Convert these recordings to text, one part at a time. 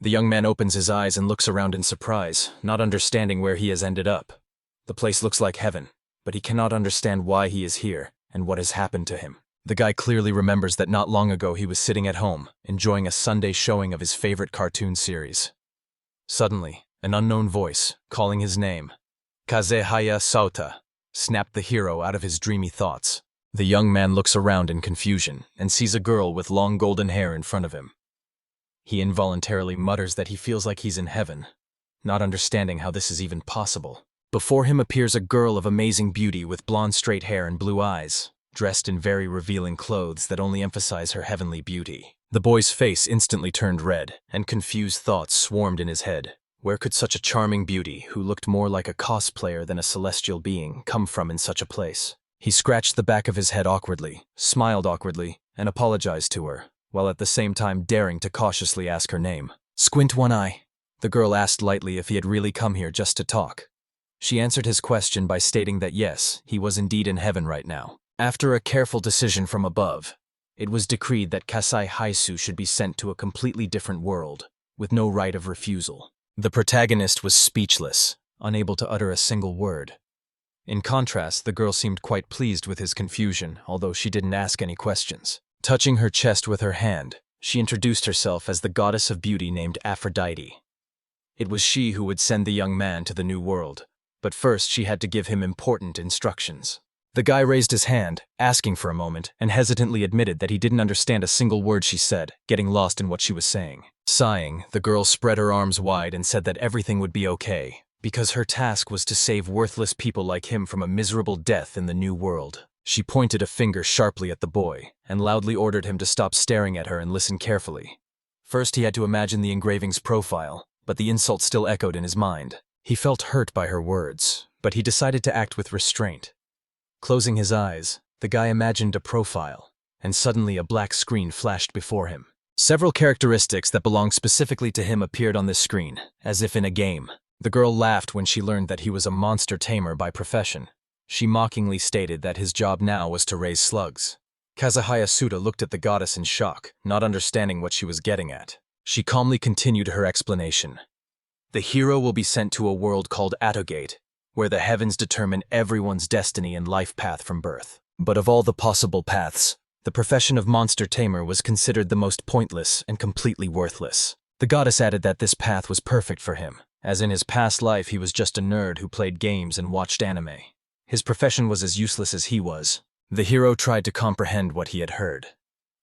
The young man opens his eyes and looks around in surprise, not understanding where he has ended up. The place looks like heaven, but he cannot understand why he is here and what has happened to him. The guy clearly remembers that not long ago he was sitting at home, enjoying a Sunday showing of his favorite cartoon series. Suddenly, an unknown voice, calling his name, Kazehaya Sauta, snapped the hero out of his dreamy thoughts. The young man looks around in confusion and sees a girl with long golden hair in front of him. He involuntarily mutters that he feels like he's in heaven, not understanding how this is even possible. Before him appears a girl of amazing beauty with blonde straight hair and blue eyes, dressed in very revealing clothes that only emphasize her heavenly beauty. The boy's face instantly turned red, and confused thoughts swarmed in his head. Where could such a charming beauty, who looked more like a cosplayer than a celestial being, come from in such a place? He scratched the back of his head awkwardly, smiled awkwardly, and apologized to her, while at the same time daring to cautiously ask her name. "Squint one eye." The girl asked lightly if he had really come here just to talk. She answered his question by stating that yes, he was indeed in heaven right now. After a careful decision from above, it was decreed that Kasai Haisu should be sent to a completely different world, with no right of refusal. The protagonist was speechless, unable to utter a single word. In contrast, the girl seemed quite pleased with his confusion, although she didn't ask any questions. Touching her chest with her hand, she introduced herself as the goddess of beauty named Aphrodite. It was she who would send the young man to the new world, but first she had to give him important instructions. The guy raised his hand, asking for a moment, and hesitantly admitted that he didn't understand a single word she said, getting lost in what she was saying. Sighing, the girl spread her arms wide and said that everything would be okay, because her task was to save worthless people like him from a miserable death in the new world. She pointed a finger sharply at the boy, and loudly ordered him to stop staring at her and listen carefully. First he had to imagine the engraving's profile, but the insult still echoed in his mind. He felt hurt by her words, but he decided to act with restraint. Closing his eyes, the guy imagined a profile, and suddenly a black screen flashed before him. Several characteristics that belonged specifically to him appeared on this screen, as if in a game. The girl laughed when she learned that he was a monster tamer by profession. She mockingly stated that his job now was to raise slugs. Kazuhaya Suda looked at the goddess in shock, not understanding what she was getting at. She calmly continued her explanation. The hero will be sent to a world called Atogate, where the heavens determine everyone's destiny and life path from birth. But of all the possible paths, the profession of monster tamer was considered the most pointless and completely worthless. The goddess added that this path was perfect for him, as in his past life he was just a nerd who played games and watched anime. His profession was as useless as he was. The hero tried to comprehend what he had heard,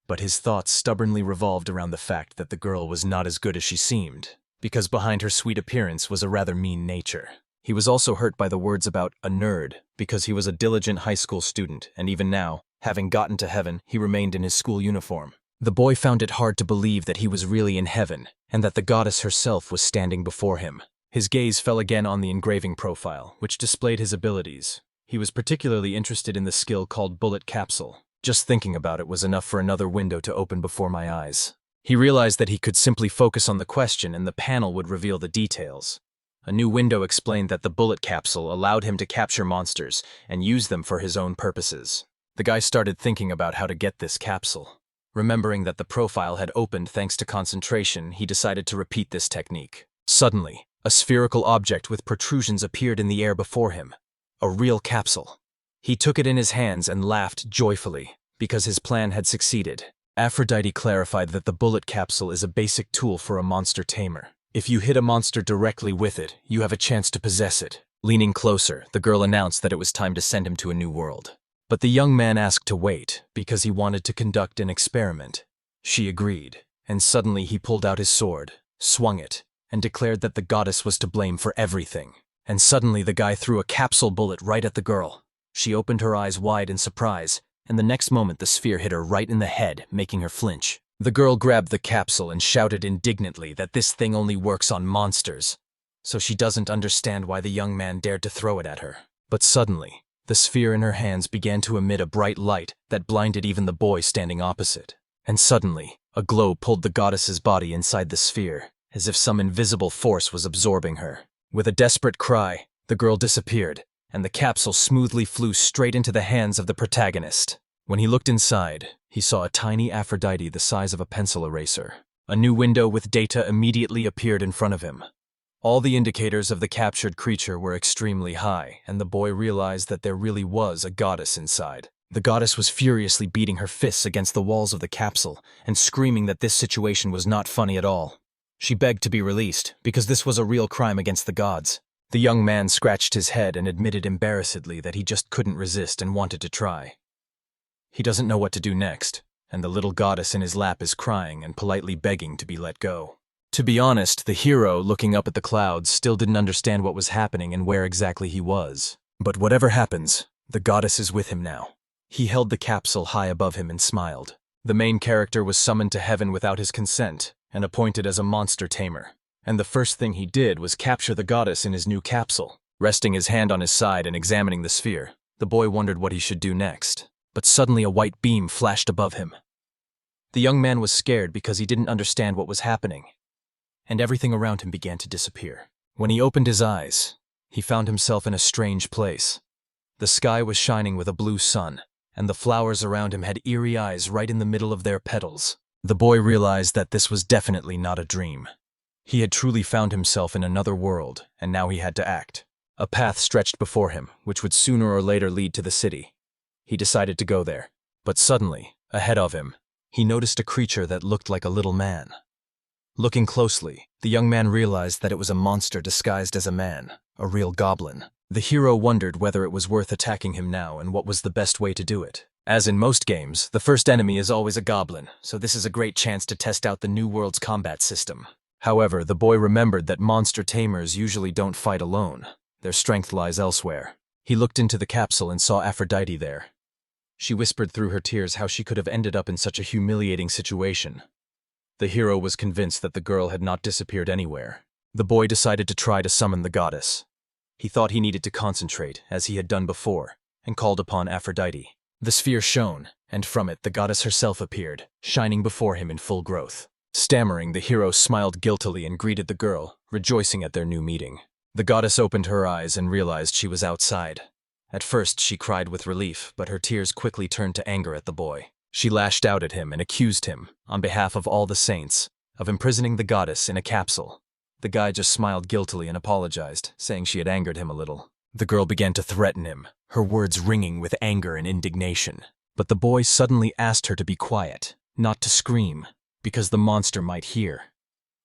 but his thoughts stubbornly revolved around the fact that the girl was not as good as she seemed, because behind her sweet appearance was a rather mean nature. He was also hurt by the words about a nerd, because he was a diligent high school student, and even now, having gotten to heaven, he remained in his school uniform. The boy found it hard to believe that he was really in heaven, and that the goddess herself was standing before him. His gaze fell again on the engraving profile, which displayed his abilities. He was particularly interested in the skill called bullet capsule. Just thinking about it was enough for another window to open before my eyes. He realized that he could simply focus on the question and the panel would reveal the details. A new window explained that the bullet capsule allowed him to capture monsters and use them for his own purposes. The guy started thinking about how to get this capsule. Remembering that the profile had opened thanks to concentration, he decided to repeat this technique. Suddenly, a spherical object with protrusions appeared in the air before him. A real capsule. He took it in his hands and laughed joyfully, because his plan had succeeded. Aphrodite clarified that the bullet capsule is a basic tool for a monster tamer. If you hit a monster directly with it, you have a chance to possess it. Leaning closer, the girl announced that it was time to send him to a new world. But the young man asked to wait, because he wanted to conduct an experiment. She agreed, and suddenly he pulled out his sword, swung it, and declared that the goddess was to blame for everything. And suddenly the guy threw a capsule bullet right at the girl. She opened her eyes wide in surprise, and the next moment the sphere hit her right in the head, making her flinch. The girl grabbed the capsule and shouted indignantly that this thing only works on monsters, so she doesn't understand why the young man dared to throw it at her. But suddenly, the sphere in her hands began to emit a bright light that blinded even the boy standing opposite. And suddenly, a glow pulled the goddess's body inside the sphere, as if some invisible force was absorbing her. With a desperate cry, the girl disappeared, and the capsule smoothly flew straight into the hands of the protagonist. When he looked inside, he saw a tiny Aphrodite the size of a pencil eraser. A new window with data immediately appeared in front of him. All the indicators of the captured creature were extremely high, and the boy realized that there really was a goddess inside. The goddess was furiously beating her fists against the walls of the capsule and screaming that this situation was not funny at all. She begged to be released, because this was a real crime against the gods. The young man scratched his head and admitted embarrassedly that he just couldn't resist and wanted to try. He doesn't know what to do next, and the little goddess in his lap is crying and politely begging to be let go. To be honest, the hero, looking up at the clouds, still didn't understand what was happening and where exactly he was. But whatever happens, the goddess is with him now. He held the capsule high above him and smiled. The main character was summoned to heaven without his consent and appointed as a monster tamer. And the first thing he did was capture the goddess in his new capsule. Resting his hand on his side and examining the sphere, the boy wondered what he should do next. But suddenly a white beam flashed above him. The young man was scared because he didn't understand what was happening, and everything around him began to disappear. When he opened his eyes, he found himself in a strange place. The sky was shining with a blue sun, and the flowers around him had eerie eyes right in the middle of their petals. The boy realized that this was definitely not a dream. He had truly found himself in another world, and now he had to act. A path stretched before him, which would sooner or later lead to the city. He decided to go there, but suddenly, ahead of him, he noticed a creature that looked like a little man. Looking closely, the young man realized that it was a monster disguised as a man, a real goblin. The hero wondered whether it was worth attacking him now and what was the best way to do it. As in most games, the first enemy is always a goblin, so this is a great chance to test out the new world's combat system. However, the boy remembered that monster tamers usually don't fight alone. Their strength lies elsewhere. He looked into the capsule and saw Aphrodite there. She whispered through her tears how she could have ended up in such a humiliating situation. The hero was convinced that the girl had not disappeared anywhere. The boy decided to try to summon the goddess. He thought he needed to concentrate, as he had done before, and called upon Aphrodite. The sphere shone, and from it the goddess herself appeared, shining before him in full growth. Stammering, the hero smiled guiltily and greeted the girl, rejoicing at their new meeting. The goddess opened her eyes and realized she was outside. At first she cried with relief, but her tears quickly turned to anger at the boy. She lashed out at him and accused him, on behalf of all the saints, of imprisoning the goddess in a capsule. The guy just smiled guiltily and apologized, saying she had angered him a little. The girl began to threaten him, her words ringing with anger and indignation. But the boy suddenly asked her to be quiet, not to scream, because the monster might hear.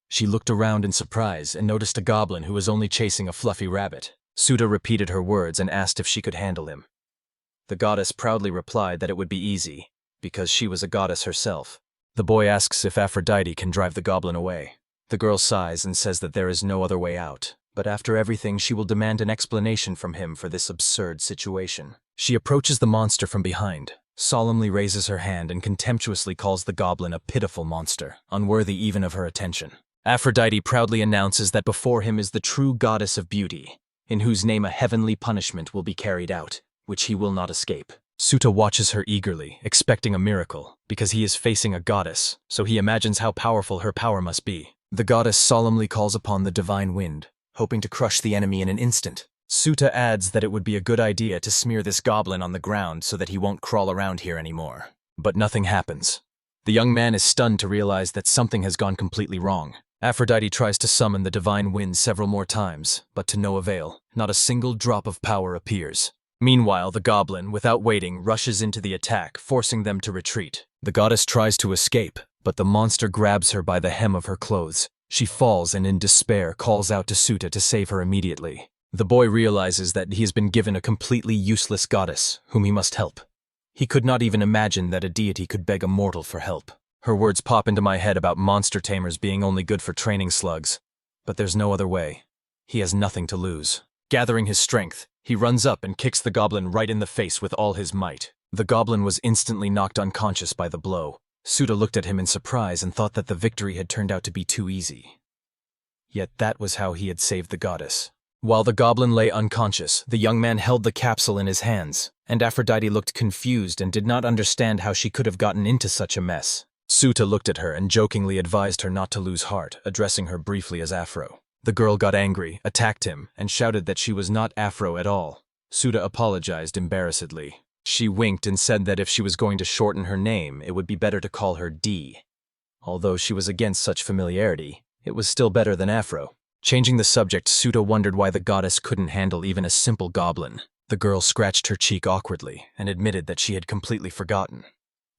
She looked around in surprise and noticed a goblin who was only chasing a fluffy rabbit. Suda repeated her words and asked if she could handle him. The goddess proudly replied that it would be easy, because she was a goddess herself. The boy asks if Aphrodite can drive the goblin away. The girl sighs and says that there is no other way out, but after everything she will demand an explanation from him for this absurd situation. She approaches the monster from behind, solemnly raises her hand and contemptuously calls the goblin a pitiful monster, unworthy even of her attention. Aphrodite proudly announces that before him is the true goddess of beauty, in whose name a heavenly punishment will be carried out, which he will not escape. Suta watches her eagerly, expecting a miracle, because he is facing a goddess, so he imagines how powerful her power must be. The goddess solemnly calls upon the divine wind, hoping to crush the enemy in an instant. Suta adds that it would be a good idea to smear this goblin on the ground so that he won't crawl around here anymore. But nothing happens. The young man is stunned to realize that something has gone completely wrong. Aphrodite tries to summon the divine wind several more times, but to no avail. Not a single drop of power appears. Meanwhile, the goblin, without waiting, rushes into the attack, forcing them to retreat. The goddess tries to escape, but the monster grabs her by the hem of her clothes. She falls and in despair calls out to Suta to save her immediately. The boy realizes that he has been given a completely useless goddess, whom he must help. He could not even imagine that a deity could beg a mortal for help. Her words pop into my head about monster tamers being only good for training slugs. But there's no other way. He has nothing to lose. Gathering his strength, he runs up and kicks the goblin right in the face with all his might. The goblin was instantly knocked unconscious by the blow. Suta looked at him in surprise and thought that the victory had turned out to be too easy. Yet that was how he had saved the goddess. While the goblin lay unconscious, the young man held the capsule in his hands, and Aphrodite looked confused and did not understand how she could have gotten into such a mess. Suta looked at her and jokingly advised her not to lose heart, addressing her briefly as Afro. The girl got angry, attacked him, and shouted that she was not Afro at all. Suta apologized embarrassedly. She winked and said that if she was going to shorten her name, it would be better to call her D. Although she was against such familiarity, it was still better than Afro. Changing the subject, Suta wondered why the goddess couldn't handle even a simple goblin. The girl scratched her cheek awkwardly and admitted that she had completely forgotten.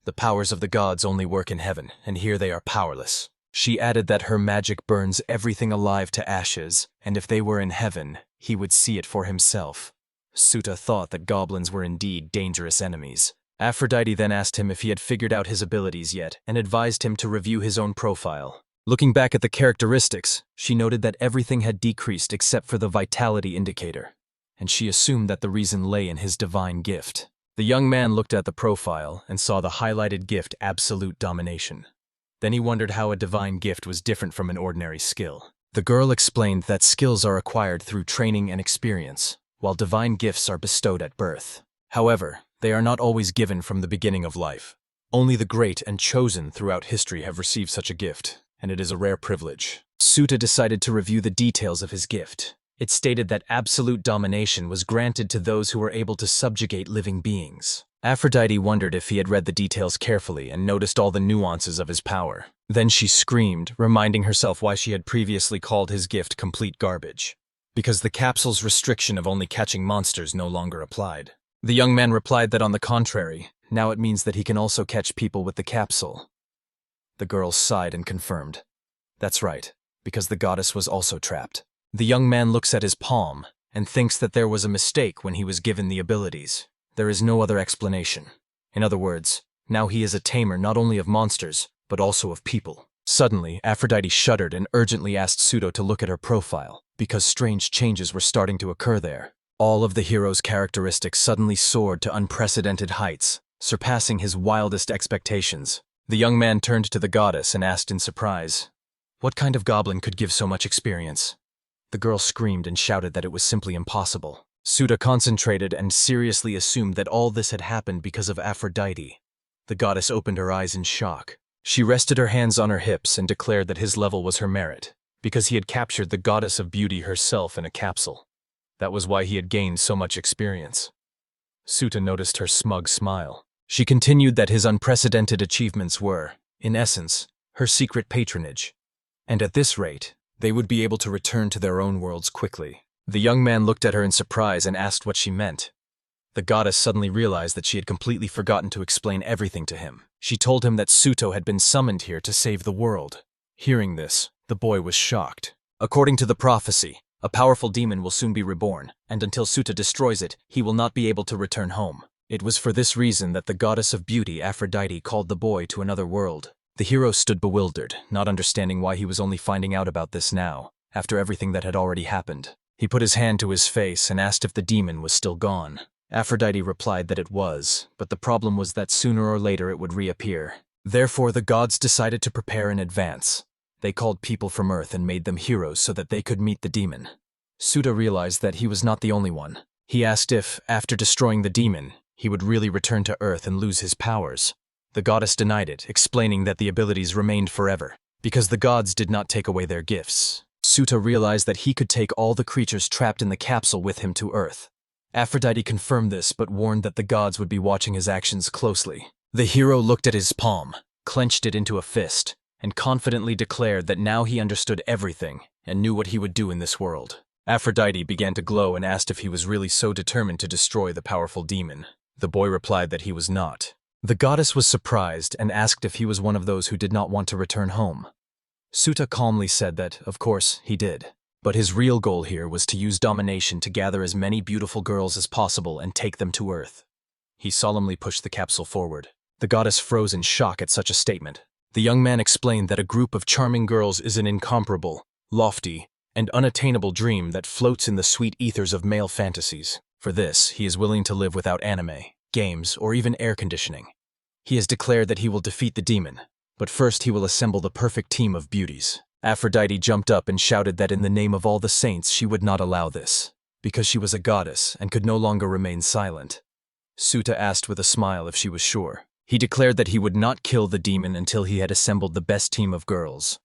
The powers of the gods only work in heaven, and here they are powerless. She added that her magic burns everything alive to ashes, and if they were in heaven, he would see it for himself. Suta thought that goblins were indeed dangerous enemies. Aphrodite then asked him if he had figured out his abilities yet and advised him to review his own profile. Looking back at the characteristics, she noted that everything had decreased except for the vitality indicator, and she assumed that the reason lay in his divine gift. The young man looked at the profile and saw the highlighted gift Absolute Domination. Then he wondered how a divine gift was different from an ordinary skill. The girl explained that skills are acquired through training and experience, while divine gifts are bestowed at birth. However, they are not always given from the beginning of life. Only the great and chosen throughout history have received such a gift, and it is a rare privilege. Suta decided to review the details of his gift. It stated that absolute domination was granted to those who were able to subjugate living beings. Aphrodite wondered if he had read the details carefully and noticed all the nuances of his power. Then she screamed, reminding herself why she had previously called his gift complete garbage. Because the capsule's restriction of only catching monsters no longer applied. The young man replied that on the contrary, now it means that he can also catch people with the capsule. The girl sighed and confirmed. That's right, because the goddess was also trapped. The young man looks at his palm and thinks that there was a mistake when he was given the abilities. There is no other explanation. In other words, now he is a tamer not only of monsters, but also of people. Suddenly, Aphrodite shuddered and urgently asked Suto to look at her profile, because strange changes were starting to occur there. All of the hero's characteristics suddenly soared to unprecedented heights, surpassing his wildest expectations. The young man turned to the goddess and asked in surprise, "What kind of goblin could give so much experience?" The girl screamed and shouted that it was simply impossible. Suta concentrated and seriously assumed that all this had happened because of Aphrodite. The goddess opened her eyes in shock. She rested her hands on her hips and declared that his level was her merit, because he had captured the goddess of beauty herself in a capsule. That was why he had gained so much experience. Suta noticed her smug smile. She continued that his unprecedented achievements were, in essence, her secret patronage. And at this rate, they would be able to return to their own worlds quickly. The young man looked at her in surprise and asked what she meant. The goddess suddenly realized that she had completely forgotten to explain everything to him. She told him that Suto had been summoned here to save the world. Hearing this, the boy was shocked. According to the prophecy, a powerful demon will soon be reborn, and until Suta destroys it, he will not be able to return home. It was for this reason that the goddess of beauty, Aphrodite, called the boy to another world. The hero stood bewildered, not understanding why he was only finding out about this now, after everything that had already happened. He put his hand to his face and asked if the demon was still gone. Aphrodite replied that it was, but the problem was that sooner or later it would reappear. Therefore, the gods decided to prepare in advance. They called people from Earth and made them heroes so that they could meet the demon. Suta realized that he was not the only one. He asked if, after destroying the demon, he would really return to Earth and lose his powers. The goddess denied it, explaining that the abilities remained forever, because the gods did not take away their gifts. Suta realized that he could take all the creatures trapped in the capsule with him to Earth. Aphrodite confirmed this but warned that the gods would be watching his actions closely. The hero looked at his palm, clenched it into a fist, and confidently declared that now he understood everything and knew what he would do in this world. Aphrodite began to glow and asked if he was really so determined to destroy the powerful demon. The boy replied that he was not. The goddess was surprised and asked if he was one of those who did not want to return home. Suta calmly said that, of course, he did. But his real goal here was to use domination to gather as many beautiful girls as possible and take them to Earth. He solemnly pushed the capsule forward. The goddess froze in shock at such a statement. The young man explained that a group of charming girls is an incomparable, lofty, and unattainable dream that floats in the sweet ethers of male fantasies. For this, he is willing to live without anime, games, or even air conditioning. He has declared that he will defeat the demon, but first he will assemble the perfect team of beauties. Aphrodite jumped up and shouted that in the name of all the saints she would not allow this, because she was a goddess and could no longer remain silent. Suta asked with a smile if she was sure. He declared that he would not kill the demon until he had assembled the best team of girls.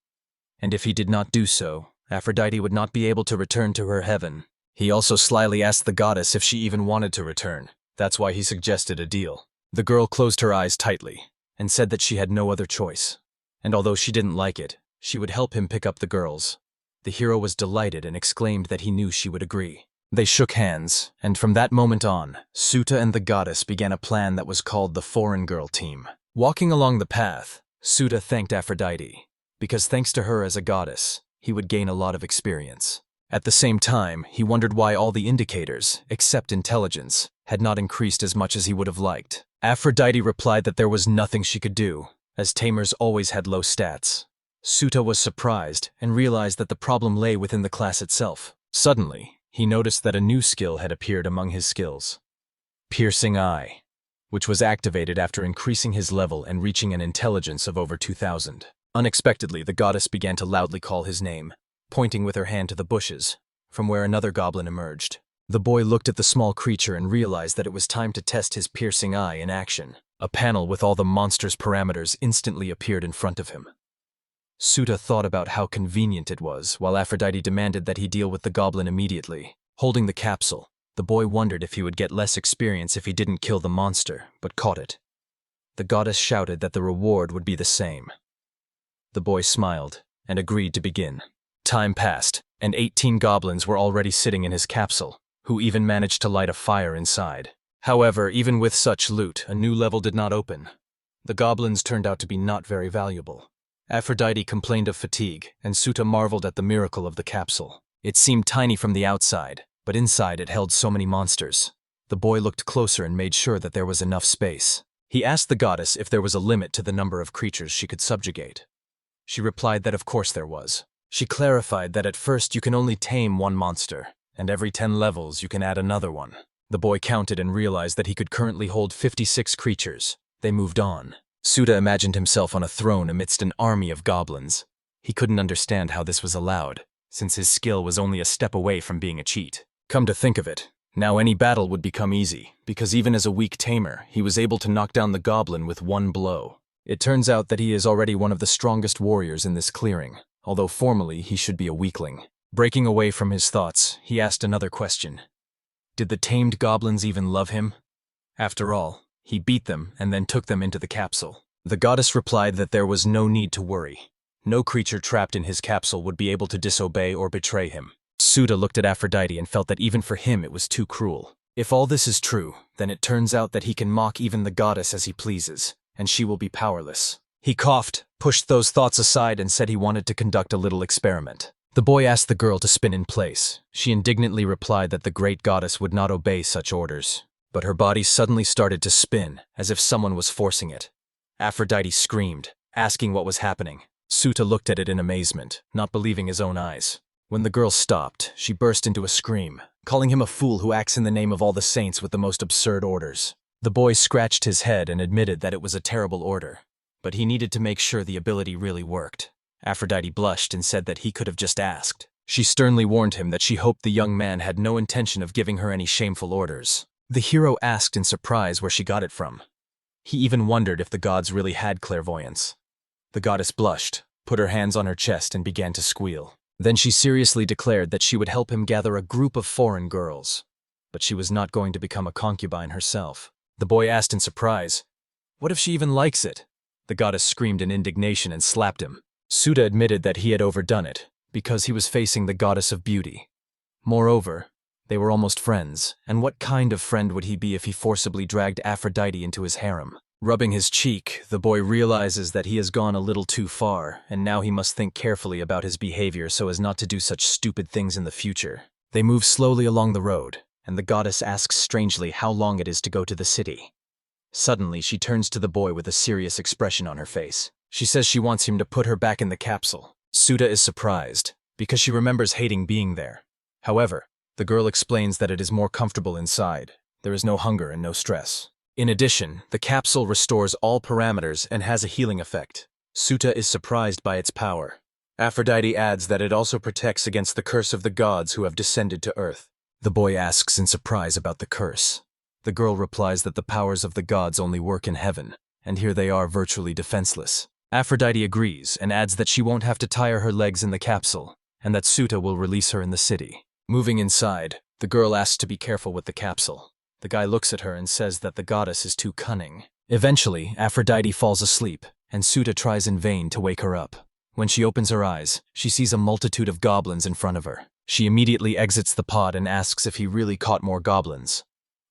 And if he did not do so, Aphrodite would not be able to return to her heaven. He also slyly asked the goddess if she even wanted to return. That's why he suggested a deal. The girl closed her eyes tightly and said that she had no other choice. and although she didn't like it, she would help him pick up the girls. The hero was delighted and exclaimed that he knew she would agree. They shook hands, and from that moment on, Suta and the goddess began a plan that was called the Foreign Girl Team. Walking along the path, Suta thanked Aphrodite, because thanks to her as a goddess, he would gain a lot of experience. At the same time, he wondered why all the indicators, except intelligence, had not increased as much as he would have liked. Aphrodite replied that there was nothing she could do, as Tamers always had low stats. Suta was surprised and realized that the problem lay within the class itself. Suddenly, he noticed that a new skill had appeared among his skills. Piercing Eye, which was activated after increasing his level and reaching an intelligence of over 2,000. Unexpectedly, the goddess began to loudly call his name, pointing with her hand to the bushes, from where another goblin emerged. The boy looked at the small creature and realized that it was time to test his piercing eye in action. A panel with all the monster's parameters instantly appeared in front of him. Suta thought about how convenient it was, while Aphrodite demanded that he deal with the goblin immediately. Holding the capsule, the boy wondered if he would get less experience if he didn't kill the monster, but caught it. The goddess shouted that the reward would be the same. The boy smiled and agreed to begin. Time passed, and 18 goblins were already sitting in his capsule, who even managed to light a fire inside. However, even with such loot, a new level did not open. The goblins turned out to be not very valuable. Aphrodite complained of fatigue, and Suta marveled at the miracle of the capsule. It seemed tiny from the outside, but inside it held so many monsters. The boy looked closer and made sure that there was enough space. He asked the goddess if there was a limit to the number of creatures she could subjugate. She replied that of course there was. She clarified that at first you can only tame one monster, and every 10 levels you can add another one. The boy counted and realized that he could currently hold 56 creatures. They moved on. Suta imagined himself on a throne amidst an army of goblins. He couldn't understand how this was allowed, since his skill was only a step away from being a cheat. Come to think of it, now any battle would become easy, because even as a weak tamer, he was able to knock down the goblin with one blow. It turns out that he is already one of the strongest warriors in this clearing, although formally he should be a weakling. Breaking away from his thoughts, he asked another question. Did the tamed goblins even love him? After all, he beat them and then took them into the capsule. The goddess replied that there was no need to worry. No creature trapped in his capsule would be able to disobey or betray him. Suta looked at Aphrodite and felt that even for him it was too cruel. If all this is true, then it turns out that he can mock even the goddess as he pleases, and she will be powerless. He coughed, pushed those thoughts aside, and said he wanted to conduct a little experiment. The boy asked the girl to spin in place. She indignantly replied that the great goddess would not obey such orders. But her body suddenly started to spin, as if someone was forcing it. Aphrodite screamed, asking what was happening. Suta looked at it in amazement, not believing his own eyes. When the girl stopped, she burst into a scream, calling him a fool who acts in the name of all the saints with the most absurd orders. The boy scratched his head and admitted that it was a terrible order, but he needed to make sure the ability really worked. Aphrodite blushed and said that he could have just asked. She sternly warned him that she hoped the young man had no intention of giving her any shameful orders. The hero asked in surprise where she got it from. He even wondered if the gods really had clairvoyance. The goddess blushed, put her hands on her chest, and began to squeal. Then she seriously declared that she would help him gather a group of foreign girls. But she was not going to become a concubine herself. The boy asked in surprise, "What if she even likes it?" The goddess screamed in indignation and slapped him. Suta admitted that he had overdone it, because he was facing the goddess of beauty. Moreover, they were almost friends, and what kind of friend would he be if he forcibly dragged Aphrodite into his harem? Rubbing his cheek, the boy realizes that he has gone a little too far, and now he must think carefully about his behavior so as not to do such stupid things in the future. They move slowly along the road, and the goddess asks strangely how long it is to go to the city. Suddenly, she turns to the boy with a serious expression on her face. She says she wants him to put her back in the capsule. Suta is surprised, because she remembers hating being there. However, the girl explains that it is more comfortable inside. There is no hunger and no stress. In addition, the capsule restores all parameters and has a healing effect. Suta is surprised by its power. Aphrodite adds that it also protects against the curse of the gods who have descended to Earth. The boy asks in surprise about the curse. The girl replies that the powers of the gods only work in heaven, and here they are virtually defenseless. Aphrodite agrees and adds that she won't have to tie her legs in the capsule, and that Suta will release her in the city. Moving inside, the girl asks to be careful with the capsule. The guy looks at her and says that the goddess is too cunning. Eventually, Aphrodite falls asleep, and Suta tries in vain to wake her up. When she opens her eyes, she sees a multitude of goblins in front of her. She immediately exits the pod and asks if he really caught more goblins.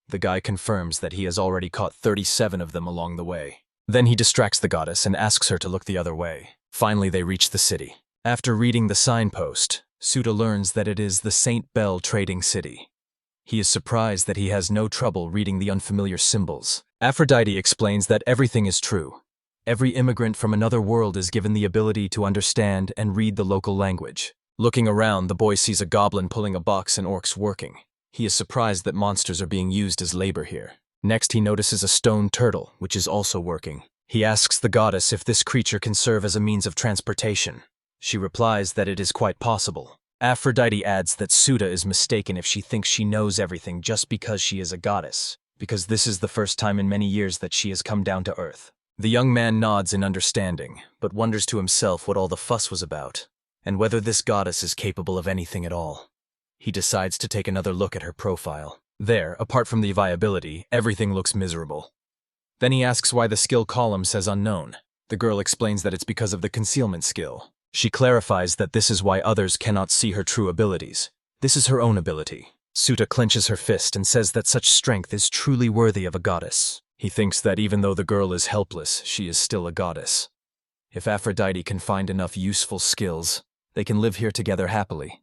The guy confirms that he has already caught 37 of them along the way. Then he distracts the goddess and asks her to look the other way. Finally, they reach the city. After reading the signpost, Suta learns that it is the St. Bell trading city. He is surprised that he has no trouble reading the unfamiliar symbols. Aphrodite explains that everything is true. Every immigrant from another world is given the ability to understand and read the local language. Looking around, the boy sees a goblin pulling a box and orcs working. He is surprised that monsters are being used as labor here. Next, he notices a stone turtle, which is also working. He asks the goddess if this creature can serve as a means of transportation. She replies that it is quite possible. Aphrodite adds that Suta is mistaken if she thinks she knows everything just because she is a goddess, because this is the first time in many years that she has come down to earth. The young man nods in understanding, but wonders to himself what all the fuss was about, and whether this goddess is capable of anything at all. He decides to take another look at her profile. There, apart from the viability, everything looks miserable. Then he asks why the skill column says unknown. The girl explains that it's because of the concealment skill. She clarifies that this is why others cannot see her true abilities. This is her own ability. Suta clenches her fist and says that such strength is truly worthy of a goddess. He thinks that even though the girl is helpless, she is still a goddess. If Aphrodite can find enough useful skills, they can live here together happily.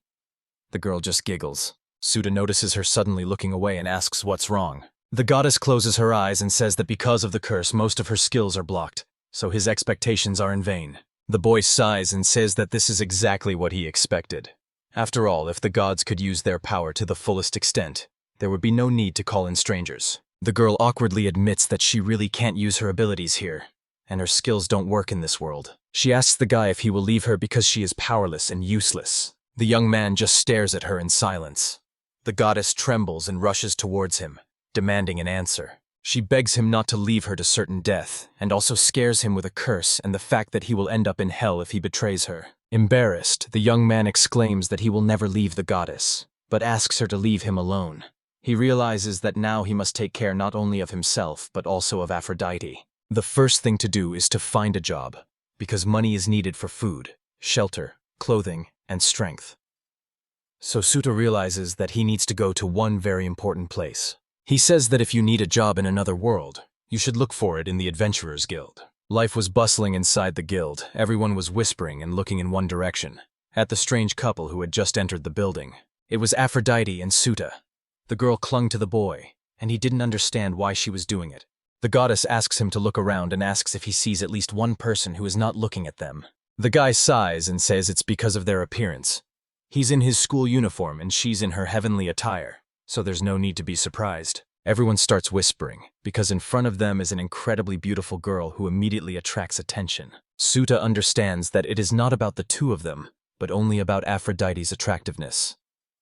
The girl just giggles. Suta notices her suddenly looking away and asks what's wrong. The goddess closes her eyes and says that because of the curse, most of her skills are blocked, so his expectations are in vain. The boy sighs and says that this is exactly what he expected. After all, if the gods could use their power to the fullest extent, there would be no need to call in strangers. The girl awkwardly admits that she really can't use her abilities here, and her skills don't work in this world. She asks the guy if he will leave her because she is powerless and useless. The young man just stares at her in silence. The goddess trembles and rushes towards him, demanding an answer. She begs him not to leave her to certain death, and also scares him with a curse and the fact that he will end up in hell if he betrays her. Embarrassed, the young man exclaims that he will never leave the goddess, but asks her to leave him alone. He realizes that now he must take care not only of himself, but also of Aphrodite. The first thing to do is to find a job, because money is needed for food, shelter, clothing, and strength. So Suta realizes that he needs to go to one very important place. He says that if you need a job in another world, you should look for it in the Adventurers Guild. Life was bustling inside the guild. Everyone was whispering and looking in one direction, at the strange couple who had just entered the building. It was Aphrodite and Suta. The girl clung to the boy, and he didn't understand why she was doing it. The goddess asks him to look around and asks if he sees at least one person who is not looking at them. The guy sighs and says it's because of their appearance. He's in his school uniform and she's in her heavenly attire, so there's no need to be surprised. Everyone starts whispering, because in front of them is an incredibly beautiful girl who immediately attracts attention. Suta understands that it is not about the two of them, but only about Aphrodite's attractiveness.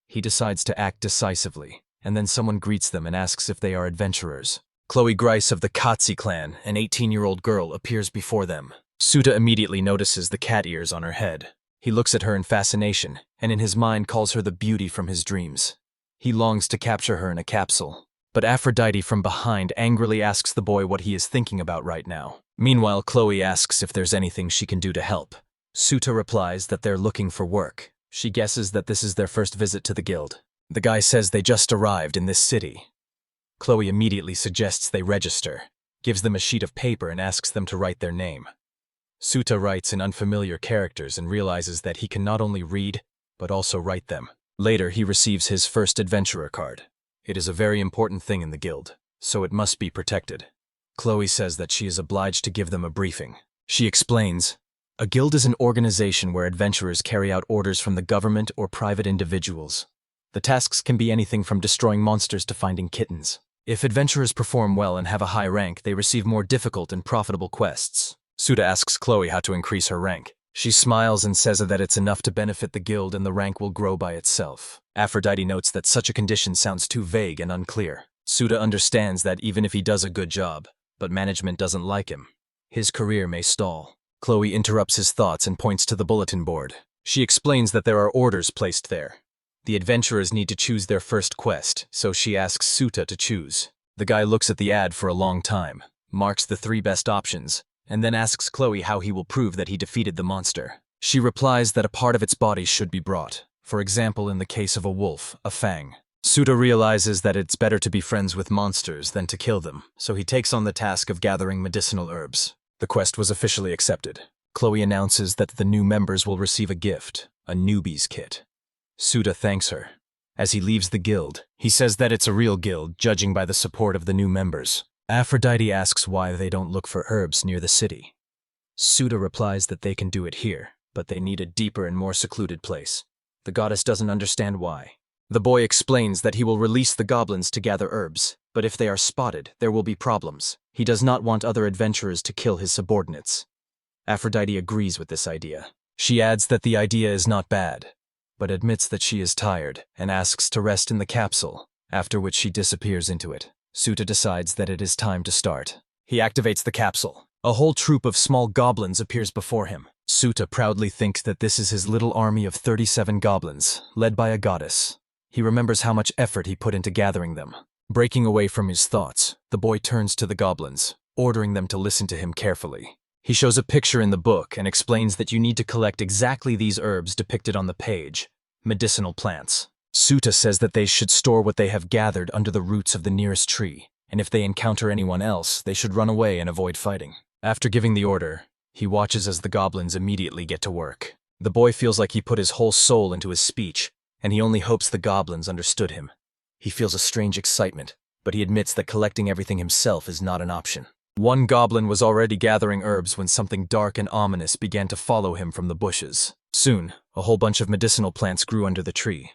He decides to act decisively, and then someone greets them and asks if they are adventurers. Chloe Grice of the Katsi clan, an 18-year-old girl, appears before them. Suta immediately notices the cat ears on her head. He looks at her in fascination, and in his mind calls her the beauty from his dreams. He longs to capture her in a capsule. But Aphrodite from behind angrily asks the boy what he is thinking about right now. Meanwhile, Chloe asks if there's anything she can do to help. Suta replies that they're looking for work. She guesses that this is their first visit to the guild. The guy says they just arrived in this city. Chloe immediately suggests they register, gives them a sheet of paper and asks them to write their name. Suta writes in unfamiliar characters and realizes that he can not only read, but also write them. Later, he receives his first adventurer card. It is a very important thing in the guild, so it must be protected. Chloe says that she is obliged to give them a briefing. She explains, a guild is an organization where adventurers carry out orders from the government or private individuals. The tasks can be anything from destroying monsters to finding kittens. If adventurers perform well and have a high rank, they receive more difficult and profitable quests. Suta asks Chloe how to increase her rank. She smiles and says that it's enough to benefit the guild and the rank will grow by itself. Aphrodite notes that such a condition sounds too vague and unclear. Suta understands that even if he does a good job, but management doesn't like him, his career may stall. Chloe interrupts his thoughts and points to the bulletin board. She explains that there are orders placed there. The adventurers need to choose their first quest, so she asks Suta to choose. The guy looks at the ad for a long time, marks the 3 best options, and then asks Chloe how he will prove that he defeated the monster. She replies that a part of its body should be brought. For example, in the case of a wolf, a fang. Suta realizes that it's better to be friends with monsters than to kill them, so he takes on the task of gathering medicinal herbs. The quest was officially accepted. Chloe announces that the new members will receive a gift, a newbie's kit. Suta thanks her. As he leaves the guild, he says that it's a real guild, judging by the support of the new members. Aphrodite asks why they don't look for herbs near the city. Suta replies that they can do it here, but they need a deeper and more secluded place. The goddess doesn't understand why. The boy explains that he will release the goblins to gather herbs, but if they are spotted, there will be problems. He does not want other adventurers to kill his subordinates. Aphrodite agrees with this idea. She adds that the idea is not bad, but admits that she is tired and asks to rest in the capsule, after which she disappears into it. Suta decides that it is time to start. He activates the capsule. A whole troop of small goblins appears before him. Suta proudly thinks that this is his little army of 37 goblins, led by a goddess. He remembers how much effort he put into gathering them. Breaking away from his thoughts, the boy turns to the goblins, ordering them to listen to him carefully. He shows a picture in the book and explains that you need to collect exactly these herbs depicted on the page, medicinal plants. Suta says that they should store what they have gathered under the roots of the nearest tree, and if they encounter anyone else, they should run away and avoid fighting. After giving the order, he watches as the goblins immediately get to work. The boy feels like he put his whole soul into his speech, and he only hopes the goblins understood him. He feels a strange excitement, but he admits that collecting everything himself is not an option. One goblin was already gathering herbs when something dark and ominous began to follow him from the bushes. Soon, a whole bunch of medicinal plants grew under the tree.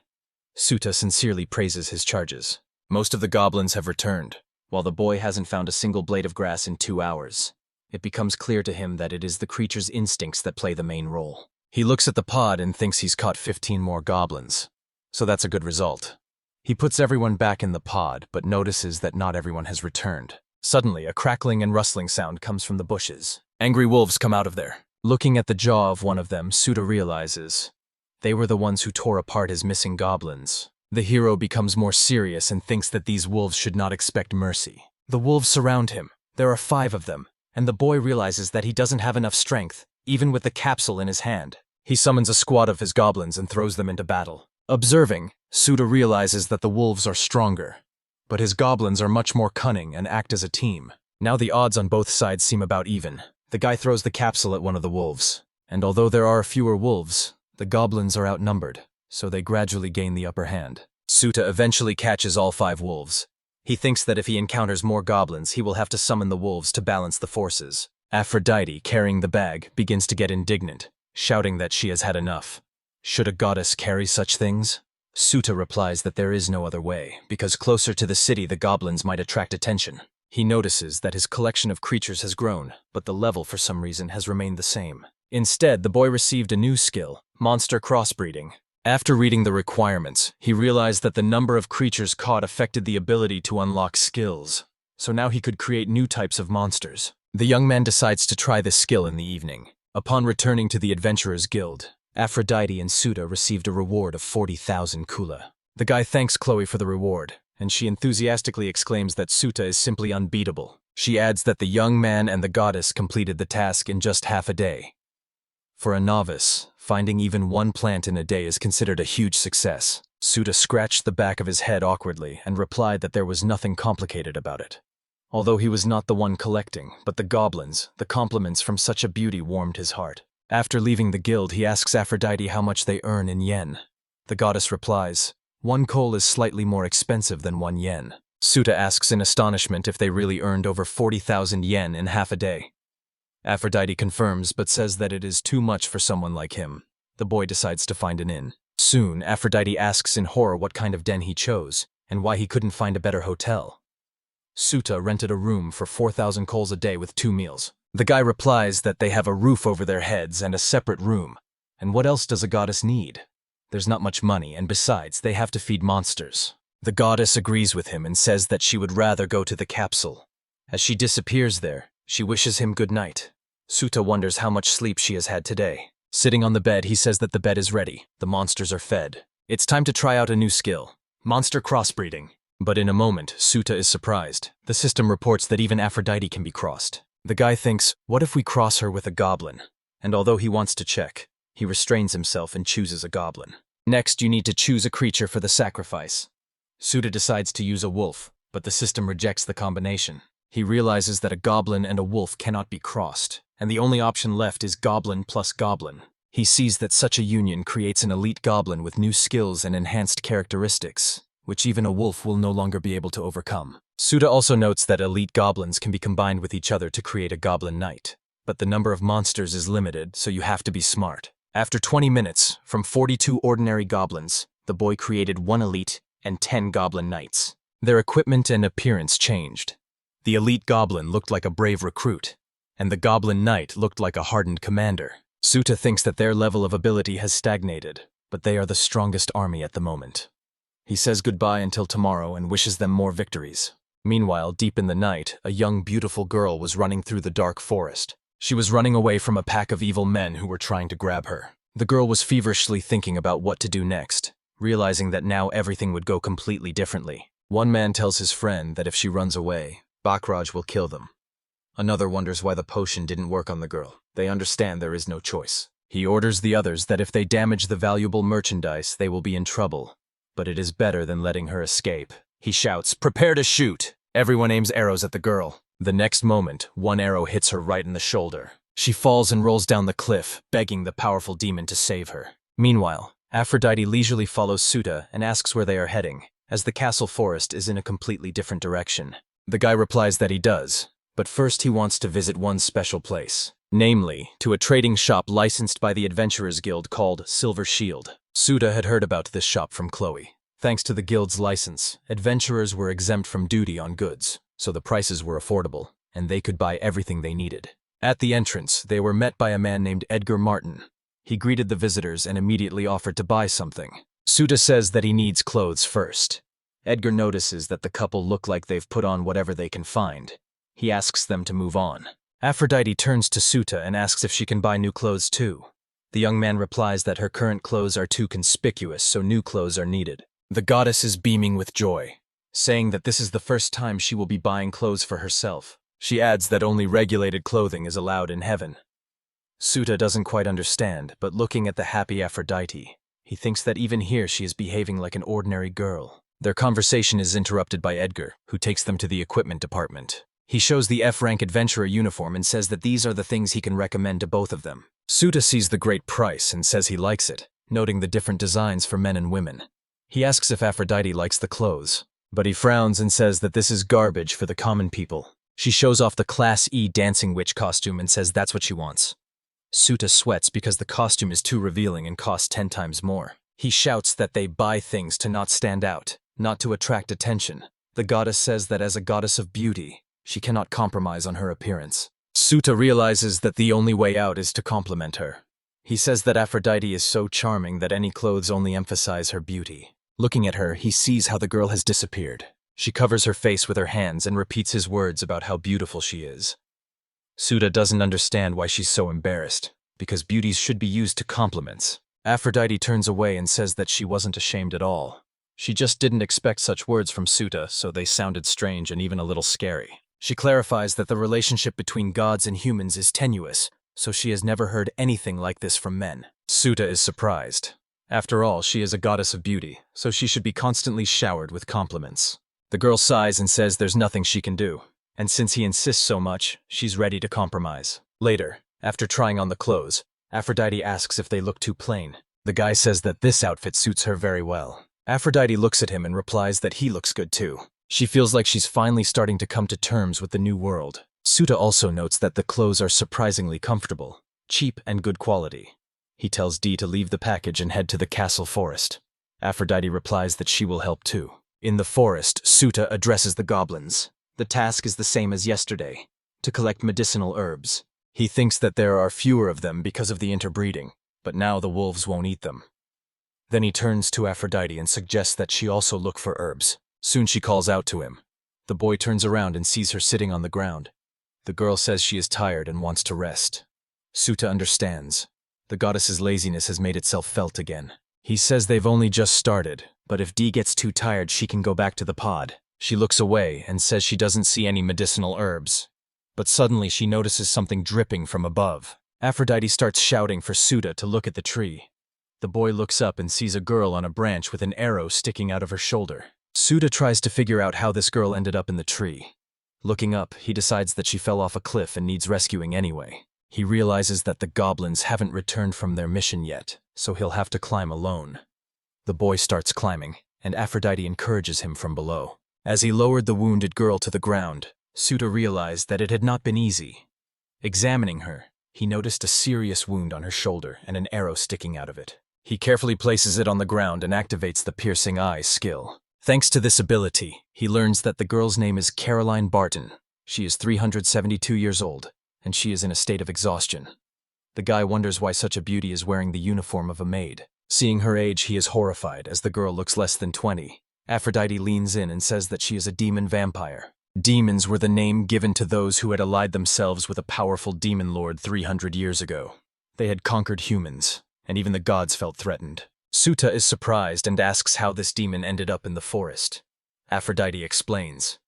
Suta sincerely praises his charges. Most of the goblins have returned, while the boy hasn't found a single blade of grass in 2 hours. It becomes clear to him that it is the creature's instincts that play the main role. He looks at the pod and thinks he's caught 15 more goblins. So that's a good result. He puts everyone back in the pod, but notices that not everyone has returned. Suddenly, a crackling and rustling sound comes from the bushes. Angry wolves come out of there. Looking at the jaw of one of them, Suta realizes they were the ones who tore apart his missing goblins. The hero becomes more serious and thinks that these wolves should not expect mercy. The wolves surround him. There are 5 of them, and the boy realizes that he doesn't have enough strength, even with the capsule in his hand. He summons a squad of his goblins and throws them into battle. Observing, Suta realizes that the wolves are stronger, but his goblins are much more cunning and act as a team. Now the odds on both sides seem about even. The guy throws the capsule at one of the wolves, and although there are fewer wolves, the goblins are outnumbered, so they gradually gain the upper hand. Suta eventually catches all 5 wolves. He thinks that if he encounters more goblins, he will have to summon the wolves to balance the forces. Aphrodite, carrying the bag, begins to get indignant, shouting that she has had enough. Should a goddess carry such things? Suta replies that there is no other way, because closer to the city the goblins might attract attention. He notices that his collection of creatures has grown, but the level for some reason has remained the same. Instead, the boy received a new skill, monster crossbreeding. After reading the requirements, he realized that the number of creatures caught affected the ability to unlock skills. So now he could create new types of monsters. The young man decides to try this skill in the evening. Upon returning to the Adventurers Guild, Aphrodite and Suta received a reward of 40,000 kula. The guy thanks Chloe for the reward, and she enthusiastically exclaims that Suta is simply unbeatable. She adds that the young man and the goddess completed the task in just half a day. For a novice, finding even one plant in a day is considered a huge success. Suta scratched the back of his head awkwardly and replied that there was nothing complicated about it. Although he was not the one collecting, but the goblins, the compliments from such a beauty warmed his heart. After leaving the guild, he asks Aphrodite how much they earn in yen. The goddess replies, 1 coal is slightly more expensive than 1 yen. Suta asks in astonishment if they really earned over 40,000 yen in half a day. Aphrodite confirms but says that it is too much for someone like him. The boy decides to find an inn. Soon, Aphrodite asks in horror what kind of den he chose and why he couldn't find a better hotel. Suta rented a room for 4,000 coals a day with 2 meals. The guy replies that they have a roof over their heads and a separate room. And what else does a goddess need? There's not much money, and besides, they have to feed monsters. The goddess agrees with him and says that she would rather go to the capsule. As she disappears there, she wishes him good night. Suta wonders how much sleep she has had today. Sitting on the bed, he says that the bed is ready. The monsters are fed. It's time to try out a new skill, monster crossbreeding. But in a moment, Suta is surprised. The system reports that even Aphrodite can be crossed. The guy thinks, what if we cross her with a goblin? And although he wants to check, he restrains himself and chooses a goblin. Next, you need to choose a creature for the sacrifice. Suda decides to use a wolf, but the system rejects the combination. He realizes that a goblin and a wolf cannot be crossed, and the only option left is goblin plus goblin. He sees that such a union creates an elite goblin with new skills and enhanced characteristics, which even a wolf will no longer be able to overcome. Suda also notes that elite goblins can be combined with each other to create a goblin knight, but the number of monsters is limited, so you have to be smart. After 20 minutes, from 42 ordinary goblins, the boy created 1 elite and 10 goblin knights. Their equipment and appearance changed. The elite goblin looked like a brave recruit, and the goblin knight looked like a hardened commander. Suta thinks that their level of ability has stagnated, but they are the strongest army at the moment. He says goodbye until tomorrow and wishes them more victories. Meanwhile, deep in the night, a young, beautiful girl was running through the dark forest. She was running away from a pack of evil men who were trying to grab her. The girl was feverishly thinking about what to do next, realizing that now everything would go completely differently. One man tells his friend that if she runs away, Bakraj will kill them. Another wonders why the potion didn't work on the girl. They understand there is no choice. He orders the others that if they damage the valuable merchandise, they will be in trouble. But it is better than letting her escape. He shouts, "Prepare to shoot!" Everyone aims arrows at the girl. The next moment, one arrow hits her right in the shoulder. She falls and rolls down the cliff, begging the powerful demon to save her. Meanwhile, Aphrodite leisurely follows Suta and asks where they are heading, as the castle forest is in a completely different direction. The guy replies that he does, but first he wants to visit one special place, namely, to a trading shop licensed by the Adventurers Guild called Silver Shield. Suta had heard about this shop from Chloe. Thanks to the guild's license, adventurers were exempt from duty on goods, so the prices were affordable, and they could buy everything they needed. At the entrance, they were met by a man named Edgar Martin. He greeted the visitors and immediately offered to buy something. Suta says that he needs clothes first. Edgar notices that the couple look like they've put on whatever they can find. He asks them to move on. Aphrodite turns to Suta and asks if she can buy new clothes too. The young man replies that her current clothes are too conspicuous, so new clothes are needed. The goddess is beaming with joy, saying that this is the first time she will be buying clothes for herself. She adds that only regulated clothing is allowed in heaven. Suta doesn't quite understand, but looking at the happy Aphrodite, he thinks that even here she is behaving like an ordinary girl. Their conversation is interrupted by Edgar, who takes them to the equipment department. He shows the F-rank adventurer uniform and says that these are the things he can recommend to both of them. Suta sees the great price and says he likes it, noting the different designs for men and women. He asks if Aphrodite likes the clothes, but he frowns and says that this is garbage for the common people. She shows off the Class E dancing witch costume and says that's what she wants. Suta sweats because the costume is too revealing and costs 10 times more. He shouts that they buy things to not stand out, not to attract attention. The goddess says that as a goddess of beauty, she cannot compromise on her appearance. Suta realizes that the only way out is to compliment her. He says that Aphrodite is so charming that any clothes only emphasize her beauty. Looking at her, he sees how the girl has disappeared. She covers her face with her hands and repeats his words about how beautiful she is. Suta doesn't understand why she's so embarrassed, because beauties should be used to compliments. Aphrodite turns away and says that she wasn't ashamed at all. She just didn't expect such words from Suta, so they sounded strange and even a little scary. She clarifies that the relationship between gods and humans is tenuous, so she has never heard anything like this from men. Suta is surprised. After all, she is a goddess of beauty, so she should be constantly showered with compliments. The girl sighs and says there's nothing she can do, and since he insists so much, she's ready to compromise. Later, after trying on the clothes, Aphrodite asks if they look too plain. The guy says that this outfit suits her very well. Aphrodite looks at him and replies that he looks good too. She feels like she's finally starting to come to terms with the new world. Suta also notes that the clothes are surprisingly comfortable, cheap and good quality. He tells Dee to leave the package and head to the castle forest. Aphrodite replies that she will help too. In the forest, Suta addresses the goblins. The task is the same as yesterday, to collect medicinal herbs. He thinks that there are fewer of them because of the interbreeding, but now the wolves won't eat them. Then he turns to Aphrodite and suggests that she also look for herbs. Soon she calls out to him. The boy turns around and sees her sitting on the ground. The girl says she is tired and wants to rest. Suta understands. The goddess's laziness has made itself felt again. He says they've only just started, but if Dee gets too tired she can go back to the pod. She looks away and says she doesn't see any medicinal herbs. But suddenly she notices something dripping from above. Aphrodite starts shouting for Suda to look at the tree. The boy looks up and sees a girl on a branch with an arrow sticking out of her shoulder. Suda tries to figure out how this girl ended up in the tree. Looking up, he decides that she fell off a cliff and needs rescuing anyway. He realizes that the goblins haven't returned from their mission yet, so he'll have to climb alone. The boy starts climbing, and Aphrodite encourages him from below. As he lowered the wounded girl to the ground, Suda realized that it had not been easy. Examining her, he noticed a serious wound on her shoulder and an arrow sticking out of it. He carefully places it on the ground and activates the piercing eye skill. Thanks to this ability, he learns that the girl's name is Caroline Barton. She is 372 years old, and she is in a state of exhaustion. The guy wonders why such a beauty is wearing the uniform of a maid. Seeing her age, he is horrified as the girl looks less than 20. Aphrodite leans in and says that she is a demon vampire. Demons were the name given to those who had allied themselves with a powerful demon lord 300 years ago. They had conquered humans, and even the gods felt threatened. Suta is surprised and asks how this demon ended up in the forest. Aphrodite explains.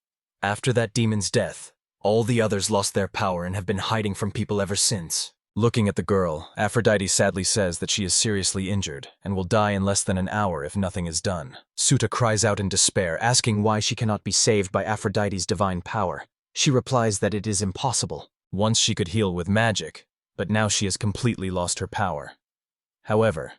After that demon's death, all the others lost their power and have been hiding from people ever since. Looking at the girl, Aphrodite sadly says that she is seriously injured and will die in less than an hour if nothing is done. Suta cries out in despair, asking why she cannot be saved by Aphrodite's divine power. She replies that it is impossible. Once she could heal with magic, but now she has completely lost her power. However,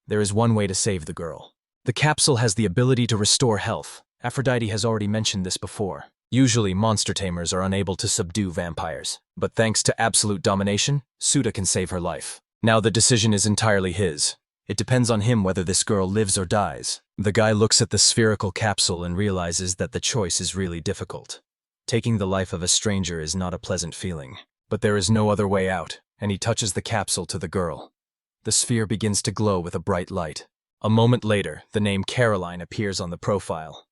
there is one way to save the girl. The capsule has the ability to restore health. Aphrodite has already mentioned this before. Usually, monster tamers are unable to subdue vampires, but thanks to absolute domination, Suda can save her life. Now the decision is entirely his. It depends on him whether this girl lives or dies. The guy looks at the spherical capsule and realizes that the choice is really difficult. Taking the life of a stranger is not a pleasant feeling, but there is no other way out, and he touches the capsule to the girl. The sphere begins to glow with a bright light. A moment later, the name Caroline appears on the profile.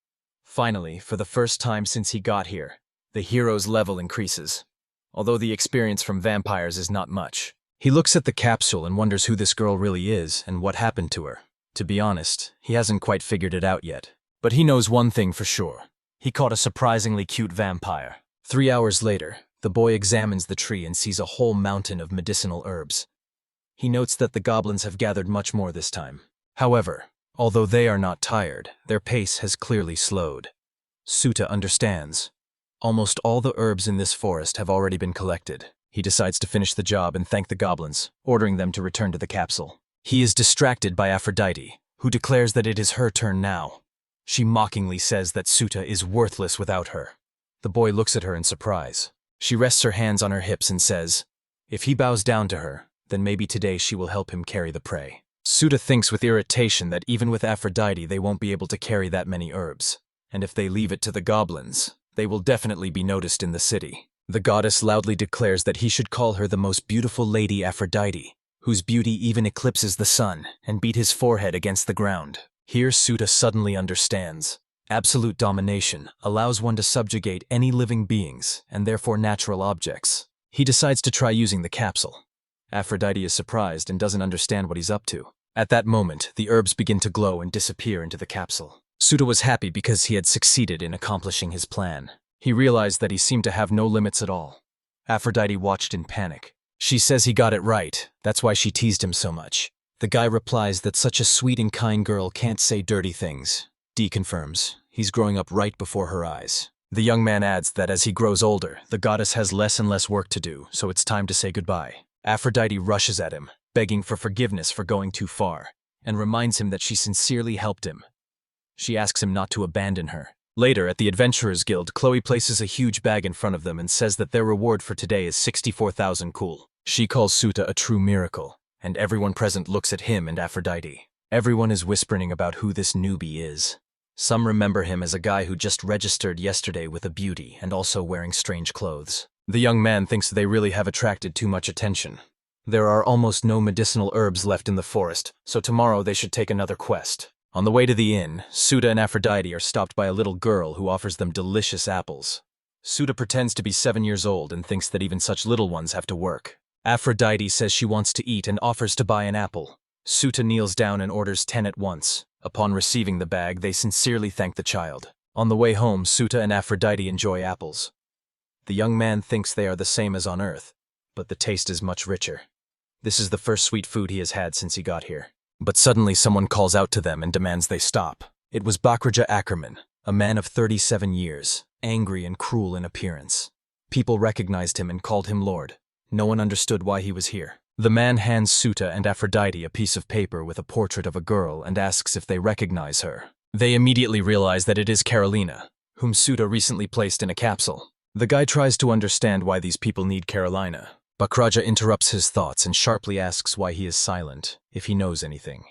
Finally, for the first time since he got here, the hero's level increases. Although the experience from vampires is not much. He looks at the capsule and wonders who this girl really is and what happened to her. To be honest, he hasn't quite figured it out yet. But he knows one thing for sure. He caught a surprisingly cute vampire. 3 hours later, the boy examines the tree and sees a whole mountain of medicinal herbs. He notes that the goblins have gathered much more this time. However, although they are not tired, their pace has clearly slowed. Suta understands. Almost all the herbs in this forest have already been collected. He decides to finish the job and thank the goblins, ordering them to return to the capsule. He is distracted by Aphrodite, who declares that it is her turn now. She mockingly says that Suta is worthless without her. The boy looks at her in surprise. She rests her hands on her hips and says, if he bows down to her, then maybe today she will help him carry the prey. Suta thinks with irritation that even with Aphrodite they won't be able to carry that many herbs. And if they leave it to the goblins, they will definitely be noticed in the city. The goddess loudly declares that he should call her the most beautiful lady Aphrodite, whose beauty even eclipses the sun, and beat his forehead against the ground. Here Suta suddenly understands. Absolute domination allows one to subjugate any living beings, and therefore natural objects. He decides to try using the capsule. Aphrodite is surprised and doesn't understand what he's up to. At that moment, the herbs begin to glow and disappear into the capsule. Suta was happy because he had succeeded in accomplishing his plan. He realized that he seemed to have no limits at all. Aphrodite watched in panic. She says he got it right, that's why she teased him so much. The guy replies that such a sweet and kind girl can't say dirty things. Dee confirms, he's growing up right before her eyes. The young man adds that as he grows older, the goddess has less and less work to do, so it's time to say goodbye. Aphrodite rushes at him, begging for forgiveness for going too far, and reminds him that she sincerely helped him. She asks him not to abandon her. Later, at the Adventurers Guild, Chloe places a huge bag in front of them and says that their reward for today is 64,000 cool. She calls Suta a true miracle, and everyone present looks at him and Aphrodite. Everyone is whispering about who this newbie is. Some remember him as a guy who just registered yesterday with a beauty and also wearing strange clothes. The young man thinks they really have attracted too much attention. There are almost no medicinal herbs left in the forest, so tomorrow they should take another quest. On the way to the inn, Suta and Aphrodite are stopped by a little girl who offers them delicious apples. Suta pretends to be 7 years old and thinks that even such little ones have to work. Aphrodite says she wants to eat and offers to buy an apple. Suta kneels down and orders 10 at once. Upon receiving the bag, they sincerely thank the child. On the way home, Suta and Aphrodite enjoy apples. The young man thinks they are the same as on Earth, but the taste is much richer. This is the first sweet food he has had since he got here. But suddenly someone calls out to them and demands they stop. It was Bakraja Ackerman, a man of 37 years, angry and cruel in appearance. People recognized him and called him Lord. No one understood why he was here. The man hands Suta and Aphrodite a piece of paper with a portrait of a girl and asks if they recognize her. They immediately realize that it is Carolina, whom Suta recently placed in a capsule. The guy tries to understand why these people need Carolina. Bakraja interrupts his thoughts and sharply asks why he is silent, if he knows anything.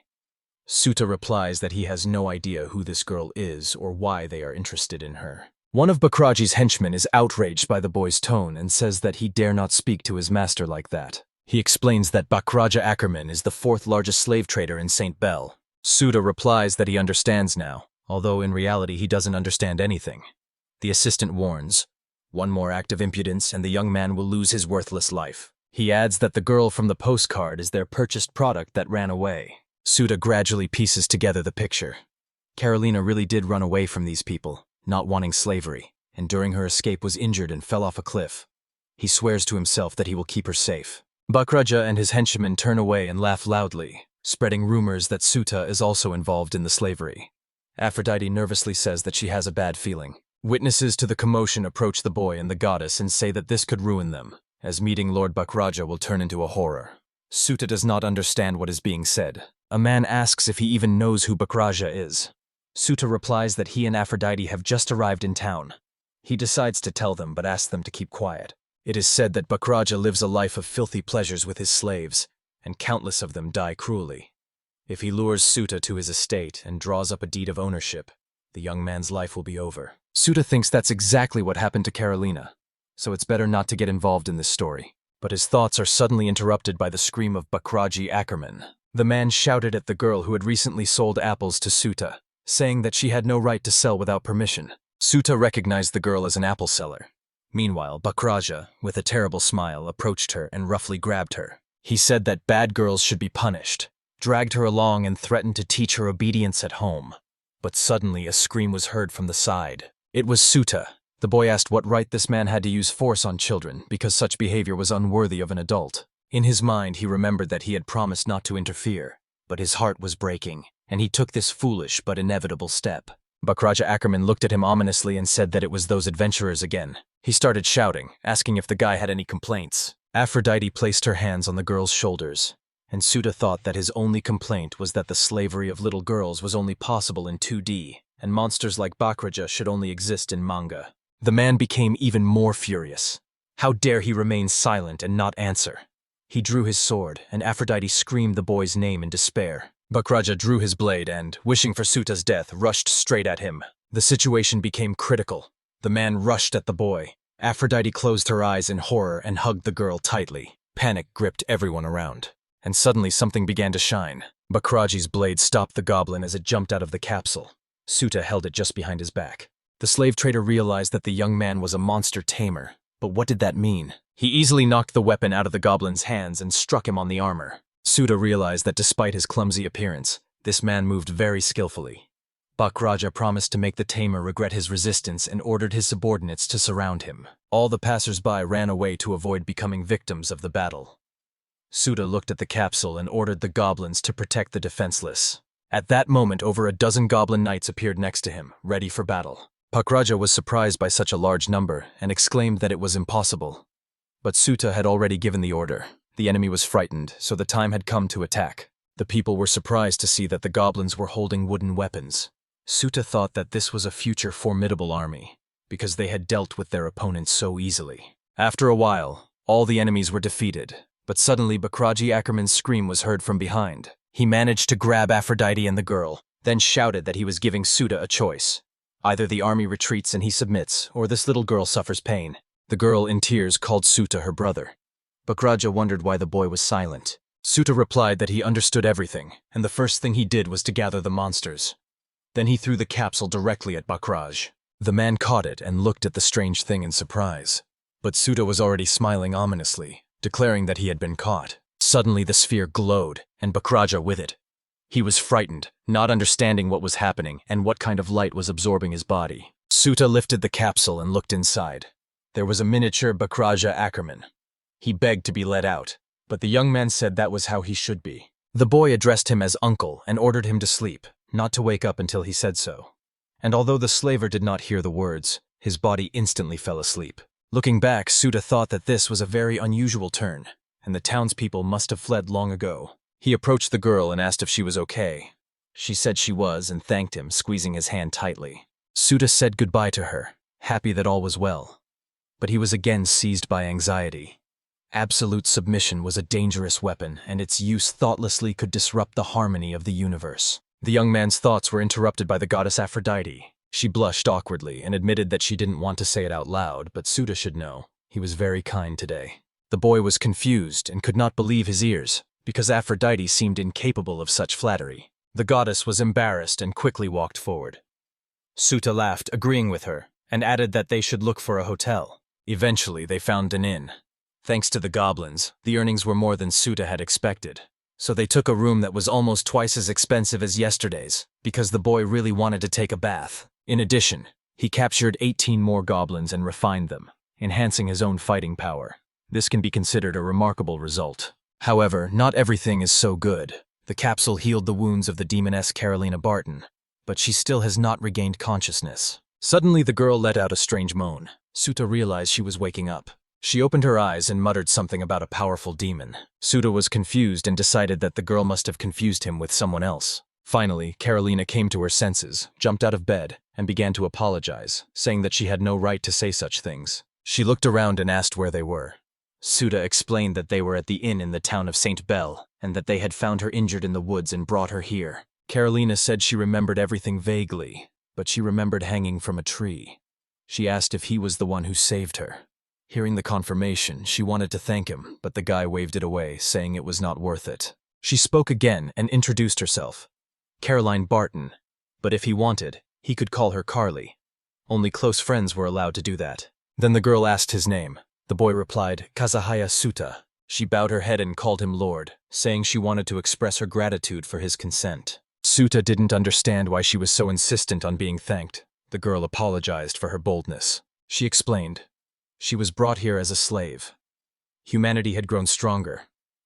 Suta replies that he has no idea who this girl is or why they are interested in her. One of Bakraji's henchmen is outraged by the boy's tone and says that he dare not speak to his master like that. He explains that Bakraja Ackerman is the fourth largest slave trader in St. Bell. Suta replies that he understands now, although in reality he doesn't understand anything. The assistant warns, one more act of impudence and the young man will lose his worthless life. He adds that the girl from the postcard is their purchased product that ran away. Suta gradually pieces together the picture. Carolina really did run away from these people, not wanting slavery, and during her escape was injured and fell off a cliff. He swears to himself that he will keep her safe. Bakraja and his henchmen turn away and laugh loudly, spreading rumors that Suta is also involved in the slavery. Aphrodite nervously says that she has a bad feeling. Witnesses to the commotion approach the boy and the goddess and say that this could ruin them, as meeting Lord Bakraja will turn into a horror. Suta does not understand what is being said. A man asks if he even knows who Bakraja is. Suta replies that he and Aphrodite have just arrived in town. He decides to tell them but asks them to keep quiet. It is said that Bakraja lives a life of filthy pleasures with his slaves, and countless of them die cruelly. If he lures Suta to his estate and draws up a deed of ownership, the young man's life will be over. Suta thinks that's exactly what happened to Carolina, so it's better not to get involved in this story. But his thoughts are suddenly interrupted by the scream of Bakraji Ackerman. The man shouted at the girl who had recently sold apples to Suta, saying that she had no right to sell without permission. Suta recognized the girl as an apple seller. Meanwhile, Bakraja, with a terrible smile, approached her and roughly grabbed her. He said that bad girls should be punished, dragged her along and threatened to teach her obedience at home. But suddenly a scream was heard from the side. It was Suta. The boy asked what right this man had to use force on children because such behavior was unworthy of an adult. In his mind, he remembered that he had promised not to interfere, but his heart was breaking, and he took this foolish but inevitable step. Bakraja Ackerman looked at him ominously and said that it was those adventurers again. He started shouting, asking if the guy had any complaints. Aphrodite placed her hands on the girl's shoulders, and Suta thought that his only complaint was that the slavery of little girls was only possible in 2D, and monsters like Bakraja should only exist in manga. The man became even more furious. How dare he remain silent and not answer? He drew his sword, and Aphrodite screamed the boy's name in despair. Bakraja drew his blade and, wishing for Suta's death, rushed straight at him. The situation became critical. The man rushed at the boy. Aphrodite closed her eyes in horror and hugged the girl tightly. Panic gripped everyone around. And suddenly something began to shine. Bakraji's blade stopped the goblin as it jumped out of the capsule. Suta held it just behind his back. The slave trader realized that the young man was a monster tamer. But what did that mean? He easily knocked the weapon out of the goblin's hands and struck him on the armor. Suta realized that despite his clumsy appearance, this man moved very skillfully. Bakraja promised to make the tamer regret his resistance and ordered his subordinates to surround him. All the passers-by ran away to avoid becoming victims of the battle. Suta looked at the capsule and ordered the goblins to protect the defenseless. At that moment, over a dozen goblin knights appeared next to him, ready for battle. Bakraja was surprised by such a large number and exclaimed that it was impossible. But Suta had already given the order. The enemy was frightened, so the time had come to attack. The people were surprised to see that the goblins were holding wooden weapons. Suta thought that this was a future formidable army, because they had dealt with their opponents so easily. After a while, all the enemies were defeated, but suddenly Bakraji Ackerman's scream was heard from behind. He managed to grab Aphrodite and the girl, then shouted that he was giving Suta a choice. Either the army retreats and he submits, or this little girl suffers pain. The girl, in tears, called Suta her brother. Bakraja wondered why the boy was silent. Suta replied that he understood everything, and the first thing he did was to gather the monsters. Then he threw the capsule directly at Bakraj. The man caught it and looked at the strange thing in surprise. But Suta was already smiling ominously, declaring that he had been caught. Suddenly the sphere glowed, and Bakraja with it. He was frightened, not understanding what was happening and what kind of light was absorbing his body. Suta lifted the capsule and looked inside. There was a miniature Bakraja Ackerman. He begged to be let out, but the young man said that was how he should be. The boy addressed him as uncle and ordered him to sleep, not to wake up until he said so. And although the slaver did not hear the words, his body instantly fell asleep. Looking back, Suta thought that this was a very unusual turn, and the townspeople must have fled long ago. He approached the girl and asked if she was okay. She said she was and thanked him, squeezing his hand tightly. Suta said goodbye to her, happy that all was well. But he was again seized by anxiety. Absolute submission was a dangerous weapon, and its use thoughtlessly could disrupt the harmony of the universe. The young man's thoughts were interrupted by the goddess Aphrodite. She blushed awkwardly and admitted that she didn't want to say it out loud, but Suta should know. He was very kind today. The boy was confused and could not believe his ears, because Aphrodite seemed incapable of such flattery. The goddess was embarrassed and quickly walked forward. Suta laughed, agreeing with her, and added that they should look for a hotel. Eventually, they found an inn. Thanks to the goblins, the earnings were more than Suta had expected. So they took a room that was almost twice as expensive as yesterday's, because the boy really wanted to take a bath. In addition, he captured 18 more goblins and refined them, enhancing his own fighting power. This can be considered a remarkable result. However, not everything is so good. The capsule healed the wounds of the demoness Carolina Barton, but she still has not regained consciousness. Suddenly the girl let out a strange moan. Suta realized she was waking up. She opened her eyes and muttered something about a powerful demon. Suta was confused and decided that the girl must have confused him with someone else. Finally, Carolina came to her senses, jumped out of bed, and began to apologize, saying that she had no right to say such things. She looked around and asked where they were. Suta explained that they were at the inn in the town of St. Bell, and that they had found her injured in the woods and brought her here. Carolina said she remembered everything vaguely, but she remembered hanging from a tree. She asked if he was the one who saved her. Hearing the confirmation, she wanted to thank him, but the guy waved it away, saying it was not worth it. She spoke again and introduced herself. Caroline Barton, but if he wanted, he could call her Carly. Only close friends were allowed to do that. Then the girl asked his name. The boy replied, Kazahaya Suta. She bowed her head and called him Lord, saying she wanted to express her gratitude for his consent. Suta didn't understand why she was so insistent on being thanked. The girl apologized for her boldness. She explained, she was brought here as a slave. Humanity had grown stronger,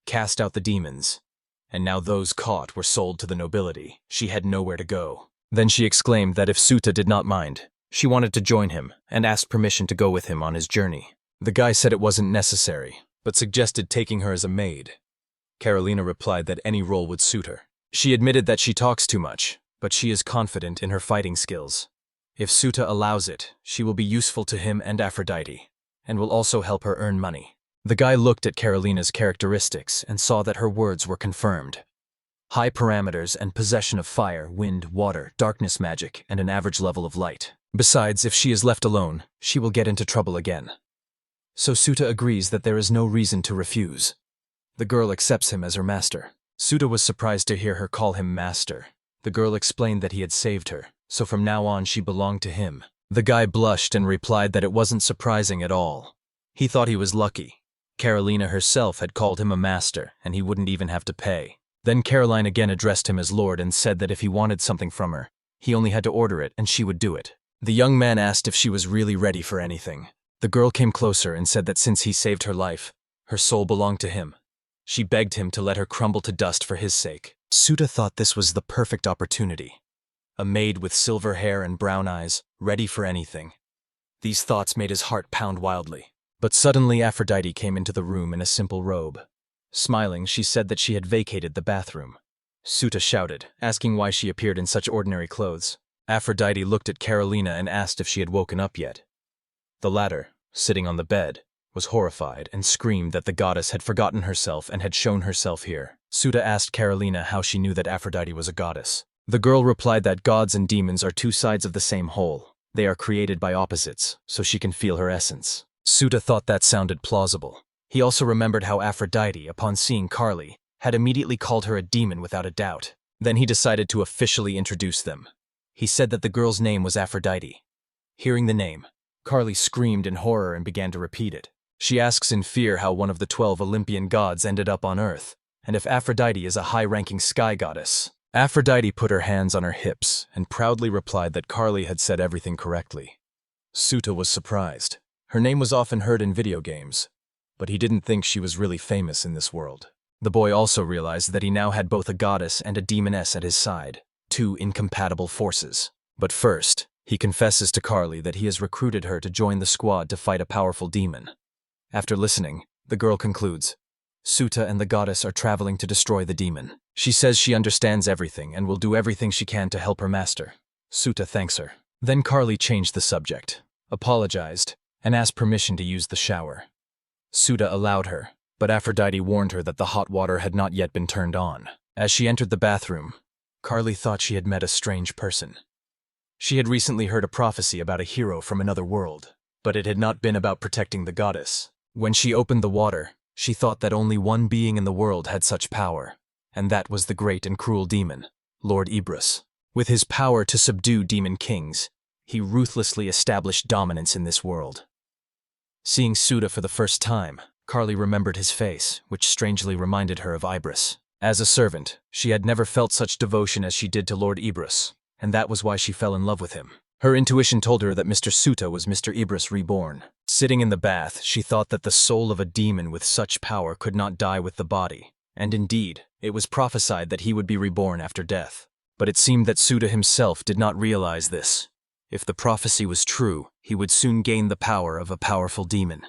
cast out the demons, and now those caught were sold to the nobility. She had nowhere to go. Then she exclaimed that if Suta did not mind, she wanted to join him and asked permission to go with him on his journey. The guy said it wasn't necessary, but suggested taking her as a maid. Carolina replied that any role would suit her. She admitted that she talks too much, but she is confident in her fighting skills. If Suta allows it, she will be useful to him and Aphrodite, and will also help her earn money. The guy looked at Carolina's characteristics and saw that her words were confirmed. High parameters and possession of fire, wind, water, darkness magic, and an average level of light. Besides, if she is left alone, she will get into trouble again. So Suta agrees that there is no reason to refuse. The girl accepts him as her master. Suta was surprised to hear her call him master. The girl explained that he had saved her, so from now on she belonged to him. The guy blushed and replied that it wasn't surprising at all. He thought he was lucky. Carolina herself had called him a master, and he wouldn't even have to pay. Then Caroline again addressed him as Lord and said that if he wanted something from her, he only had to order it and she would do it. The young man asked if she was really ready for anything. The girl came closer and said that since he saved her life, her soul belonged to him. She begged him to let her crumble to dust for his sake. Suta thought this was the perfect opportunity. A maid with silver hair and brown eyes, ready for anything. These thoughts made his heart pound wildly. But suddenly Aphrodite came into the room in a simple robe. Smiling, she said that she had vacated the bathroom. Suta shouted, asking why she appeared in such ordinary clothes. Aphrodite looked at Carolina and asked if she had woken up yet. The latter, sitting on the bed, was horrified and screamed that the goddess had forgotten herself and had shown herself here. Suta asked Carolina how she knew that Aphrodite was a goddess. The girl replied that gods and demons are two sides of the same whole. They are created by opposites, so she can feel her essence. Suta thought that sounded plausible. He also remembered how Aphrodite, upon seeing Carly, had immediately called her a demon without a doubt. Then he decided to officially introduce them. He said that the girl's name was Aphrodite. Hearing the name, Carly screamed in horror and began to repeat it. She asks in fear how one of the 12 Olympian gods ended up on Earth, and if Aphrodite is a high-ranking sky goddess. Aphrodite put her hands on her hips and proudly replied that Carly had said everything correctly. Suta was surprised. Her name was often heard in video games, but he didn't think she was really famous in this world. The boy also realized that he now had both a goddess and a demoness at his side, two incompatible forces. But first, he confesses to Carly that he has recruited her to join the squad to fight a powerful demon. After listening, the girl concludes, Suta and the goddess are traveling to destroy the demon. She says she understands everything and will do everything she can to help her master. Suta thanks her. Then Carly changed the subject, apologized, and asked permission to use the shower. Suta allowed her, but Aphrodite warned her that the hot water had not yet been turned on. As she entered the bathroom, Carly thought she had met a strange person. She had recently heard a prophecy about a hero from another world, but it had not been about protecting the goddess. When she opened the water, she thought that only one being in the world had such power, and that was the great and cruel demon, Lord Ibris. With his power to subdue demon kings, he ruthlessly established dominance in this world. Seeing Suta for the first time, Carly remembered his face, which strangely reminded her of Ibris. As a servant, she had never felt such devotion as she did to Lord Ibris, and that was why she fell in love with him. Her intuition told her that Mr. Suta was Mr. Ibris reborn. Sitting in the bath, she thought that the soul of a demon with such power could not die with the body, and indeed, it was prophesied that he would be reborn after death. But it seemed that Suta himself did not realize this. If the prophecy was true, he would soon gain the power of a powerful demon.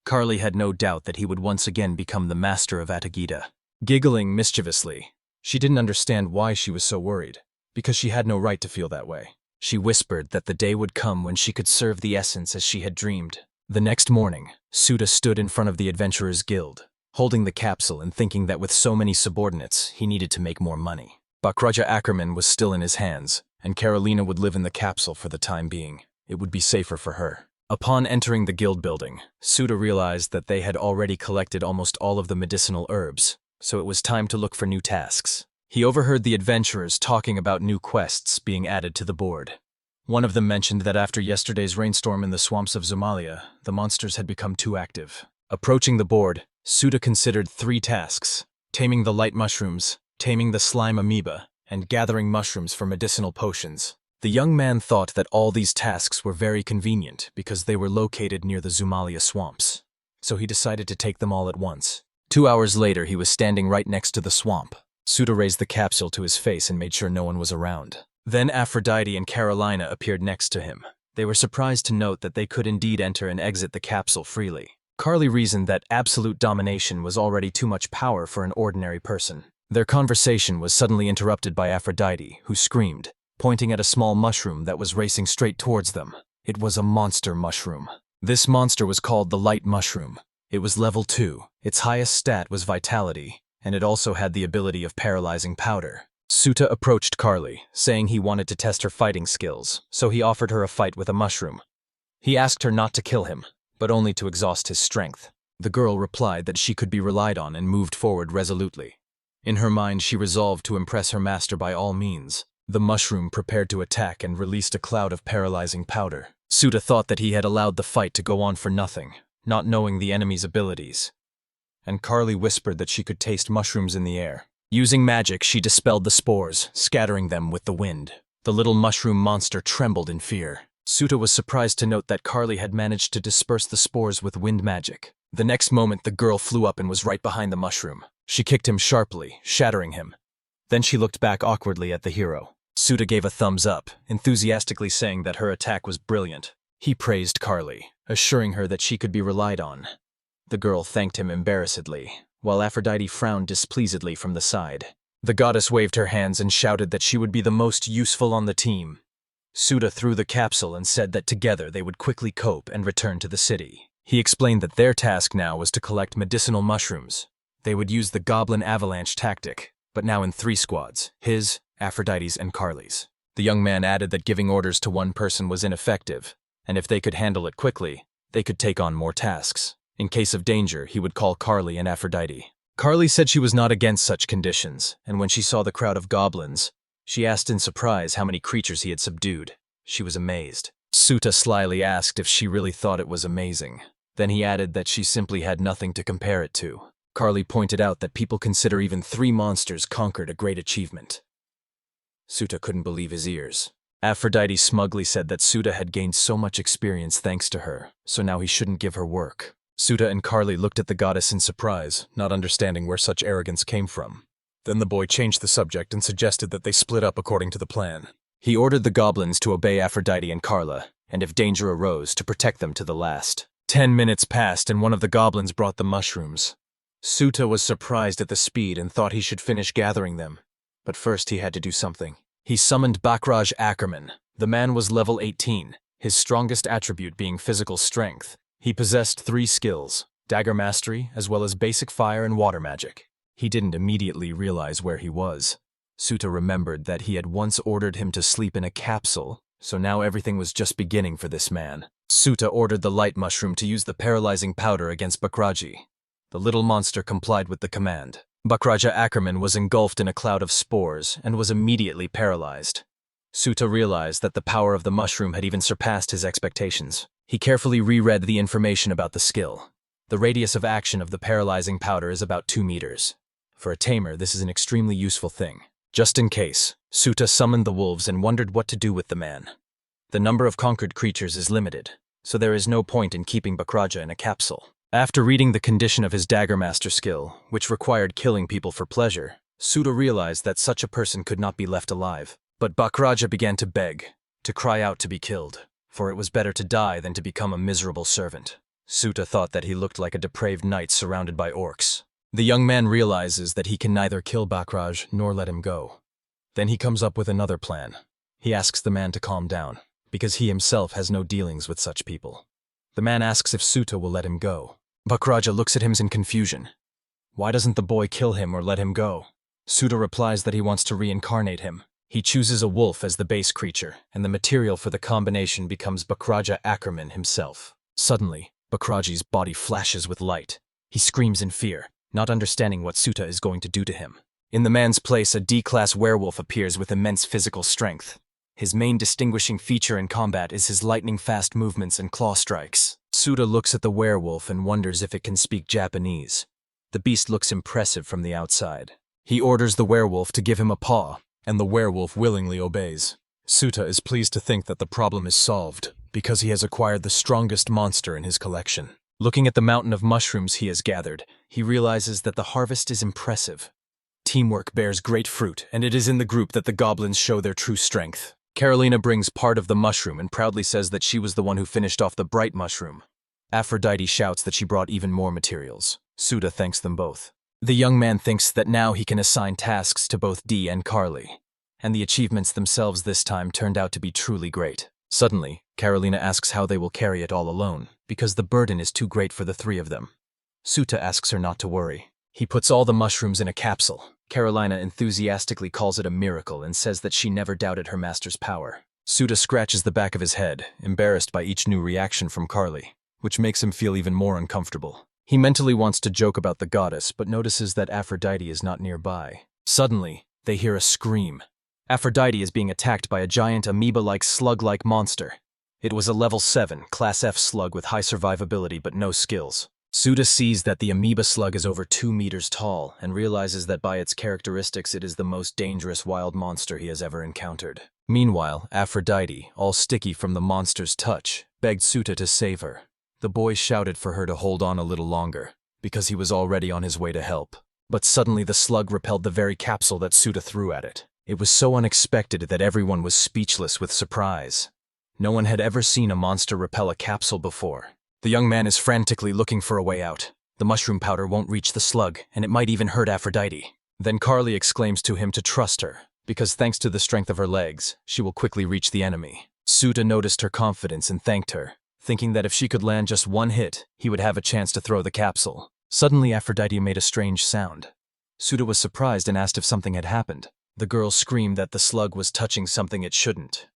Carly had no doubt that he would once again become the master of Atagita. Giggling mischievously, she didn't understand why she was so worried, because she had no right to feel that way. She whispered that the day would come when she could serve the essence as she had dreamed. The next morning, Suta stood in front of the Adventurers Guild, holding the capsule and thinking that with so many subordinates, he needed to make more money. Bakraja Ackerman was still in his hands, and Carolina would live in the capsule for the time being. It would be safer for her. Upon entering the guild building, Suta realized that they had already collected almost all of the medicinal herbs, so it was time to look for new tasks. He overheard the adventurers talking about new quests being added to the board. One of them mentioned that after yesterday's rainstorm in the swamps of Zomalia, the monsters had become too active. Approaching the board, Suta considered 3 tasks: taming the light mushrooms, taming the slime amoeba, and gathering mushrooms for medicinal potions. The young man thought that all these tasks were very convenient because they were located near the Zomalia swamps, so he decided to take them all at once. 2 hours later, he was standing right next to the swamp. Suta raised the capsule to his face and made sure no one was around. Then Aphrodite and Carolina appeared next to him. They were surprised to note that they could indeed enter and exit the capsule freely. Carly reasoned that absolute domination was already too much power for an ordinary person. Their conversation was suddenly interrupted by Aphrodite, who screamed, pointing at a small mushroom that was racing straight towards them. It was a monster mushroom. This monster was called the Light Mushroom. It was level 2. Its highest stat was Vitality, and it also had the ability of paralyzing powder. Suta approached Carly, saying he wanted to test her fighting skills, so he offered her a fight with a mushroom. He asked her not to kill him, but only to exhaust his strength. The girl replied that she could be relied on and moved forward resolutely. In her mind, she resolved to impress her master by all means. The mushroom prepared to attack and released a cloud of paralyzing powder. Suta thought that he had allowed the fight to go on for nothing, not knowing the enemy's abilities. And Carly whispered that she could taste mushrooms in the air. Using magic, she dispelled the spores, scattering them with the wind. The little mushroom monster trembled in fear. Suta was surprised to note that Carly had managed to disperse the spores with wind magic. The next moment, the girl flew up and was right behind the mushroom. She kicked him sharply, shattering him. Then she looked back awkwardly at the hero. Suta gave a thumbs up, enthusiastically saying that her attack was brilliant. He praised Carly, assuring her that she could be relied on. The girl thanked him embarrassedly, while Aphrodite frowned displeasedly from the side. The goddess waved her hands and shouted that she would be the most useful on the team. Suta threw the capsule and said that together they would quickly cope and return to the city. He explained that their task now was to collect medicinal mushrooms. They would use the goblin avalanche tactic, but now in 3 squads: his, Aphrodite's, and Carly's. The young man added that giving orders to one person was ineffective, and if they could handle it quickly, they could take on more tasks. In case of danger, he would call Carly and Aphrodite. Carly said she was not against such conditions, and when she saw the crowd of goblins, she asked in surprise how many creatures he had subdued. She was amazed. Suta slyly asked if she really thought it was amazing. Then he added that she simply had nothing to compare it to. Carly pointed out that people consider even 3 monsters conquered a great achievement. Suta couldn't believe his ears. Aphrodite smugly said that Suda had gained so much experience thanks to her, so now he shouldn't give her work. Suda and Carly looked at the goddess in surprise, not understanding where such arrogance came from. Then the boy changed the subject and suggested that they split up according to the plan. He ordered the goblins to obey Aphrodite and Carla, and if danger arose, to protect them to the last. 10 minutes passed and one of the goblins brought the mushrooms. Suta was surprised at the speed and thought he should finish gathering them. But first he had to do something. He summoned Bakraj Ackerman. The man was level 18, his strongest attribute being physical strength. He possessed 3 skills, dagger mastery, as well as basic fire and water magic. He didn't immediately realize where he was. Suta remembered that he had once ordered him to sleep in a capsule, so now everything was just beginning for this man. Suta ordered the light mushroom to use the paralyzing powder against Bakraji. The little monster complied with the command. Bakraja Ackerman was engulfed in a cloud of spores and was immediately paralyzed. Suta realized that the power of the mushroom had even surpassed his expectations. He carefully reread the information about the skill. The radius of action of the paralyzing powder is about 2 meters. For a tamer, this is an extremely useful thing. Just in case, Suta summoned the wolves and wondered what to do with the man. The number of conquered creatures is limited, so there is no point in keeping Bakraja in a capsule. After reading the condition of his dagger master skill, which required killing people for pleasure, Suta realized that such a person could not be left alive. But Bakraja began to beg, to cry out to be killed, for it was better to die than to become a miserable servant. Suta thought that he looked like a depraved knight surrounded by orcs. The young man realizes that he can neither kill Bakraj nor let him go. Then he comes up with another plan. He asks the man to calm down, because he himself has no dealings with such people. The man asks if Suta will let him go. Bakraja looks at him in confusion. Why doesn't the boy kill him or let him go? Suta replies that he wants to reincarnate him. He chooses a wolf as the base creature, and the material for the combination becomes Bakraja Ackerman himself. Suddenly, Bakraji's body flashes with light. He screams in fear, not understanding what Suta is going to do to him. In the man's place, a D-class werewolf appears with immense physical strength. His main distinguishing feature in combat is his lightning-fast movements and claw strikes. Suta looks at the werewolf and wonders if it can speak Japanese. The beast looks impressive from the outside. He orders the werewolf to give him a paw, and the werewolf willingly obeys. Suta is pleased to think that the problem is solved, because he has acquired the strongest monster in his collection. Looking at the mountain of mushrooms he has gathered, he realizes that the harvest is impressive. Teamwork bears great fruit, and it is in the group that the goblins show their true strength. Carolina brings part of the mushroom and proudly says that she was the one who finished off the bright mushroom. Aphrodite shouts that she brought even more materials. Suta thanks them both. The young man thinks that now he can assign tasks to both Dee and Carly, and the achievements themselves this time turned out to be truly great. Suddenly, Carolina asks how they will carry it all alone, because the burden is too great for the 3 of them. Suta asks her not to worry. He puts all the mushrooms in a capsule. Carolina enthusiastically calls it a miracle and says that she never doubted her master's power. Suta scratches the back of his head, embarrassed by each new reaction from Carly, which makes him feel even more uncomfortable. He mentally wants to joke about the goddess, but notices that Aphrodite is not nearby. Suddenly, they hear a scream. Aphrodite is being attacked by a giant amoeba-like slug-like monster. It was a level 7, Class F slug with high survivability but no skills. Suta sees that the amoeba slug is over 2 meters tall and realizes that by its characteristics it is the most dangerous wild monster he has ever encountered. Meanwhile, Aphrodite, all sticky from the monster's touch, begged Suta to save her. The boy shouted for her to hold on a little longer, because he was already on his way to help. But suddenly the slug repelled the very capsule that Suta threw at it. It was so unexpected that everyone was speechless with surprise. No one had ever seen a monster repel a capsule before. The young man is frantically looking for a way out. The mushroom powder won't reach the slug, and it might even hurt Aphrodite. Then Carly exclaims to him to trust her, because thanks to the strength of her legs, she will quickly reach the enemy. Suta noticed her confidence and thanked her, thinking that if she could land just one hit, he would have a chance to throw the capsule. Suddenly Aphrodite made a strange sound. Suta was surprised and asked if something had happened. The girl screamed that the slug was touching something it shouldn't.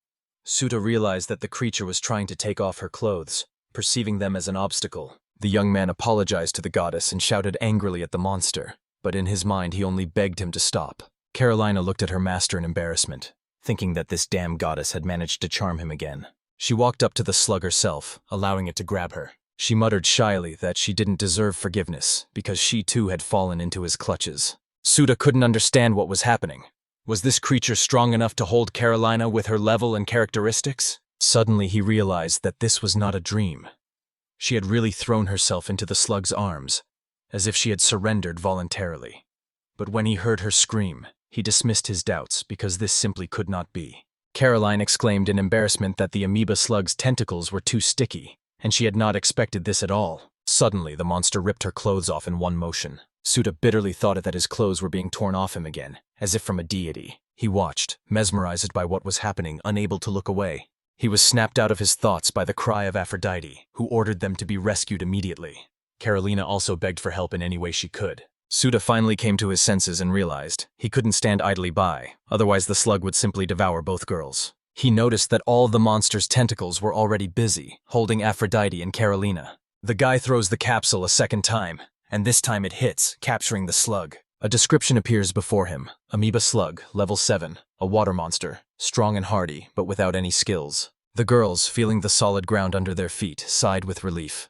Suta realized that the creature was trying to take off her clothes, perceiving them as an obstacle. The young man apologized to the goddess and shouted angrily at the monster, but in his mind he only begged him to stop. Carolina looked at her master in embarrassment, thinking that this damn goddess had managed to charm him again. She walked up to the slug herself, allowing it to grab her. She muttered shyly that she didn't deserve forgiveness because she too had fallen into his clutches. Suta couldn't understand what was happening. Was this creature strong enough to hold Carolina with her level and characteristics? Suddenly he realized that this was not a dream. She had really thrown herself into the slug's arms, as if she had surrendered voluntarily. But when he heard her scream, he dismissed his doubts because this simply could not be. Caroline exclaimed in embarrassment that the amoeba slug's tentacles were too sticky, and she had not expected this at all. Suddenly, the monster ripped her clothes off in one motion. Suda bitterly thought that his clothes were being torn off him again, as if from a deity. He watched, mesmerized by what was happening, unable to look away. He was snapped out of his thoughts by the cry of Aphrodite, who ordered them to be rescued immediately. Carolina also begged for help in any way she could. Suda finally came to his senses and realized he couldn't stand idly by, otherwise the slug would simply devour both girls. He noticed that all the monster's tentacles were already busy, holding Aphrodite and Carolina. The guy throws the capsule a second time, and this time it hits, capturing the slug. A description appears before him. Amoeba slug, level 7, a water monster, strong and hardy, but without any skills. The girls, feeling the solid ground under their feet, sighed with relief.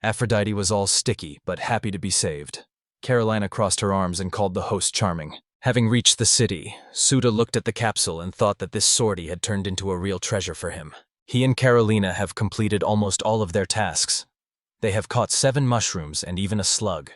Aphrodite was all sticky, but happy to be saved. Carolina crossed her arms and called the host charming. Having reached the city, Suda looked at the capsule and thought that this sortie had turned into a real treasure for him. He and Carolina have completed almost all of their tasks. They have caught 7 mushrooms and even a slug.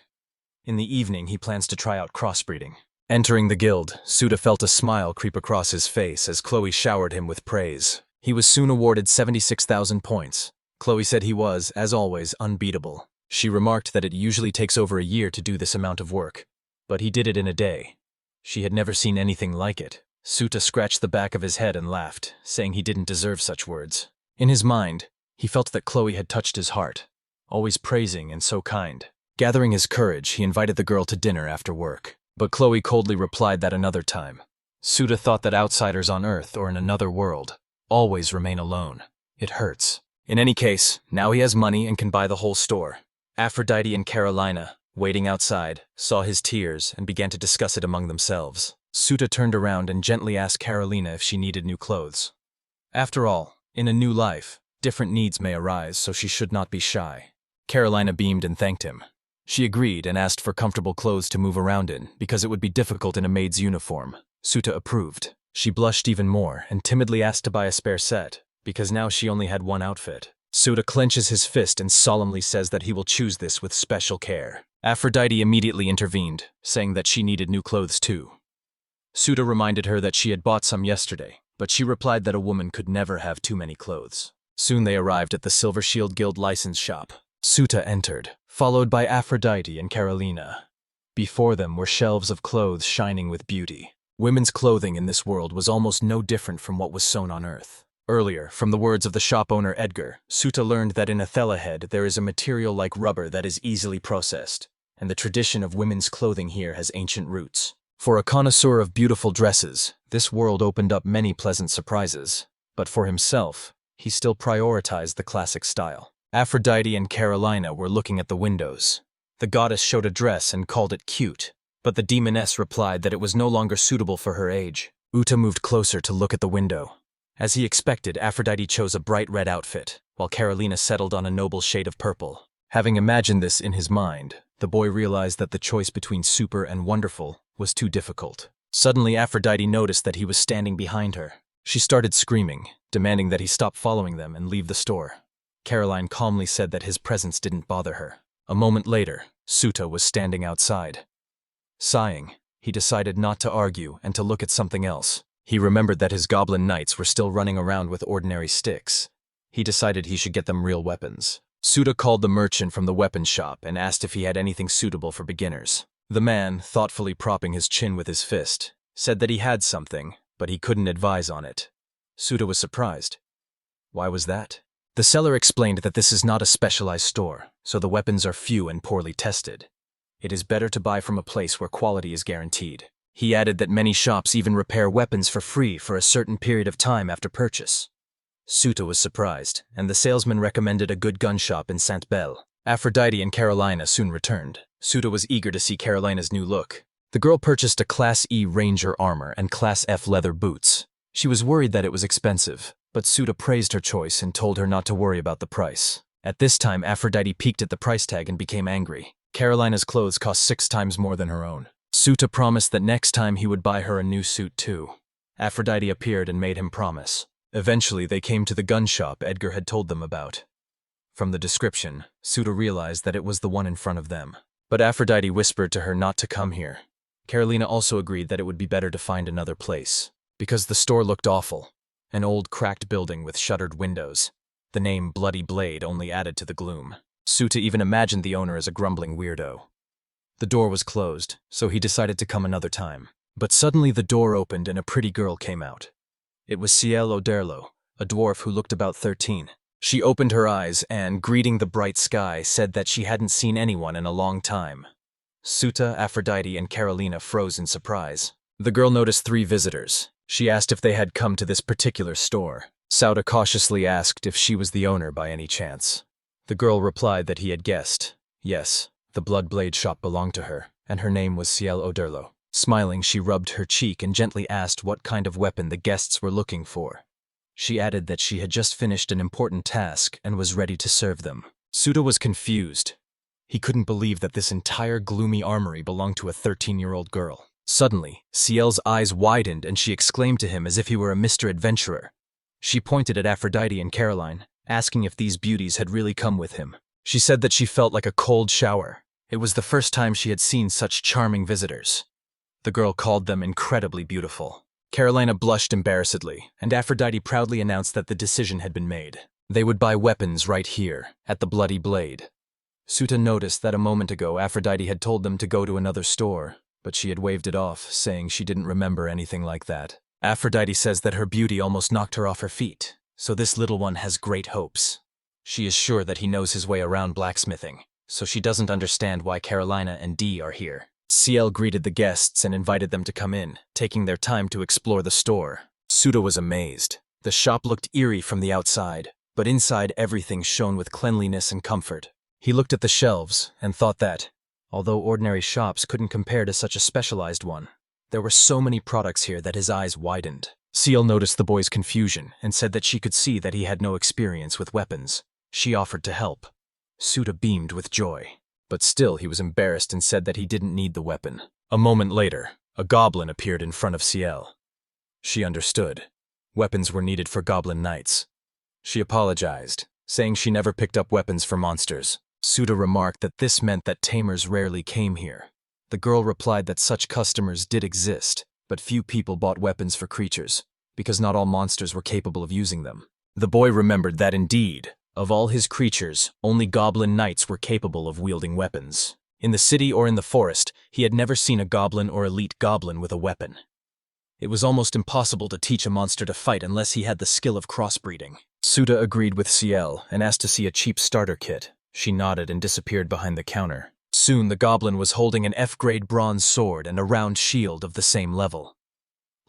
In the evening, he plans to try out crossbreeding. Entering the guild, Suda felt a smile creep across his face as Chloe showered him with praise. He was soon awarded 76,000 points. Chloe said he was, as always, unbeatable. She remarked that it usually takes over a year to do this amount of work, but he did it in a day. She had never seen anything like it. Suta scratched the back of his head and laughed, saying he didn't deserve such words. In his mind, he felt that Chloe had touched his heart, always praising and so kind. Gathering his courage, he invited the girl to dinner after work, but Chloe coldly replied that another time. Suda thought that outsiders on Earth or in another world always remain alone. It hurts. In any case, now he has money and can buy the whole store. Aphrodite and Carolina, waiting outside, saw his tears and began to discuss it among themselves. Suta turned around and gently asked Carolina if she needed new clothes. After all, in a new life, different needs may arise, so she should not be shy. Carolina beamed and thanked him. She agreed and asked for comfortable clothes to move around in, because it would be difficult in a maid's uniform. Suta approved. She blushed even more and timidly asked to buy a spare set, because now she only had one outfit. Suta clenches his fist and solemnly says that he will choose this with special care. Aphrodite immediately intervened, saying that she needed new clothes too. Suta reminded her that she had bought some yesterday, but she replied that a woman could never have too many clothes. Soon they arrived at the Silver Shield Guild license shop. Suta entered, followed by Aphrodite and Carolina. Before them were shelves of clothes shining with beauty. Women's clothing in this world was almost no different from what was sewn on Earth. Earlier, from the words of the shop owner Edgar, Suta learned that in Athelahead there is a material like rubber that is easily processed, and the tradition of women's clothing here has ancient roots. For a connoisseur of beautiful dresses, this world opened up many pleasant surprises. But for himself, he still prioritized the classic style. Aphrodite and Carolina were looking at the windows. The goddess showed a dress and called it cute, but the demoness replied that it was no longer suitable for her age. Uta moved closer to look at the window. As he expected, Aphrodite chose a bright red outfit, while Carolina settled on a noble shade of purple. Having imagined this in his mind, the boy realized that the choice between super and wonderful was too difficult. Suddenly, Aphrodite noticed that he was standing behind her. She started screaming, demanding that he stop following them and leave the store. Caroline calmly said that his presence didn't bother her. A moment later, Suta was standing outside. Sighing, he decided not to argue and to look at something else. He remembered that his goblin knights were still running around with ordinary sticks. He decided he should get them real weapons. Suta called the merchant from the weapons shop and asked if he had anything suitable for beginners. The man, thoughtfully propping his chin with his fist, said that he had something, but he couldn't advise on it. Suta was surprised. Why was that? The seller explained that this is not a specialized store, so the weapons are few and poorly tested. It is better to buy from a place where quality is guaranteed. He added that many shops even repair weapons for free for a certain period of time after purchase. Suta was surprised, and the salesman recommended a good gun shop in Saint Belle. Aphrodite and Carolina soon returned. Suta was eager to see Carolina's new look. The girl purchased a Class E Ranger armor and Class F leather boots. She was worried that it was expensive, but Suta praised her choice and told her not to worry about the price. At this time, Aphrodite peeked at the price tag and became angry. Carolina's clothes cost 6 times more than her own. Suta promised that next time he would buy her a new suit too. Aphrodite appeared and made him promise. Eventually, they came to the gun shop Edgar had told them about. From the description, Suta realized that it was the one in front of them. But Aphrodite whispered to her not to come here. Carolina also agreed that it would be better to find another place, because the store looked awful. An old cracked building with shuttered windows. The name Bloody Blade only added to the gloom. Suta even imagined the owner as a grumbling weirdo. The door was closed, so he decided to come another time. But suddenly the door opened and a pretty girl came out. It was Ciel Oderlo, a dwarf who looked about 13. She opened her eyes and, greeting the bright sky, said that she hadn't seen anyone in a long time. Suta, Aphrodite, and Carolina froze in surprise. The girl noticed 3 visitors. She asked if they had come to this particular store. Suta cautiously asked if she was the owner by any chance. The girl replied that he had guessed. Yes, the blood blade shop belonged to her, and her name was Ciel Oderlo. Smiling, she rubbed her cheek and gently asked what kind of weapon the guests were looking for. She added that she had just finished an important task and was ready to serve them. Suta was confused. He couldn't believe that this entire gloomy armory belonged to a 13-year-old girl. Suddenly, Ciel's eyes widened and she exclaimed to him as if he were a Mr. Adventurer. She pointed at Aphrodite and Caroline, asking if these beauties had really come with him. She said that she felt like a cold shower. It was the first time she had seen such charming visitors. The girl called them incredibly beautiful. Carolina blushed embarrassedly, and Aphrodite proudly announced that the decision had been made. They would buy weapons right here, at the Bloody Blade. Suta noticed that a moment ago Aphrodite had told them to go to another store, but she had waved it off, saying she didn't remember anything like that. Aphrodite says that her beauty almost knocked her off her feet, so this little one has great hopes. She is sure that he knows his way around blacksmithing, so she doesn't understand why Carolina and Dee are here. Ciel greeted the guests and invited them to come in, taking their time to explore the store. Suta was amazed. The shop looked eerie from the outside, but inside everything shone with cleanliness and comfort. He looked at the shelves and thought that, although ordinary shops couldn't compare to such a specialized one, there were so many products here that his eyes widened. Ciel noticed the boy's confusion and said that she could see that he had no experience with weapons. She offered to help. Suta beamed with joy. But still he was embarrassed and said that he didn't need the weapon. A moment later, a goblin appeared in front of Ciel. She understood. Weapons were needed for goblin knights. She apologized, saying she never picked up weapons for monsters. Suta remarked that this meant that tamers rarely came here. The girl replied that such customers did exist, but few people bought weapons for creatures, because not all monsters were capable of using them. The boy remembered that indeed, of all his creatures, only goblin knights were capable of wielding weapons. In the city or in the forest, he had never seen a goblin or elite goblin with a weapon. It was almost impossible to teach a monster to fight unless he had the skill of crossbreeding. Suta agreed with Ciel and asked to see a cheap starter kit. She nodded and disappeared behind the counter. Soon the goblin was holding an F-grade bronze sword and a round shield of the same level.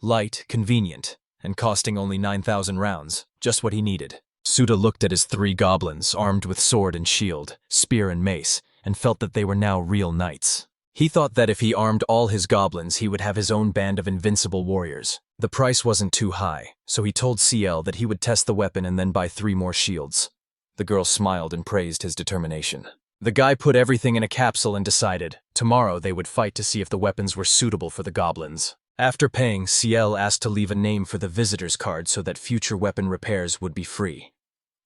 Light, convenient, and costing only 9,000 rounds, just what he needed. Suta looked at his 3 goblins, armed with sword and shield, spear and mace, and felt that they were now real knights. He thought that if he armed all his goblins, he would have his own band of invincible warriors. The price wasn't too high, so he told Ciel that he would test the weapon and then buy 3 more shields. The girl smiled and praised his determination. The guy put everything in a capsule and decided, tomorrow they would fight to see if the weapons were suitable for the goblins. After paying, Ciel asked to leave a name for the visitor's card so that future weapon repairs would be free.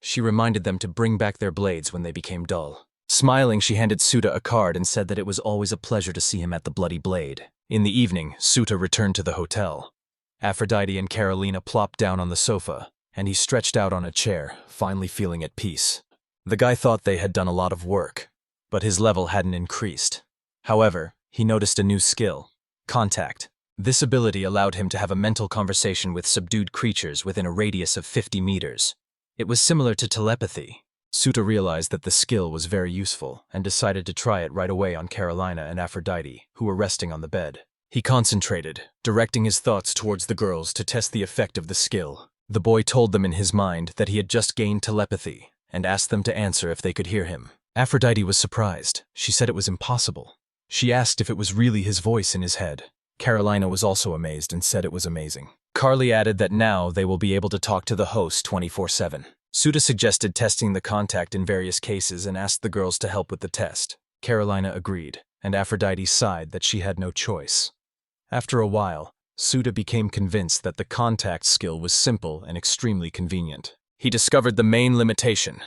She reminded them to bring back their blades when they became dull. Smiling, she handed Suta a card and said that it was always a pleasure to see him at the Bloody Blade. In the evening, Suta returned to the hotel. Aphrodite and Carolina plopped down on the sofa, and he stretched out on a chair, finally feeling at peace. The guy thought they had done a lot of work, but his level hadn't increased. However, he noticed a new skill: contact. This ability allowed him to have a mental conversation with subdued creatures within a radius of 50 meters. It was similar to telepathy. Suta realized that the skill was very useful and decided to try it right away on Carolina and Aphrodite, who were resting on the bed. He concentrated, directing his thoughts towards the girls to test the effect of the skill. The boy told them in his mind that he had just gained telepathy and asked them to answer if they could hear him. Aphrodite was surprised. She said it was impossible. She asked if it was really his voice in his head. Carolina was also amazed and said it was amazing. Carly added that now they will be able to talk to the host 24/7. Suta suggested testing the contact in various cases and asked the girls to help with the test. Carolina agreed. and Aphrodite sighed that she had no choice. After a while, Suda became convinced that the contact skill was simple and extremely convenient. He discovered the main limitation.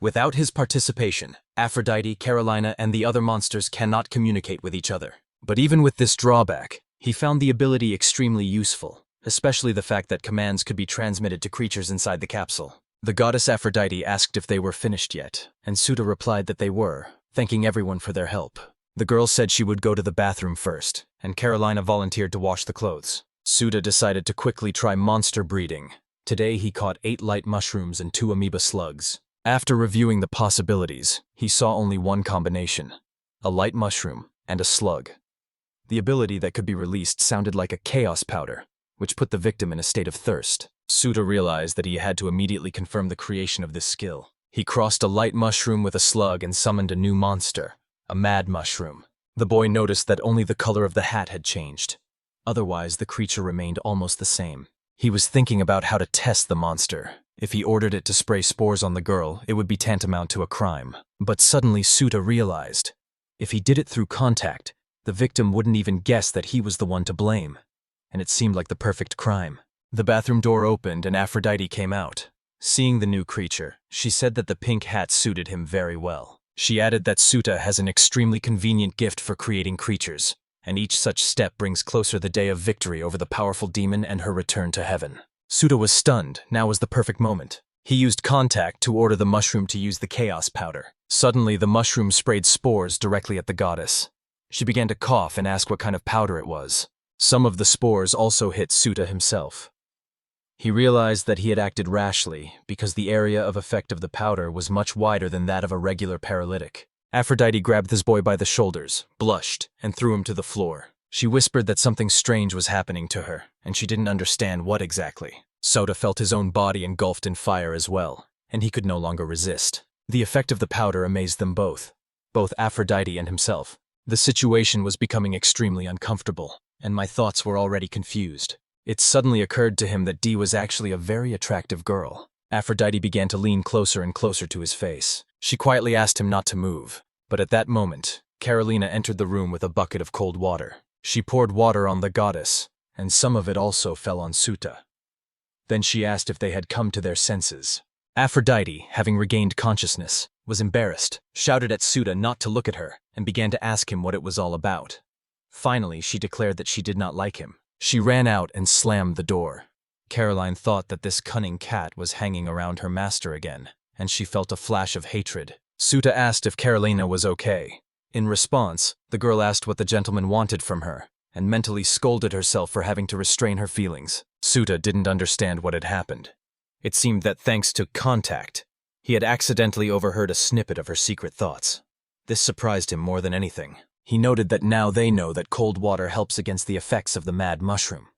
Without his participation, Aphrodite, Carolina, and the other monsters cannot communicate with each other. But even with this drawback, he found the ability extremely useful, especially the fact that commands could be transmitted to creatures inside the capsule. The goddess Aphrodite asked if they were finished yet, and Suda replied that they were, thanking everyone for their help. The girl said she would go to the bathroom first, and Carolina volunteered to wash the clothes. Suda decided to quickly try monster breeding. Today he caught 8 light mushrooms and 2 amoeba slugs. After reviewing the possibilities, he saw only one combination: a light mushroom and a slug. The ability that could be released sounded like a chaos powder, which put the victim in a state of thirst. Suda realized that he had to immediately confirm the creation of this skill. He crossed a light mushroom with a slug and summoned a new monster, a mad mushroom. The boy noticed that only the color of the hat had changed. Otherwise, the creature remained almost the same. He was thinking about how to test the monster. If he ordered it to spray spores on the girl, it would be tantamount to a crime. But suddenly Suda realized, if he did it through contact, the victim wouldn't even guess that he was the one to blame. And it seemed like the perfect crime. The bathroom door opened and Aphrodite came out. Seeing the new creature, she said that the pink hat suited him very well. She added that Suda has an extremely convenient gift for creating creatures, and each such step brings closer the day of victory over the powerful demon and her return to heaven. Suda was stunned. Now was the perfect moment. He used contact to order the mushroom to use the chaos powder. Suddenly, the mushroom sprayed spores directly at the goddess. She began to cough and ask what kind of powder it was. Some of the spores also hit Suda himself. He realized that he had acted rashly because the area of effect of the powder was much wider than that of a regular paralytic. Aphrodite grabbed this boy by the shoulders, blushed, and threw him to the floor. She whispered that something strange was happening to her, and she didn't understand what exactly. Suda felt his own body engulfed in fire as well, and he could no longer resist. The effect of the powder amazed them both Aphrodite and himself. The situation was becoming extremely uncomfortable, and my thoughts were already confused. It suddenly occurred to him that Dee was actually a very attractive girl. Aphrodite began to lean closer and closer to his face. She quietly asked him not to move, but at that moment, Carolina entered the room with a bucket of cold water. She poured water on the goddess, and some of it also fell on Suda. Then she asked if they had come to their senses. Aphrodite, having regained consciousness, was embarrassed, shouted at Suda not to look at her, and began to ask him what it was all about. Finally, she declared that she did not like him. She ran out and slammed the door. Caroline thought that this cunning cat was hanging around her master again, and she felt a flash of hatred. Suda asked if Carolina was okay. In response, the girl asked what the gentleman wanted from her, and mentally scolded herself for having to restrain her feelings. Suda didn't understand what had happened. It seemed that thanks to contact, he had accidentally overheard a snippet of her secret thoughts. This surprised him more than anything. He noted that now they know that cold water helps against the effects of the mad mushroom.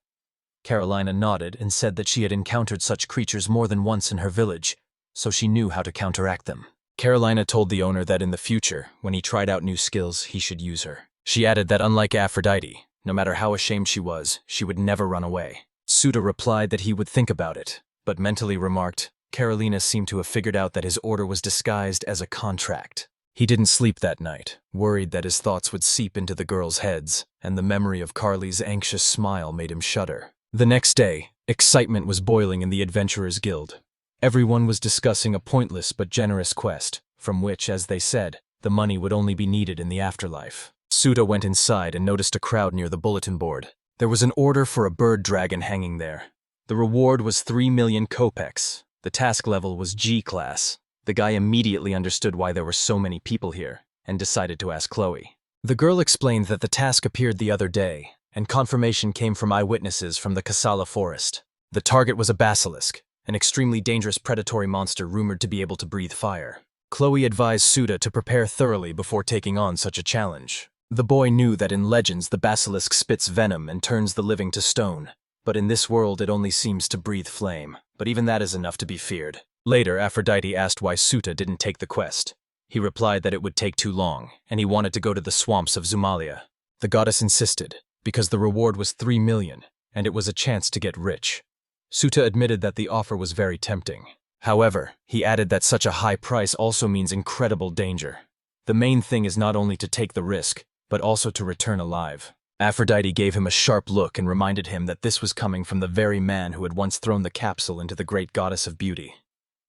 Carolina nodded and said that she had encountered such creatures more than once in her village, so she knew how to counteract them. Carolina told the owner that in the future, when he tried out new skills, he should use her. She added that unlike Aphrodite, no matter how ashamed she would never run away. Suda replied that he would think about it, but mentally remarked, Carolina seemed to have figured out that his order was disguised as a contract. He didn't sleep that night, worried that his thoughts would seep into the girls' heads, and the memory of Carly's anxious smile made him shudder. The next day, excitement was boiling in the Adventurers Guild. Everyone was discussing a pointless but generous quest, from which, as they said, the money would only be needed in the afterlife. Suda went inside and noticed a crowd near the bulletin board. There was an order for a bird dragon hanging there. The reward was 3 million kopecks. The task level was G-class. The guy immediately understood why there were so many people here, and decided to ask Chloe. The girl explained that the task appeared the other day, and confirmation came from eyewitnesses from the Kasala forest. The target was a basilisk, an extremely dangerous predatory monster rumored to be able to breathe fire. Chloe advised Suda to prepare thoroughly before taking on such a challenge. The boy knew that in legends the basilisk spits venom and turns the living to stone, but in this world it only seems to breathe flame. But even that is enough to be feared. Later, Aphrodite asked why Suda didn't take the quest. He replied that it would take too long, and he wanted to go to the swamps of Zumalia. The goddess insisted, because the reward was 3 million, and it was a chance to get rich. Suda admitted that the offer was very tempting. However, he added that such a high price also means incredible danger. The main thing is not only to take the risk, but also to return alive. Aphrodite gave him a sharp look and reminded him that this was coming from the very man who had once thrown the capsule into the great goddess of beauty.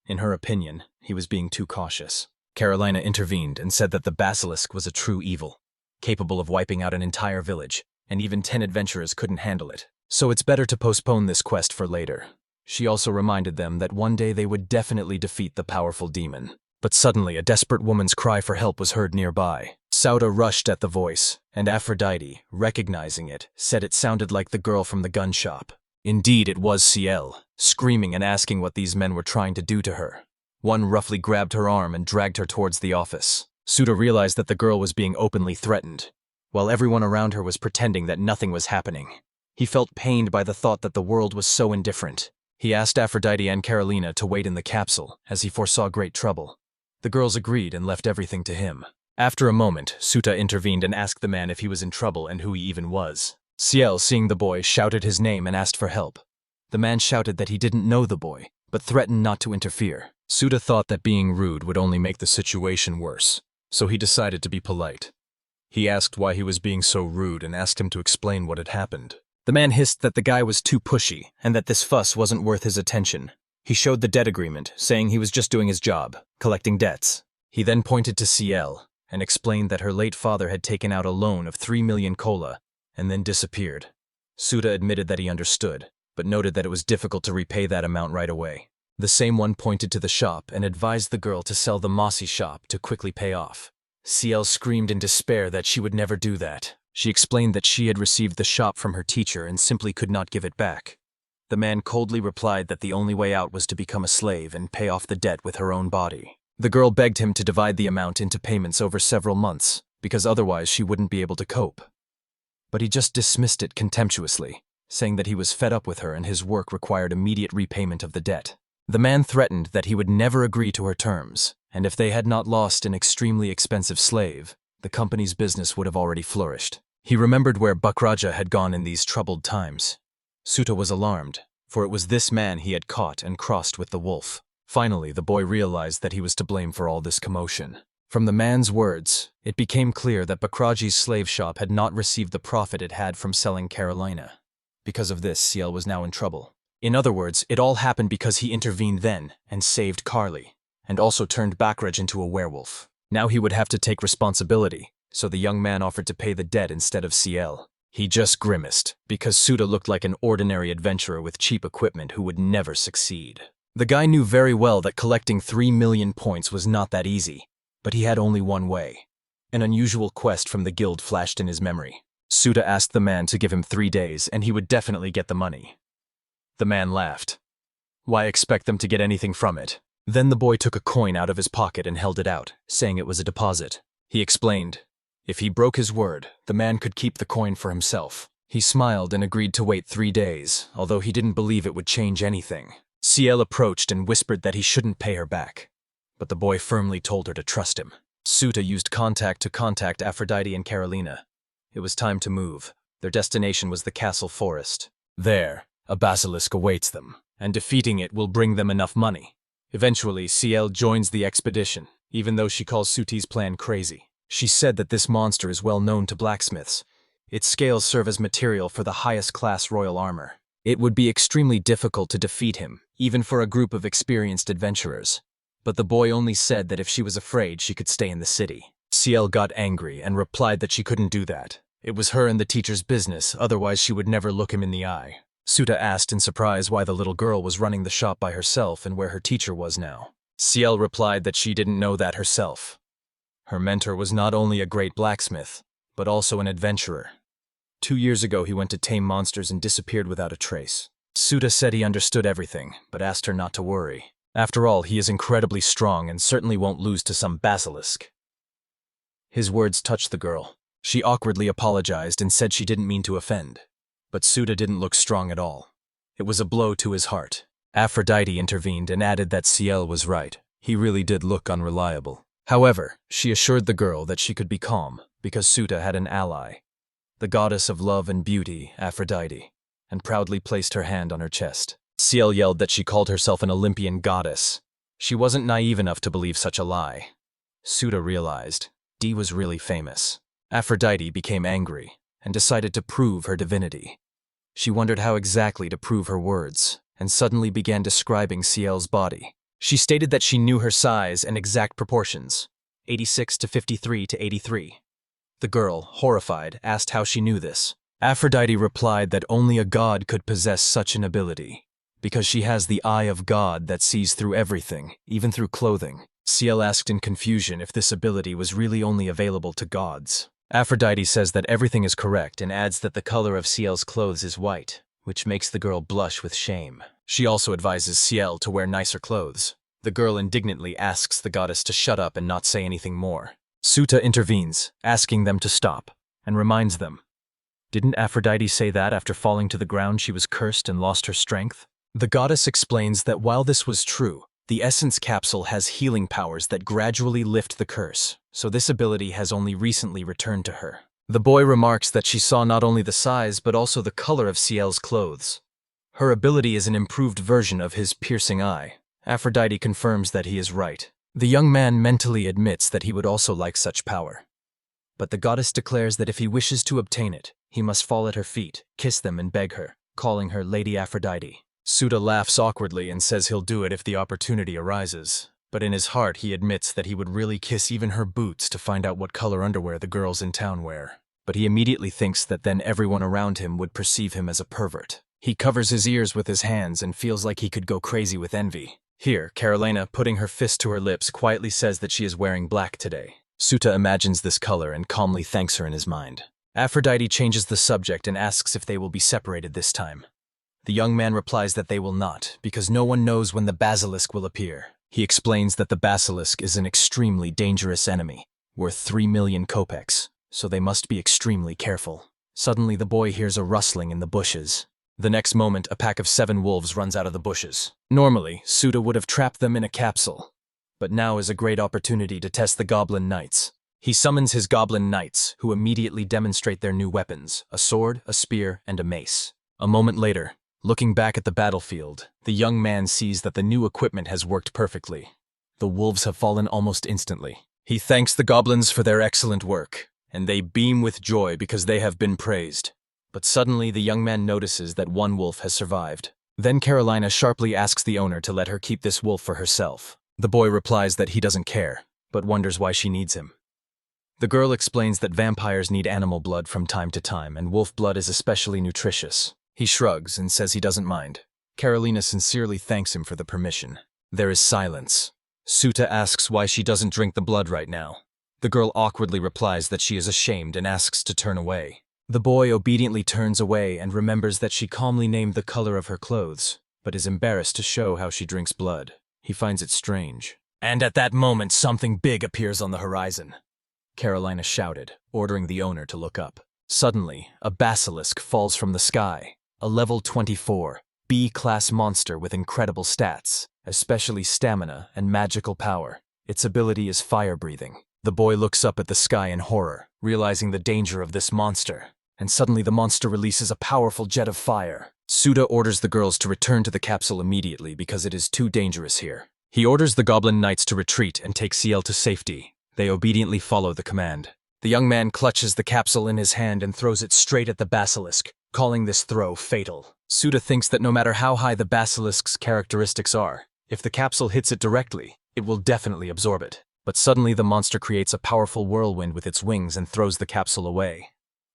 In her opinion, he was being too cautious. Carolina intervened and said that the Basilisk was a true evil, capable of wiping out an entire village, and even 10 adventurers couldn't handle it. So it's better to postpone this quest for later. She also reminded them that one day they would definitely defeat the powerful demon. But suddenly, a desperate woman's cry for help was heard nearby. Sauda rushed at the voice, and Aphrodite, recognizing it, said it sounded like the girl from the gun shop. Indeed, it was Ciel, screaming and asking what these men were trying to do to her. One roughly grabbed her arm and dragged her towards the office. Suda realized that the girl was being openly threatened, while everyone around her was pretending that nothing was happening. He felt pained by the thought that the world was so indifferent. He asked Aphrodite and Carolina to wait in the capsule, as he foresaw great trouble. The girls agreed and left everything to him. After a moment, Suta intervened and asked the man if he was in trouble and who he even was. Ciel, seeing the boy, shouted his name and asked for help. The man shouted that he didn't know the boy, but threatened not to interfere. Suta thought that being rude would only make the situation worse, so he decided to be polite. He asked why he was being so rude and asked him to explain what had happened. The man hissed that the guy was too pushy and that this fuss wasn't worth his attention. He showed the debt agreement, saying he was just doing his job, collecting debts. He then pointed to Ciel and explained that her late father had taken out a loan of 3 million kola and then disappeared. Suda admitted that he understood, but noted that it was difficult to repay that amount right away. The same one pointed to the shop and advised the girl to sell the mossy shop to quickly pay off. Ciel screamed in despair that she would never do that. She explained that she had received the shop from her teacher and simply could not give it back. The man coldly replied that the only way out was to become a slave and pay off the debt with her own body. The girl begged him to divide the amount into payments over several months, because otherwise she wouldn't be able to cope. But he just dismissed it contemptuously, saying that he was fed up with her and his work required immediate repayment of the debt. The man threatened that he would never agree to her terms, and if they had not lost an extremely expensive slave, the company's business would have already flourished. He remembered where Bakraja had gone in these troubled times. Suta was alarmed, for it was this man he had caught and crossed with the wolf. Finally, the boy realized that he was to blame for all this commotion. From the man's words, it became clear that Bakraji's slave shop had not received the profit it had from selling Carolina. Because of this, Ciel was now in trouble. In other words, it all happened because he intervened then and saved Carly, and also turned Bakraj into a werewolf. Now he would have to take responsibility, so the young man offered to pay the debt instead of Ciel. He just grimaced, because Suda looked like an ordinary adventurer with cheap equipment who would never succeed. The guy knew very well that collecting 3 million points was not that easy, but he had only one way. An unusual quest from the guild flashed in his memory. Suda asked the man to give him 3 days and he would definitely get the money. The man laughed. Why expect them to get anything from it? Then the boy took a coin out of his pocket and held it out, saying it was a deposit. He explained, if he broke his word, the man could keep the coin for himself. He smiled and agreed to wait 3 days, although he didn't believe it would change anything. Ciel approached and whispered that he shouldn't pay her back, but the boy firmly told her to trust him. Suta used contact to contact Aphrodite and Carolina. It was time to move. Their destination was the castle forest. There, a basilisk awaits them, and defeating it will bring them enough money. Eventually, Ciel joins the expedition, even though she calls Suti's plan crazy. She said that this monster is well known to blacksmiths. Its scales serve as material for the highest class royal armor. It would be extremely difficult to defeat him, even for a group of experienced adventurers. But the boy only said that if she was afraid, she could stay in the city. Ciel got angry and replied that she couldn't do that. It was her and the teacher's business, otherwise she would never look him in the eye. Suta asked in surprise why the little girl was running the shop by herself and where her teacher was now. Ciel replied that she didn't know that herself. Her mentor was not only a great blacksmith, but also an adventurer. 2 years ago he went to tame monsters and disappeared without a trace. Suta said he understood everything, but asked her not to worry. After all, he is incredibly strong and certainly won't lose to some basilisk. His words touched the girl. She awkwardly apologized and said she didn't mean to offend. But Suta didn't look strong at all. It was a blow to his heart. Aphrodite intervened and added that Ciel was right. He really did look unreliable. However, she assured the girl that she could be calm, because Suta had an ally, the goddess of love and beauty, Aphrodite, and proudly placed her hand on her chest. Ciel yelled that she called herself an Olympian goddess. She wasn't naive enough to believe such a lie. Suta realized Dee was really famous. Aphrodite became angry and decided to prove her divinity. She wondered how exactly to prove her words, and suddenly began describing Ciel's body. She stated that she knew her size and exact proportions, 86 to 53 to 83. The girl, horrified, asked how she knew this. Aphrodite replied that only a god could possess such an ability, because she has the eye of God that sees through everything, even through clothing. Ciel asked in confusion if this ability was really only available to gods. Aphrodite says that everything is correct and adds that the color of Ciel's clothes is white, which makes the girl blush with shame. She also advises Ciel to wear nicer clothes. The girl indignantly asks the goddess to shut up and not say anything more. Suta intervenes, asking them to stop, and reminds them. Didn't Aphrodite say that after falling to the ground she was cursed and lost her strength? The goddess explains that while this was true, the essence capsule has healing powers that gradually lift the curse, so this ability has only recently returned to her. The boy remarks that she saw not only the size but also the color of Ciel's clothes. Her ability is an improved version of his piercing eye. Aphrodite confirms that he is right. The young man mentally admits that he would also like such power. But the goddess declares that if he wishes to obtain it, he must fall at her feet, kiss them and beg her, calling her Lady Aphrodite. Suta laughs awkwardly and says he'll do it if the opportunity arises. But in his heart he admits that he would really kiss even her boots to find out what color underwear the girls in town wear. But he immediately thinks that then everyone around him would perceive him as a pervert. He covers his ears with his hands and feels like he could go crazy with envy. Here, Carolina, putting her fist to her lips, quietly says that she is wearing black today. Suta imagines this color and calmly thanks her in his mind. Aphrodite changes the subject and asks if they will be separated this time. The young man replies that they will not, because no one knows when the Basilisk will appear. He explains that the Basilisk is an extremely dangerous enemy, worth 3 million kopecks, so they must be extremely careful. Suddenly the boy hears a rustling in the bushes. The next moment, a pack of 7 wolves runs out of the bushes. Normally, Suta would have trapped them in a capsule, but now is a great opportunity to test the Goblin Knights. He summons his Goblin Knights, who immediately demonstrate their new weapons, a sword, a spear, and a mace. A moment later, looking back at the battlefield, the young man sees that the new equipment has worked perfectly. The wolves have fallen almost instantly. He thanks the goblins for their excellent work, and they beam with joy because they have been praised. But suddenly the young man notices that one wolf has survived. Then Carolina sharply asks the owner to let her keep this wolf for herself. The boy replies that he doesn't care, but wonders why she needs him. The girl explains that vampires need animal blood from time to time, and wolf blood is especially nutritious. He shrugs and says he doesn't mind. Carolina sincerely thanks him for the permission. There is silence. Suta asks why she doesn't drink the blood right now. The girl awkwardly replies that she is ashamed and asks to turn away. The boy obediently turns away and remembers that she calmly named the color of her clothes, but is embarrassed to show how she drinks blood. He finds it strange. And at that moment, something big appears on the horizon. Carolina shouted, ordering the owner to look up. Suddenly, a basilisk falls from the sky. A level 24, B-class monster with incredible stats, especially stamina and magical power. Its ability is fire-breathing. The boy looks up at the sky in horror, realizing the danger of this monster. And suddenly the monster releases a powerful jet of fire. Suta orders the girls to return to the capsule immediately because it is too dangerous here. He orders the Goblin Knights to retreat and take Ciel to safety. They obediently follow the command. The young man clutches the capsule in his hand and throws it straight at the basilisk, calling this throw fatal. Suta thinks that no matter how high the basilisk's characteristics are, if the capsule hits it directly, it will definitely absorb it. But suddenly the monster creates a powerful whirlwind with its wings and throws the capsule away.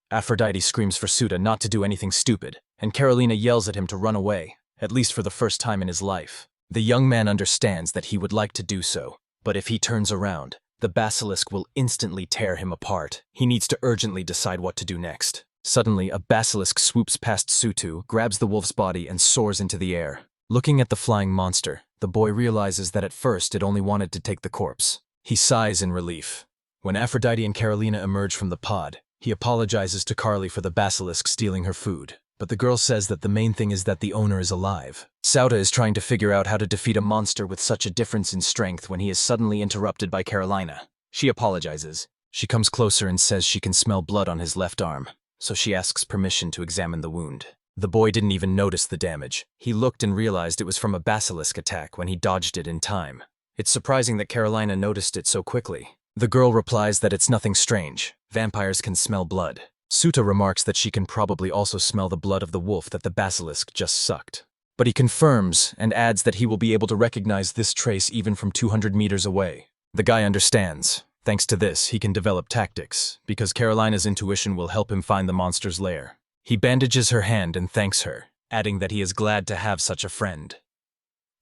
Aphrodite screams for Suta not to do anything stupid, and Carolina yells at him to run away, at least for the first time in his life. The young man understands that he would like to do so, but if he turns around, the basilisk will instantly tear him apart. He needs to urgently decide what to do next. Suddenly, a basilisk swoops past Sutu, grabs the wolf's body, and soars into the air. Looking at the flying monster, the boy realizes that at first it only wanted to take the corpse. He sighs in relief. When Aphrodite and Carolina emerge from the pod, he apologizes to Carly for the basilisk stealing her food. But the girl says that the main thing is that the owner is alive. Sauta is trying to figure out how to defeat a monster with such a difference in strength when he is suddenly interrupted by Carolina. She apologizes. She comes closer and says she can smell blood on his left arm, so she asks permission to examine the wound. The boy didn't even notice the damage. He looked and realized it was from a basilisk attack when he dodged it in time. It's surprising that Carolina noticed it so quickly. The girl replies that it's nothing strange. Vampires can smell blood. Suta remarks that she can probably also smell the blood of the wolf that the basilisk just sucked. But he confirms and adds that he will be able to recognize this trace even from 200 meters away. The guy understands. Thanks to this, he can develop tactics, because Carolina's intuition will help him find the monster's lair. He bandages her hand and thanks her, adding that he is glad to have such a friend.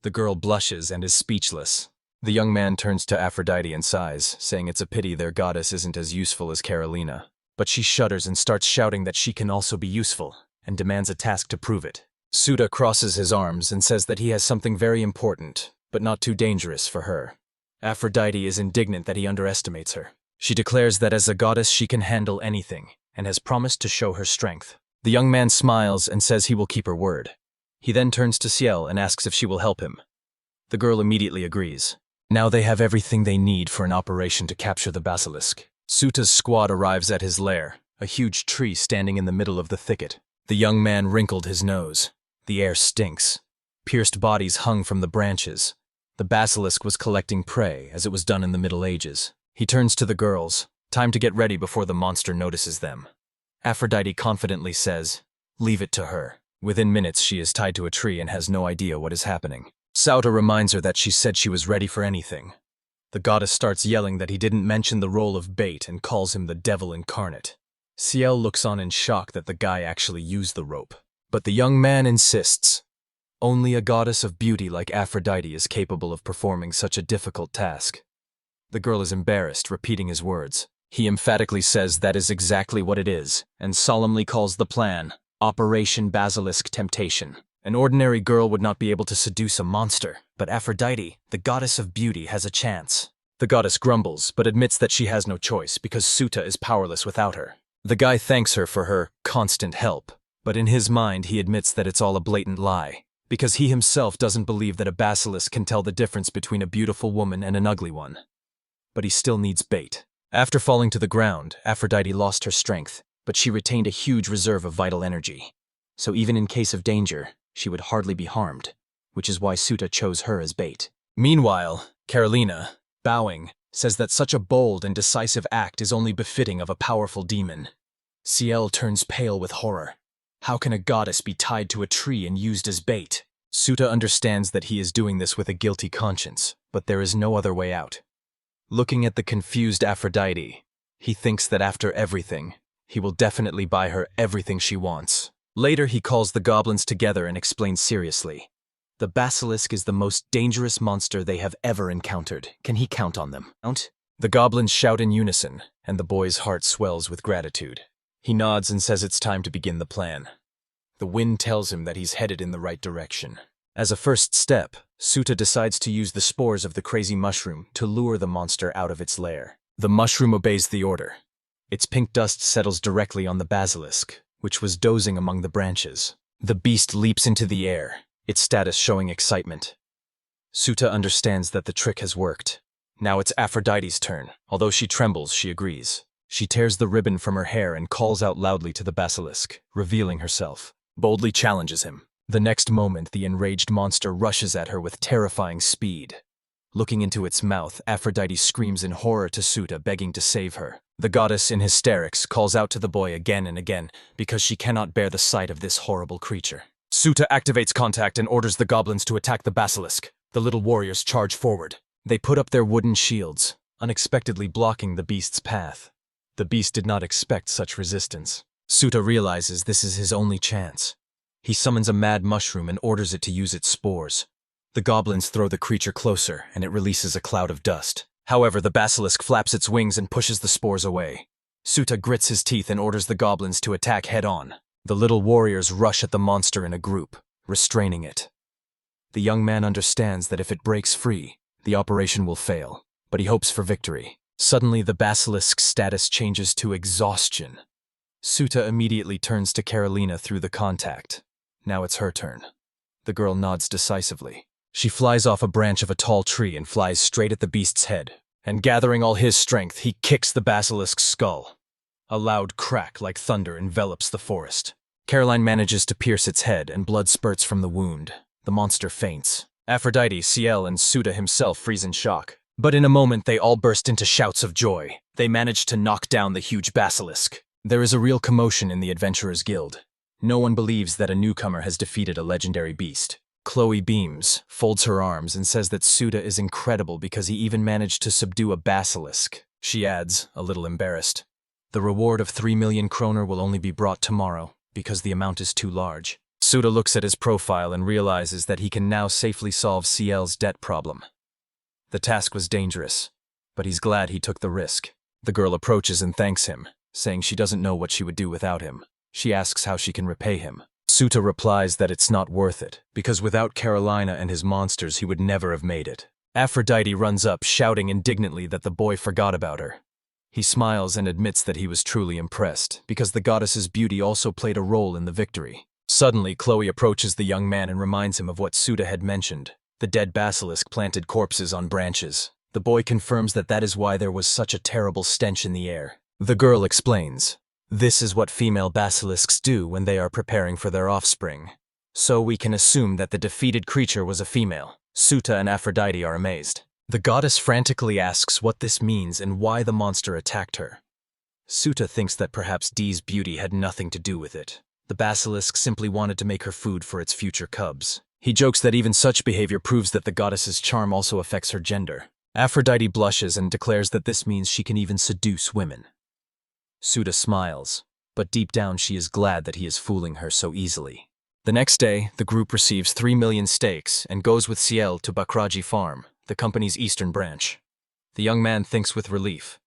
The girl blushes and is speechless. The young man turns to Aphrodite and sighs, saying it's a pity their goddess isn't as useful as Carolina. But she shudders and starts shouting that she can also be useful, and demands a task to prove it. Suta crosses his arms and says that he has something very important, but not too dangerous for her. Aphrodite is indignant that he underestimates her. She declares that as a goddess she can handle anything, and has promised to show her strength. The young man smiles and says he will keep her word. He then turns to Ciel and asks if she will help him. The girl immediately agrees. Now they have everything they need for an operation to capture the basilisk. Suta's squad arrives at his lair, a huge tree standing in the middle of the thicket. The young man wrinkled his nose. The air stinks. Pierced bodies hung from the branches. The basilisk was collecting prey, as it was done in the Middle Ages. He turns to the girls. Time to get ready before the monster notices them. Aphrodite confidently says, "Leave it to her." Within minutes she is tied to a tree and has no idea what is happening. Sauta reminds her that she said she was ready for anything. The goddess starts yelling that he didn't mention the role of bait and calls him the devil incarnate. Ciel looks on in shock that the guy actually used the rope. But the young man insists. Only a goddess of beauty like Aphrodite is capable of performing such a difficult task. The girl is embarrassed, repeating his words. He emphatically says that is exactly what it is, and solemnly calls the plan Operation Basilisk Temptation. An ordinary girl would not be able to seduce a monster, but Aphrodite, the goddess of beauty, has a chance. The goddess grumbles, but admits that she has no choice because Suta is powerless without her. The guy thanks her for her constant help. But in his mind, he admits that it's all a blatant lie, because he himself doesn't believe that a basilisk can tell the difference between a beautiful woman and an ugly one. But he still needs bait. After falling to the ground, Aphrodite lost her strength, but she retained a huge reserve of vital energy. So even in case of danger, she would hardly be harmed, which is why Suta chose her as bait. Meanwhile, Carolina, bowing, says that such a bold and decisive act is only befitting of a powerful demon. Ciel turns pale with horror. How can a goddess be tied to a tree and used as bait? Suta understands that he is doing this with a guilty conscience, but there is no other way out. Looking at the confused Aphrodite, he thinks that after everything, he will definitely buy her everything she wants. Later, he calls the goblins together and explains seriously. The basilisk is the most dangerous monster they have ever encountered. Can he count on them? Count? The goblins shout in unison, and the boy's heart swells with gratitude. He nods and says it's time to begin the plan. The wind tells him that he's headed in the right direction. As a first step, Suta decides to use the spores of the crazy mushroom to lure the monster out of its lair. The mushroom obeys the order. Its pink dust settles directly on the basilisk, which was dozing among the branches. The beast leaps into the air, its status showing excitement. Suta understands that the trick has worked. Now it's Aphrodite's turn. Although she trembles, she agrees. She tears the ribbon from her hair and calls out loudly to the basilisk, revealing herself. Boldly challenges him. The next moment, the enraged monster rushes at her with terrifying speed. Looking into its mouth, Aphrodite screams in horror to Suta, begging to save her. The goddess, in hysterics, calls out to the boy again and again because she cannot bear the sight of this horrible creature. Suta activates contact and orders the goblins to attack the basilisk. The little warriors charge forward. They put up their wooden shields, unexpectedly blocking the beast's path. The beast did not expect such resistance. Suta realizes this is his only chance. He summons a mad mushroom and orders it to use its spores. The goblins throw the creature closer, and it releases a cloud of dust. However, the basilisk flaps its wings and pushes the spores away. Suta grits his teeth and orders the goblins to attack head-on. The little warriors rush at the monster in a group, restraining it. The young man understands that if it breaks free, the operation will fail, but he hopes for victory. Suddenly, the basilisk's status changes to exhaustion. Suta immediately turns to Carolina through the contact. Now it's her turn. The girl nods decisively. She flies off a branch of a tall tree and flies straight at the beast's head. And gathering all his strength, he kicks the basilisk's skull. A loud crack like thunder envelops the forest. Caroline manages to pierce its head, and blood spurts from the wound. The monster faints. Aphrodite, Ciel, and Suta himself freeze in shock. But in a moment they all burst into shouts of joy. They managed to knock down the huge basilisk. There is a real commotion in the Adventurers Guild. No one believes that a newcomer has defeated a legendary beast. Chloe beams, folds her arms, and says that Suda is incredible because he even managed to subdue a basilisk. She adds, a little embarrassed, "The reward of 3 million kroner will only be brought tomorrow, because the amount is too large." Suda looks at his profile and realizes that he can now safely solve CL's debt problem. The task was dangerous, but he's glad he took the risk. The girl approaches and thanks him, saying she doesn't know what she would do without him. She asks how she can repay him. Suta replies that it's not worth it, because without Carolina and his monsters he would never have made it. Aphrodite runs up, shouting indignantly that the boy forgot about her. He smiles and admits that he was truly impressed, because the goddess's beauty also played a role in the victory. Suddenly, Chloe approaches the young man and reminds him of what Suda had mentioned. The dead basilisk planted corpses on branches. The boy confirms that that is why there was such a terrible stench in the air. The girl explains, "This is what female basilisks do when they are preparing for their offspring. So we can assume that the defeated creature was a female." Suta and Aphrodite are amazed. The goddess frantically asks what this means and why the monster attacked her. Suta thinks that perhaps Dee's beauty had nothing to do with it. The basilisk simply wanted to make her food for its future cubs. He jokes that even such behavior proves that the goddess's charm also affects her gender. Aphrodite blushes and declares that this means she can even seduce women. Suda smiles, but deep down she is glad that he is fooling her so easily. The next day, the group receives 3 million stakes and goes with Ciel to Bakraji Farm, the company's eastern branch. The young man thinks with relief.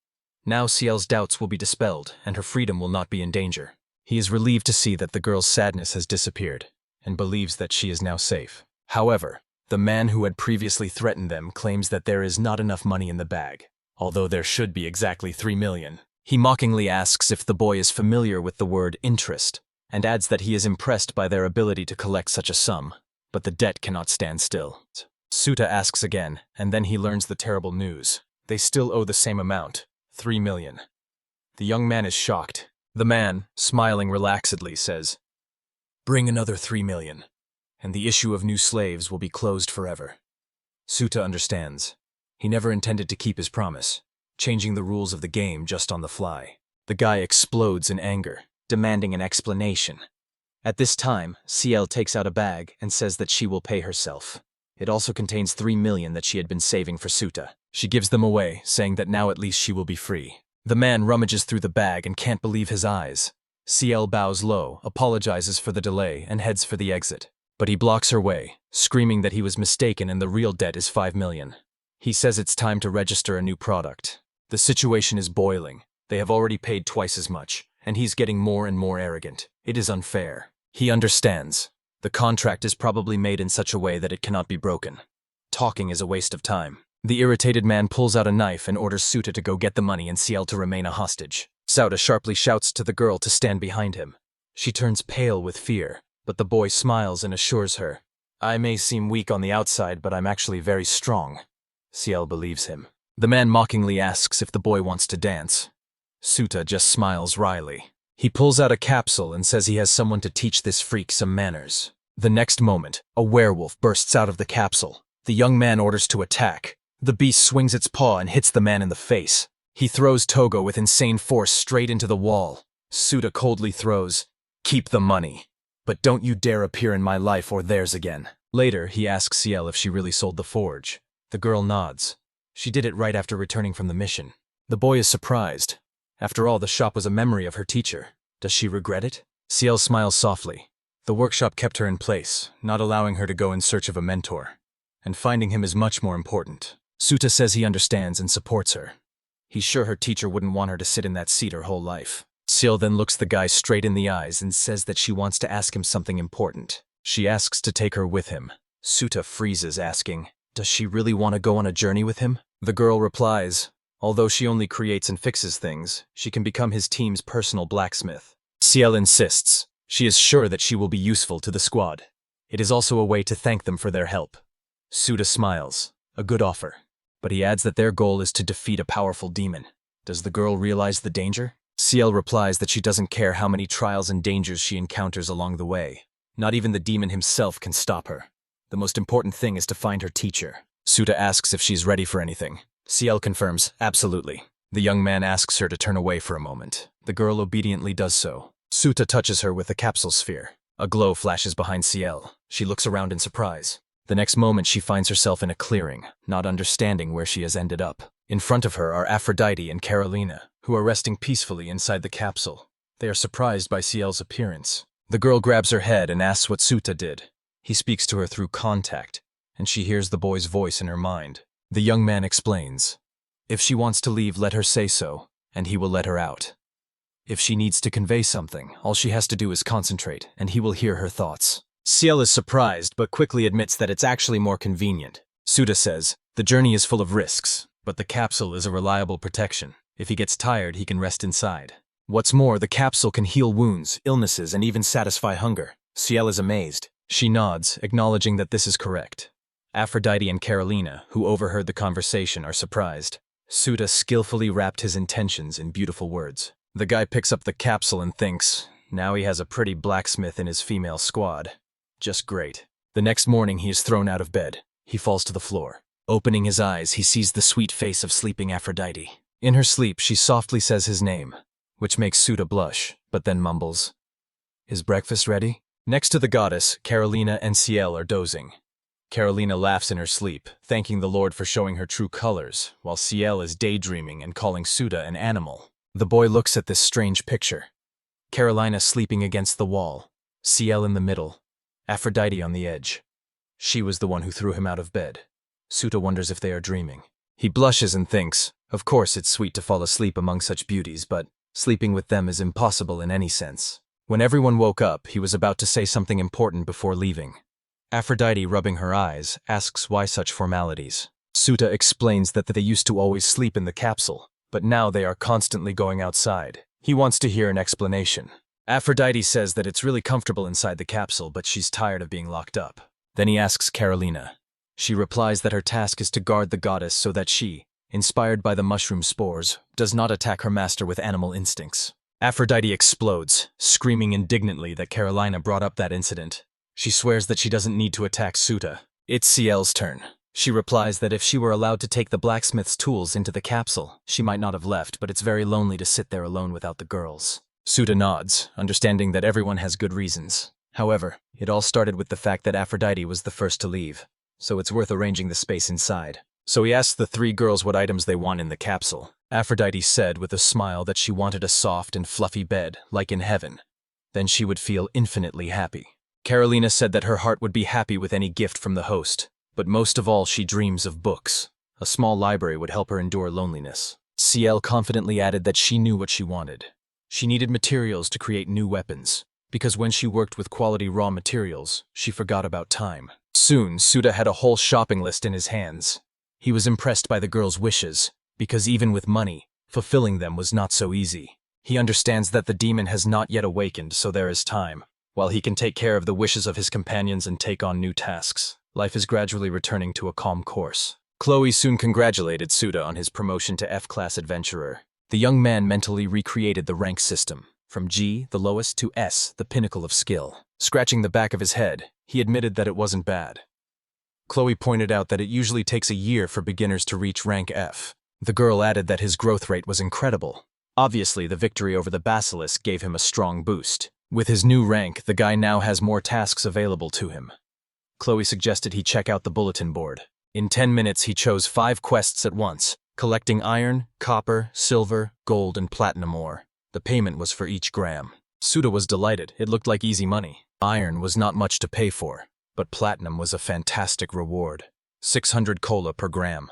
Now Ciel's doubts will be dispelled and her freedom will not be in danger. He is relieved to see that the girl's sadness has disappeared and believes that she is now safe. However, the man who had previously threatened them claims that there is not enough money in the bag, although there should be exactly 3 million. He mockingly asks if the boy is familiar with the word interest, and adds that he is impressed by their ability to collect such a sum, but the debt cannot stand still. Suta asks again, and then he learns the terrible news. They still owe the same amount, 3 million. The young man is shocked. The man, smiling relaxedly, says, "Bring another 3 million, and the issue of new slaves will be closed forever." Suta understands. He never intended to keep his promise, changing the rules of the game just on the fly. The guy explodes in anger, demanding an explanation. At this time, Ciel takes out a bag and says that she will pay herself. It also contains 3 million that she had been saving for Suta. She gives them away, saying that now at least she will be free. The man rummages through the bag and can't believe his eyes. Ciel bows low, apologizes for the delay, and heads for the exit. But he blocks her way, screaming that he was mistaken and the real debt is 5 million. He says it's time to register a new product. The situation is boiling. They have already paid twice as much, and he's getting more and more arrogant. It is unfair. He understands. The contract is probably made in such a way that it cannot be broken. Talking is a waste of time. The irritated man pulls out a knife and orders Suta to go get the money and Ciel to remain a hostage. Suta sharply shouts to the girl to stand behind him. She turns pale with fear, but the boy smiles and assures her, "I may seem weak on the outside, but I'm actually very strong." Ciel believes him. The man mockingly asks if the boy wants to dance. Suta just smiles wryly. He pulls out a capsule and says he has someone to teach this freak some manners. The next moment, a werewolf bursts out of the capsule. The young man orders to attack. The beast swings its paw and hits the man in the face. He throws Togo with insane force straight into the wall. Suta coldly throws, "Keep the money, but don't you dare appear in my life or theirs again." Later, he asks Ciel if she really sold the forge. The girl nods. She did it right after returning from the mission. The boy is surprised. After all, the shop was a memory of her teacher. Does she regret it? Ciel smiles softly. The workshop kept her in place, not allowing her to go in search of a mentor. And finding him is much more important. Suta says he understands and supports her. He's sure her teacher wouldn't want her to sit in that seat her whole life. Ciel then looks the guy straight in the eyes and says that she wants to ask him something important. She asks to take her with him. Suta freezes, asking, "Does she really want to go on a journey with him?" The girl replies, although she only creates and fixes things, she can become his team's personal blacksmith. Ciel insists. She is sure that she will be useful to the squad. It is also a way to thank them for their help. Suta smiles. A good offer. But he adds that their goal is to defeat a powerful demon. Does the girl realize the danger? Ciel replies that she doesn't care how many trials and dangers she encounters along the way. Not even the demon himself can stop her. The most important thing is to find her teacher. Suta asks if she's ready for anything. CL confirms, absolutely. The young man asks her to turn away for a moment. The girl obediently does so. Suta touches her with the capsule sphere. A glow flashes behind CL. She looks around in surprise. The next moment she finds herself in a clearing, not understanding where she has ended up. In front of her are Aphrodite and Carolina, who are resting peacefully inside the capsule. They are surprised by CL's appearance. The girl grabs her head and asks what Suta did. He speaks to her through contact, and she hears the boy's voice in her mind. The young man explains. If she wants to leave, let her say so, and he will let her out. If she needs to convey something, all she has to do is concentrate, and he will hear her thoughts. CL is surprised, but quickly admits that it's actually more convenient. Suta says, the journey is full of risks, but the capsule is a reliable protection. If he gets tired, he can rest inside. What's more, the capsule can heal wounds, illnesses, and even satisfy hunger. CL is amazed. She nods, acknowledging that this is correct. Aphrodite and Carolina, who overheard the conversation, are surprised. Suta skillfully wrapped his intentions in beautiful words. The guy picks up the capsule and thinks, now he has a pretty blacksmith in his female squad. Just great. The next morning he is thrown out of bed. He falls to the floor. Opening his eyes, he sees the sweet face of sleeping Aphrodite. In her sleep, she softly says his name, which makes Suta blush, but then mumbles, "Is breakfast ready?" Next to the goddess, Carolina and CL are dozing. Carolina laughs in her sleep, thanking the Lord for showing her true colors, while CL is daydreaming and calling Suta an animal. The boy looks at this strange picture. Carolina sleeping against the wall, CL in the middle, Aphrodite on the edge. She was the one who threw him out of bed. Suta wonders if they are dreaming. He blushes and thinks, of course it's sweet to fall asleep among such beauties, but sleeping with them is impossible in any sense. When everyone woke up, he was about to say something important before leaving. Aphrodite, rubbing her eyes, asks why such formalities. Suta explains that they used to always sleep in the capsule, but now they are constantly going outside. He wants to hear an explanation. Aphrodite says that it's really comfortable inside the capsule, but she's tired of being locked up. Then he asks Carolina. She replies that her task is to guard the goddess so that she, inspired by the mushroom spores, does not attack her master with animal instincts. Aphrodite explodes, screaming indignantly that Carolina brought up that incident. She swears that she doesn't need to attack Suta. It's CL's turn. She replies that if she were allowed to take the blacksmith's tools into the capsule, she might not have left, but it's very lonely to sit there alone without the girls. Suta nods, understanding that everyone has good reasons. However, it all started with the fact that Aphrodite was the first to leave, so it's worth arranging the space inside. So he asks the three girls what items they want in the capsule. Aphrodite said with a smile that she wanted a soft and fluffy bed, like in heaven. Then she would feel infinitely happy. Carolina said that her heart would be happy with any gift from the host, but most of all she dreams of books. A small library would help her endure loneliness. CL confidently added that she knew what she wanted. She needed materials to create new weapons, because when she worked with quality raw materials, she forgot about time. Soon, Suta had a whole shopping list in his hands. He was impressed by the girl's wishes, because even with money, fulfilling them was not so easy. He understands that the demon has not yet awakened, so there is time. While he can take care of the wishes of his companions and take on new tasks, life is gradually returning to a calm course. Chloe soon congratulated Suta on his promotion to F-class adventurer. The young man mentally recreated the rank system, from G, the lowest, to S, the pinnacle of skill. Scratching the back of his head, he admitted that it wasn't bad. Chloe pointed out that it usually takes a year for beginners to reach rank F. The girl added that his growth rate was incredible. Obviously, the victory over the Basilisk gave him a strong boost. With his new rank, the guy now has more tasks available to him. Chloe suggested he check out the bulletin board. In 10 minutes, he chose 5 quests at once, collecting iron, copper, silver, gold, and platinum ore. The payment was for each gram. Suta was delighted. It looked like easy money. Iron was not much to pay for, but platinum was a fantastic reward. 600 cola per gram.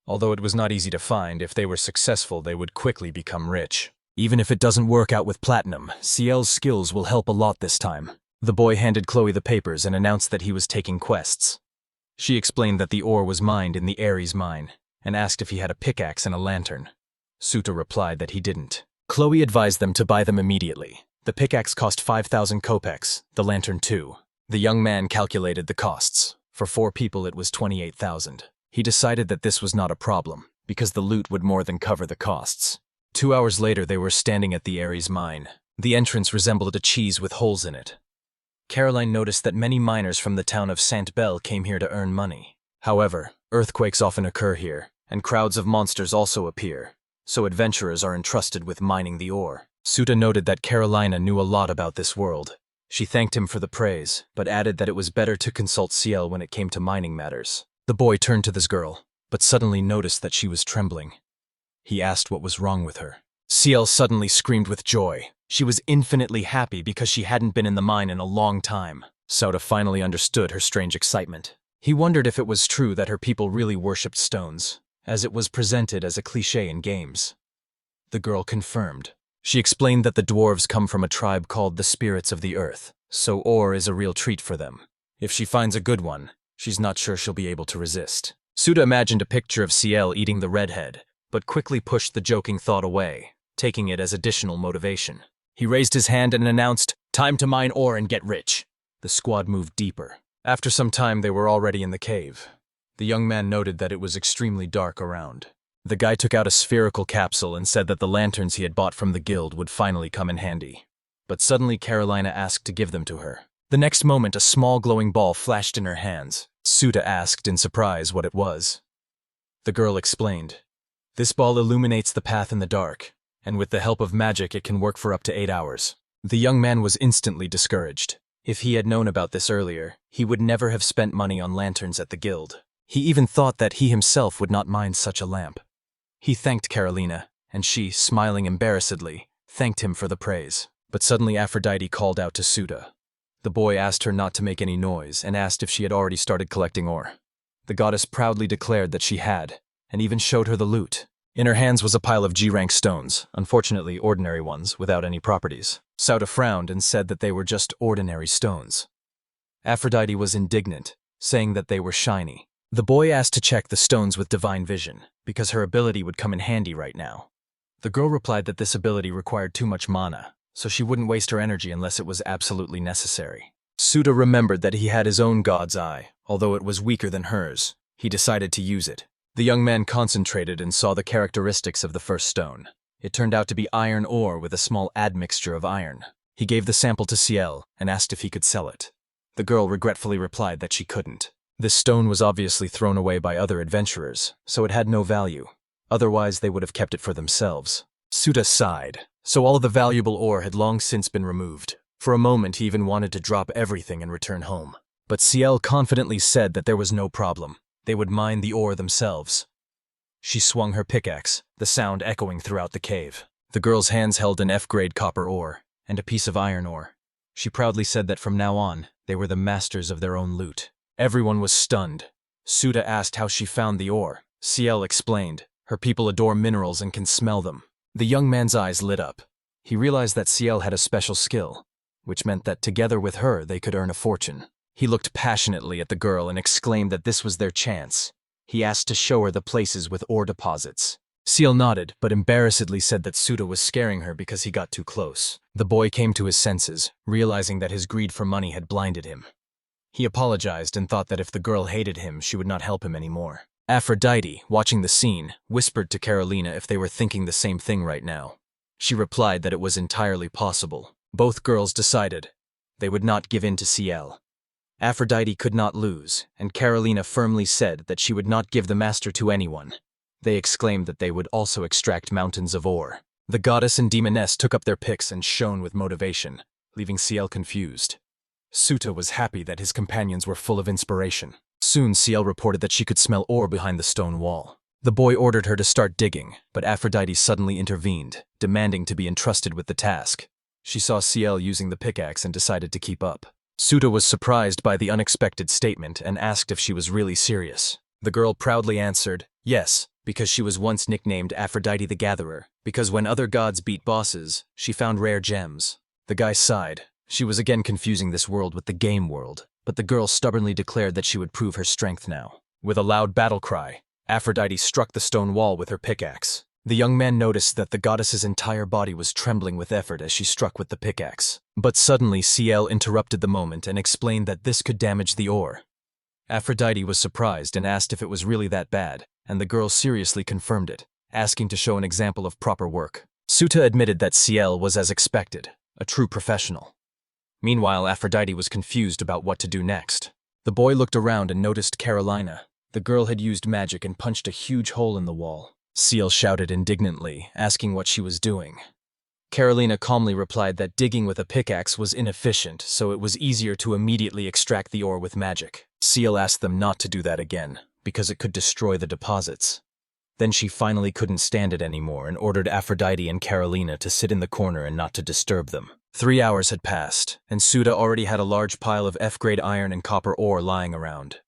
Although it was not easy to find, if they were successful, they would quickly become rich. Even if it doesn't work out with platinum, CL's skills will help a lot this time. The boy handed Chloe the papers and announced that he was taking quests. She explained that the ore was mined in the Ares mine, and asked if he had a pickaxe and a lantern. Suta replied that he didn't. Chloe advised them to buy them immediately. The pickaxe cost 5,000 kopecks, the lantern too. The young man calculated the costs. For 4 people it was 28,000. He decided that this was not a problem, because the loot would more than cover the costs. 2 hours later they were standing at the Ares mine. The entrance resembled a cheese with holes in it. Caroline noticed that many miners from the town of Saint Belle came here to earn money. However, earthquakes often occur here, and crowds of monsters also appear, so adventurers are entrusted with mining the ore. Suda noted that Carolina knew a lot about this world. She thanked him for the praise, but added that it was better to consult Ciel when it came to mining matters. The boy turned to this girl, but suddenly noticed that she was trembling. He asked what was wrong with her. Ciel suddenly screamed with joy. She was infinitely happy because she hadn't been in the mine in a long time. Suda finally understood her strange excitement. He wondered if it was true that her people really worshipped stones, as it was presented as a cliché in games. The girl confirmed. She explained that the dwarves come from a tribe called the Spirits of the Earth, so ore is a real treat for them. If she finds a good one, she's not sure she'll be able to resist. Suda imagined a picture of Ciel eating the redhead, but quickly pushed the joking thought away, taking it as additional motivation. He raised his hand and announced, "Time to mine ore and get rich." The squad moved deeper. After some time, they were already in the cave. The young man noted that it was extremely dark around. The guy took out a spherical capsule and said that the lanterns he had bought from the guild would finally come in handy. But suddenly Carolina asked to give them to her. The next moment, a small glowing ball flashed in her hands. Suda asked in surprise what it was. The girl explained. This ball illuminates the path in the dark, and with the help of magic it can work for up to 8 hours. The young man was instantly discouraged. If he had known about this earlier, he would never have spent money on lanterns at the guild. He even thought that he himself would not mind such a lamp. He thanked Carolina, and she, smiling embarrassedly, thanked him for the praise. But suddenly Aphrodite called out to Suda. The boy asked her not to make any noise and asked if she had already started collecting ore. The goddess proudly declared that she had, and even showed her the loot. In her hands was a pile of G-rank stones, unfortunately ordinary ones, without any properties. Suda frowned and said that they were just ordinary stones. Aphrodite was indignant, saying that they were shiny. The boy asked to check the stones with divine vision, because her ability would come in handy right now. The girl replied that this ability required too much mana, so she wouldn't waste her energy unless it was absolutely necessary. Suda remembered that he had his own god's eye, although it was weaker than hers. He decided to use it. The young man concentrated and saw the characteristics of the first stone. It turned out to be iron ore with a small admixture of iron. He gave the sample to Ciel and asked if he could sell it. The girl regretfully replied that she couldn't. This stone was obviously thrown away by other adventurers, so it had no value. Otherwise, they would have kept it for themselves. Suda sighed. So all of the valuable ore had long since been removed. For a moment, he even wanted to drop everything and return home. But Ciel confidently said that there was no problem. They would mine the ore themselves. She swung her pickaxe, the sound echoing throughout the cave. The girl's hands held an F-grade copper ore and a piece of iron ore. She proudly said that from now on, they were the masters of their own loot. Everyone was stunned. Suda asked how she found the ore. Ciel explained. Her people adore minerals and can smell them. The young man's eyes lit up. He realized that Ciel had a special skill, which meant that together with her they could earn a fortune. He looked passionately at the girl and exclaimed that this was their chance. He asked to show her the places with ore deposits. Ciel nodded, but embarrassedly said that Suda was scaring her because he got too close. The boy came to his senses, realizing that his greed for money had blinded him. He apologized and thought that if the girl hated him, she would not help him anymore. Aphrodite, watching the scene, whispered to Carolina if they were thinking the same thing right now. She replied that it was entirely possible. Both girls decided they would not give in to Ciel. Aphrodite could not lose, and Carolina firmly said that she would not give the master to anyone. They exclaimed that they would also extract mountains of ore. The goddess and demoness took up their picks and shone with motivation, leaving Ciel confused. Suda was happy that his companions were full of inspiration. Soon Ciel reported that she could smell ore behind the stone wall. The boy ordered her to start digging, but Aphrodite suddenly intervened, demanding to be entrusted with the task. She saw Ciel using the pickaxe and decided to keep up. Suda was surprised by the unexpected statement and asked if she was really serious. The girl proudly answered, yes, because she was once nicknamed Aphrodite the Gatherer, because when other gods beat bosses, she found rare gems. The guy sighed. She was again confusing this world with the game world, but the girl stubbornly declared that she would prove her strength now. With a loud battle cry, Aphrodite struck the stone wall with her pickaxe. The young man noticed that the goddess's entire body was trembling with effort as she struck with the pickaxe. But suddenly Ciel interrupted the moment and explained that this could damage the ore. Aphrodite was surprised and asked if it was really that bad, and the girl seriously confirmed it, asking to show an example of proper work. Suda admitted that Ciel was as expected, a true professional. Meanwhile, Aphrodite was confused about what to do next. The boy looked around and noticed Carolina. The girl had used magic and punched a huge hole in the wall. Ciel shouted indignantly, asking what she was doing. Carolina calmly replied that digging with a pickaxe was inefficient, so it was easier to immediately extract the ore with magic. Ciel asked them not to do that again, because it could destroy the deposits. Then she finally couldn't stand it anymore and ordered Aphrodite and Carolina to sit in the corner and not to disturb them. 3 hours had passed, and Suda already had a large pile of F-grade iron and copper ore lying around.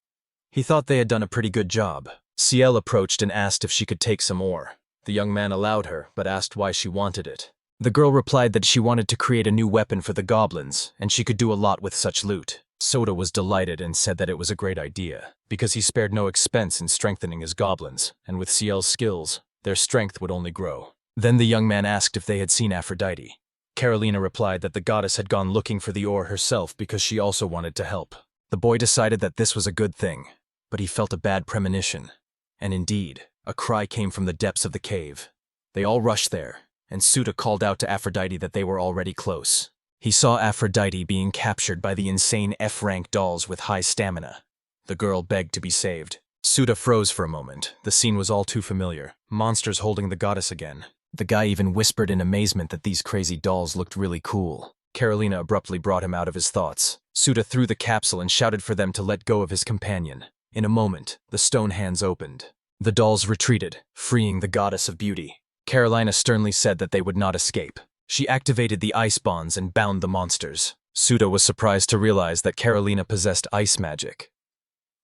He thought they had done a pretty good job. Ciel approached and asked if she could take some ore. The young man allowed her, but asked why she wanted it. The girl replied that she wanted to create a new weapon for the goblins, and she could do a lot with such loot. Soda was delighted and said that it was a great idea, because he spared no expense in strengthening his goblins, and with Ciel's skills, their strength would only grow. Then the young man asked if they had seen Aphrodite. Carolina replied that the goddess had gone looking for the ore herself because she also wanted to help. The boy decided that this was a good thing, but he felt a bad premonition. And indeed, a cry came from the depths of the cave. They all rushed there, and Suda called out to Aphrodite that they were already close. He saw Aphrodite being captured by the insane F-rank dolls with high stamina. The girl begged to be saved. Suda froze for a moment. The scene was all too familiar. Monsters holding the goddess again. The guy even whispered in amazement that these crazy dolls looked really cool. Carolina abruptly brought him out of his thoughts. Suda threw the capsule and shouted for them to let go of his companion. In a moment, the stone hands opened. The dolls retreated, freeing the goddess of beauty. Carolina sternly said that they would not escape. She activated the ice bonds and bound the monsters. Suda was surprised to realize that Carolina possessed ice magic.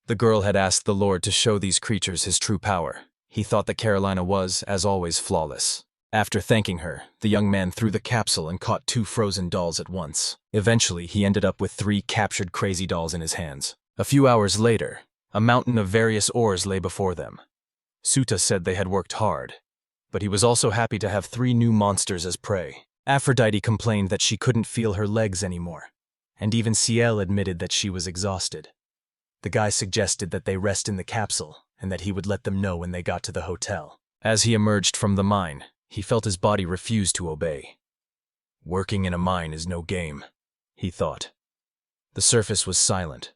The girl had asked the Lord to show these creatures his true power. He thought that Carolina was, as always, flawless. After thanking her, the young man threw the capsule and caught 2 frozen dolls at once. Eventually, he ended up with 3 captured crazy dolls in his hands. A few hours later, a mountain of various ores lay before them. Suta said they had worked hard, but he was also happy to have 3 new monsters as prey. Aphrodite complained that she couldn't feel her legs anymore, and even Ciel admitted that she was exhausted. The guy suggested that they rest in the capsule, and that he would let them know when they got to the hotel. As he emerged from the mine, he felt his body refuse to obey. Working in a mine is no game, he thought. The surface was silent,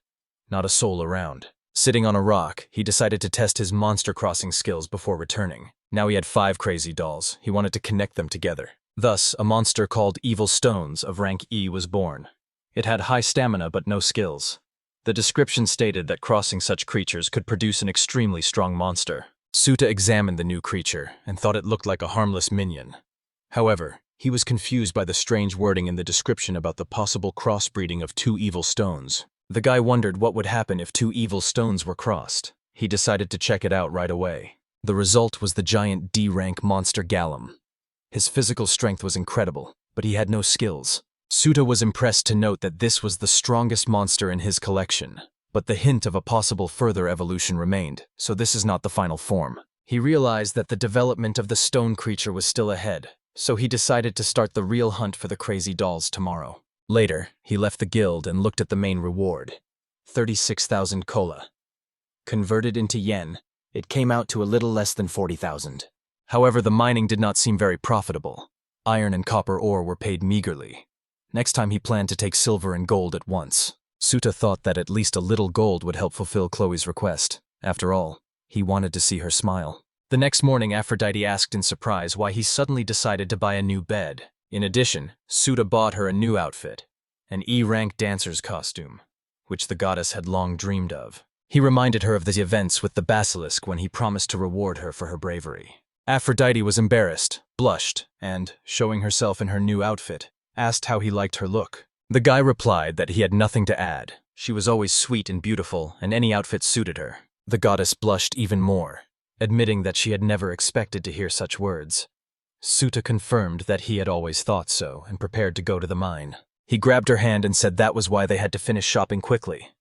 not a soul around. Sitting on a rock, he decided to test his monster crossing skills before returning. Now he had 5 crazy dolls. He wanted to connect them together. Thus, a monster called Evil Stones of rank E was born. It had high stamina but no skills. The description stated that crossing such creatures could produce an extremely strong monster. Suta examined the new creature and thought it looked like a harmless minion. However, he was confused by the strange wording in the description about the possible crossbreeding of 2 evil stones. The guy wondered what would happen if 2 evil stones were crossed. He decided to check it out right away. The result was the giant D-rank monster golem. His physical strength was incredible, but he had no skills. Suta was impressed to note that this was the strongest monster in his collection. But the hint of a possible further evolution remained, so this is not the final form. He realized that the development of the stone creature was still ahead, so he decided to start the real hunt for the crazy dolls tomorrow. Later, he left the guild and looked at the main reward. 36,000 kola. Converted into yen, it came out to a little less than 40,000. However, the mining did not seem very profitable. Iron and copper ore were paid meagerly. Next time he planned to take silver and gold at once. Suta thought that at least a little gold would help fulfill Chloe's request. After all, he wanted to see her smile. The next morning, Aphrodite asked in surprise why he suddenly decided to buy a new bed. In addition, Suta bought her a new outfit, an E-rank dancer's costume, which the goddess had long dreamed of. He reminded her of the events with the Basilisk when he promised to reward her for her bravery. Aphrodite was embarrassed, blushed, and, showing herself in her new outfit, asked how he liked her look. The guy replied that he had nothing to add. She was always sweet and beautiful, and any outfit suited her. The goddess blushed even more, admitting that she had never expected to hear such words. Suta confirmed that he had always thought so and prepared to go to the mine. He grabbed her hand and said that was why they had to finish shopping quickly.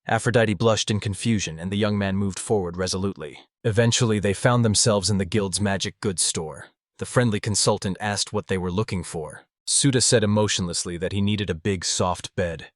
Aphrodite blushed in confusion, and the young man moved forward resolutely. Eventually, they found themselves in the guild's magic goods store. The friendly consultant asked what they were looking for. Suta said emotionlessly that he needed a big, soft bed.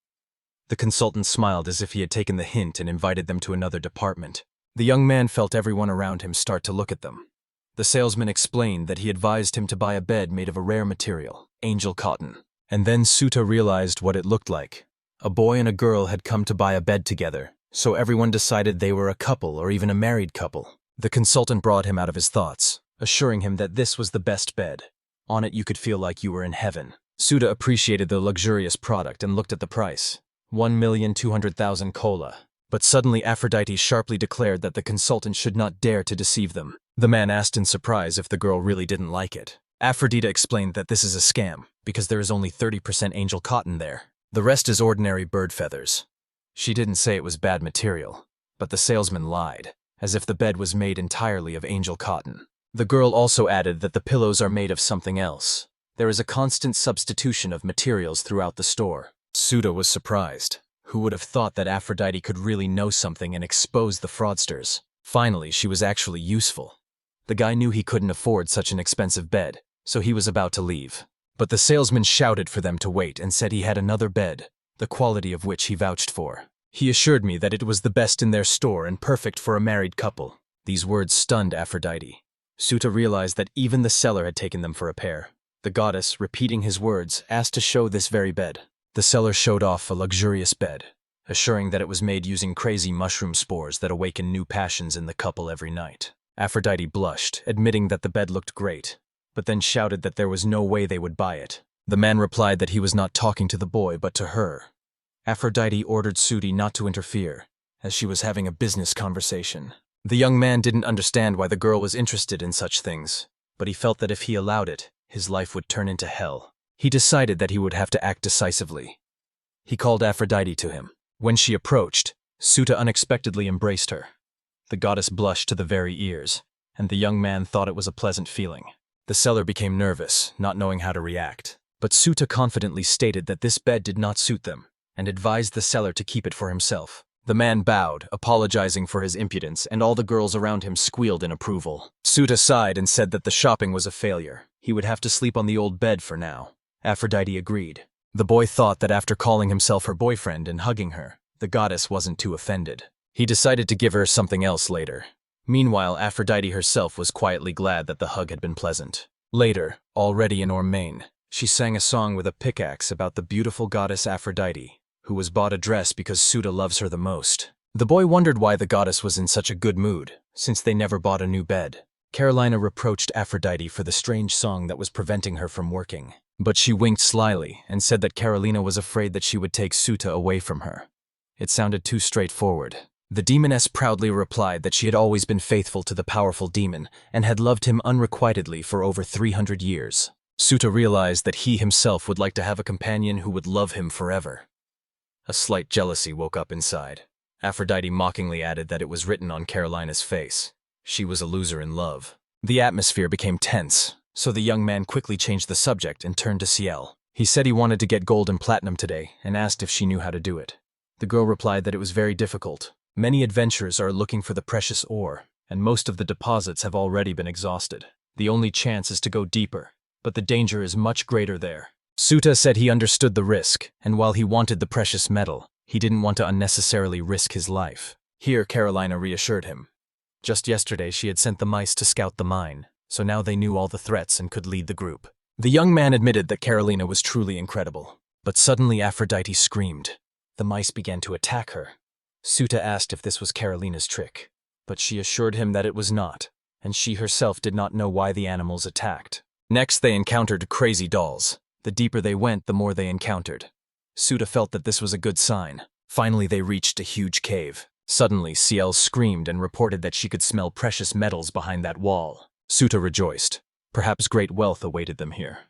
The consultant smiled as if he had taken the hint and invited them to another department. The young man felt everyone around him start to look at them. The salesman explained that he advised him to buy a bed made of a rare material, angel cotton. And then Suta realized what it looked like. A boy and a girl had come to buy a bed together, so everyone decided they were a couple or even a married couple. The consultant brought him out of his thoughts, assuring him that this was the best bed. On it you could feel like you were in heaven. Suda appreciated the luxurious product and looked at the price. 1,200,000 kola. But suddenly Aphrodite sharply declared that the consultant should not dare to deceive them. The man asked in surprise if the girl really didn't like it. Aphrodite explained that this is a scam, because there is only 30% angel cotton there. The rest is ordinary bird feathers. She didn't say it was bad material, but the salesman lied, as if the bed was made entirely of angel cotton. The girl also added that the pillows are made of something else. There is a constant substitution of materials throughout the store. Suda was surprised. Who would have thought that Aphrodite could really know something and expose the fraudsters? Finally, she was actually useful. The guy knew he couldn't afford such an expensive bed, so he was about to leave. But the salesman shouted for them to wait and said he had another bed, the quality of which he vouched for. He assured me that it was the best in their store and perfect for a married couple. These words stunned Aphrodite. Suta realized that even the seller had taken them for a pair. The goddess, repeating his words, asked to show this very bed. The seller showed off a luxurious bed, assuring that it was made using crazy mushroom spores that awaken new passions in the couple every night. Aphrodite blushed, admitting that the bed looked great, but then shouted that there was no way they would buy it. The man replied that he was not talking to the boy but to her. Aphrodite ordered Sudi not to interfere, as she was having a business conversation. The young man didn't understand why the girl was interested in such things, but he felt that if he allowed it, his life would turn into hell. He decided that he would have to act decisively. He called Aphrodite to him. When she approached, Suta unexpectedly embraced her. The goddess blushed to the very ears, and the young man thought it was a pleasant feeling. The seller became nervous, not knowing how to react. But Suta confidently stated that this bed did not suit them, and advised the seller to keep it for himself. The man bowed, apologizing for his impudence, and all the girls around him squealed in approval. Suta sighed and said that the shopping was a failure. He would have to sleep on the old bed for now. Aphrodite agreed. The boy thought that after calling himself her boyfriend and hugging her, the goddess wasn't too offended. He decided to give her something else later. Meanwhile, Aphrodite herself was quietly glad that the hug had been pleasant. Later, already in Ormain, she sang a song with a pickaxe about the beautiful goddess Aphrodite, who was bought a dress because Suda loves her the most. The boy wondered why the goddess was in such a good mood, since they never bought a new bed. Carolina reproached Aphrodite for the strange song that was preventing her from working. But she winked slyly and said that Carolina was afraid that she would take Suta away from her. It sounded too straightforward. The demoness proudly replied that she had always been faithful to the powerful demon and had loved him unrequitedly for over 300 years. Suta realized that he himself would like to have a companion who would love him forever. A slight jealousy woke up inside. Aphrodite mockingly added that it was written on Carolina's face. She was a loser in love. The atmosphere became tense, so the young man quickly changed the subject and turned to Ciel. He said he wanted to get gold and platinum today and asked if she knew how to do it. The girl replied that it was very difficult. Many adventurers are looking for the precious ore, and most of the deposits have already been exhausted. The only chance is to go deeper, but the danger is much greater there. Suta said he understood the risk, and while he wanted the precious metal, he didn't want to unnecessarily risk his life. Here, Carolina reassured him. Just yesterday, she had sent the mice to scout the mine, so now they knew all the threats and could lead the group. The young man admitted that Carolina was truly incredible, but suddenly Aphrodite screamed. The mice began to attack her. Suta asked if this was Carolina's trick, but she assured him that it was not, and she herself did not know why the animals attacked. Next, they encountered crazy dolls. The deeper they went, the more they encountered. Suta felt that this was a good sign. Finally, they reached a huge cave. Suddenly, Ciel screamed and reported that she could smell precious metals behind that wall. Suta rejoiced. Perhaps great wealth awaited them here.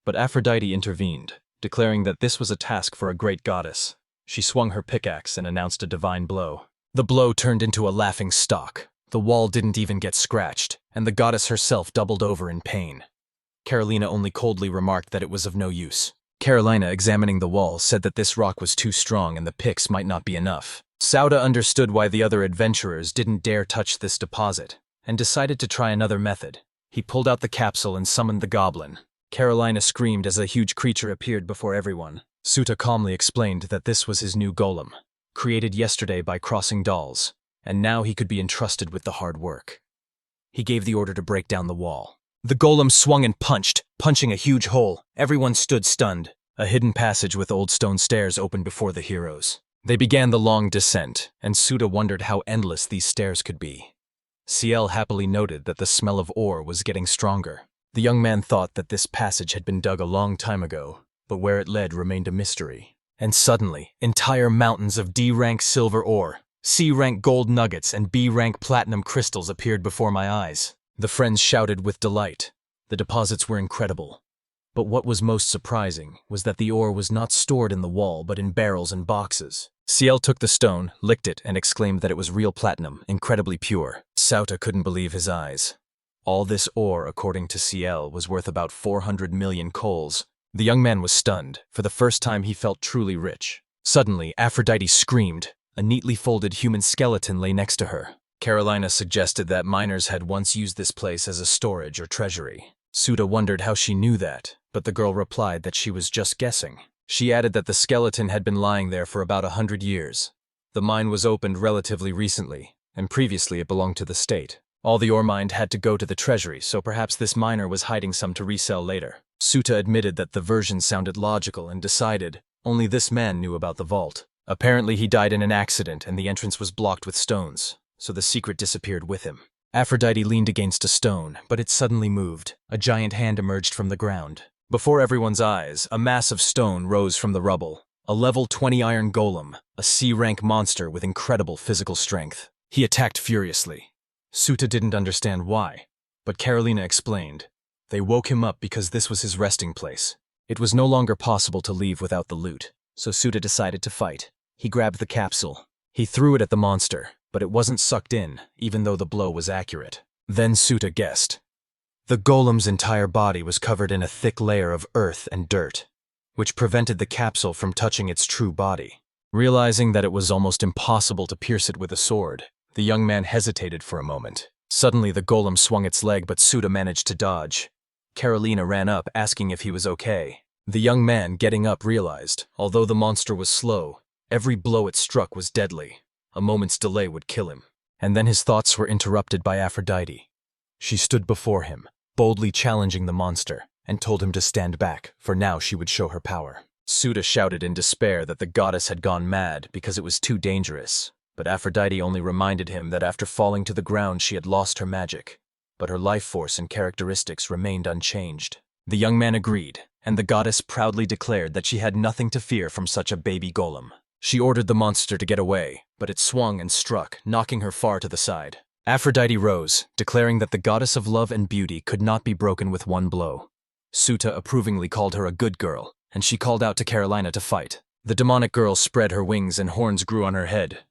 But Aphrodite intervened, declaring that this was a task for a great goddess. She swung her pickaxe and announced a divine blow. The blow turned into a laughing stock. The wall didn't even get scratched, and the goddess herself doubled over in pain. Carolina only coldly remarked that it was of no use. Carolina, examining the wall, said that this rock was too strong and the picks might not be enough. Sauda understood why the other adventurers didn't dare touch this deposit, and decided to try another method. He pulled out the capsule and summoned the goblin. Carolina screamed as a huge creature appeared before everyone. Suta calmly explained that this was his new golem, created yesterday by crossing dolls, and now he could be entrusted with the hard work. He gave the order to break down the wall. The golem swung and punched, punching a huge hole. Everyone stood stunned. A hidden passage with old stone stairs opened before the heroes. They began the long descent, and Suda wondered how endless these stairs could be. CL happily noted that the smell of ore was getting stronger. The young man thought that this passage had been dug a long time ago, but where it led remained a mystery. And suddenly, entire mountains of D-rank silver ore, C-rank gold nuggets, and B-rank platinum crystals appeared before my eyes. The friends shouted with delight. The deposits were incredible. But what was most surprising was that the ore was not stored in the wall but in barrels and boxes. CL took the stone, licked it, and exclaimed that it was real platinum, incredibly pure. Sauta couldn't believe his eyes. All this ore, according to CL, was worth about 400 million coals. The young man was stunned. For the first time he felt truly rich. Suddenly, Aphrodite screamed. A neatly folded human skeleton lay next to her. Carolina suggested that miners had once used this place as a storage or treasury. Suda wondered how she knew that, but the girl replied that she was just guessing. She added that the skeleton had been lying there for about 100 years. The mine was opened relatively recently, and previously it belonged to the state. All the ore mined had to go to the treasury, so perhaps this miner was hiding some to resell later. Suta admitted that the version sounded logical and decided only this man knew about the vault. Apparently he died in an accident and the entrance was blocked with stones, so the secret disappeared with him. Aphrodite leaned against a stone, but it suddenly moved. A giant hand emerged from the ground. Before everyone's eyes, a mass of stone rose from the rubble. A level 20 iron golem, a C-rank monster with incredible physical strength. He attacked furiously. Suta didn't understand why, but Carolina explained. They woke him up because this was his resting place. It was no longer possible to leave without the loot, so Suta decided to fight. He grabbed the capsule. He threw it at the monster, but it wasn't sucked in, even though the blow was accurate. Then Suta guessed. The golem's entire body was covered in a thick layer of earth and dirt, which prevented the capsule from touching its true body. Realizing that it was almost impossible to pierce it with a sword, the young man hesitated for a moment. Suddenly the golem swung its leg, but Suta managed to dodge. Carolina ran up, asking if he was okay. The young man, getting up, realized, although the monster was slow, every blow it struck was deadly. A moment's delay would kill him. And then his thoughts were interrupted by Aphrodite. She stood before him, boldly challenging the monster, and told him to stand back, for now she would show her power. Suta shouted in despair that the goddess had gone mad because it was too dangerous, but Aphrodite only reminded him that after falling to the ground she had lost her magic, but her life force and characteristics remained unchanged. The young man agreed, and the goddess proudly declared that she had nothing to fear from such a baby golem. She ordered the monster to get away, but it swung and struck, knocking her far to the side. Aphrodite rose, declaring that the goddess of love and beauty could not be broken with one blow. Suta approvingly called her a good girl, and she called out to Carolina to fight. The demonic girl spread her wings and horns grew on her head.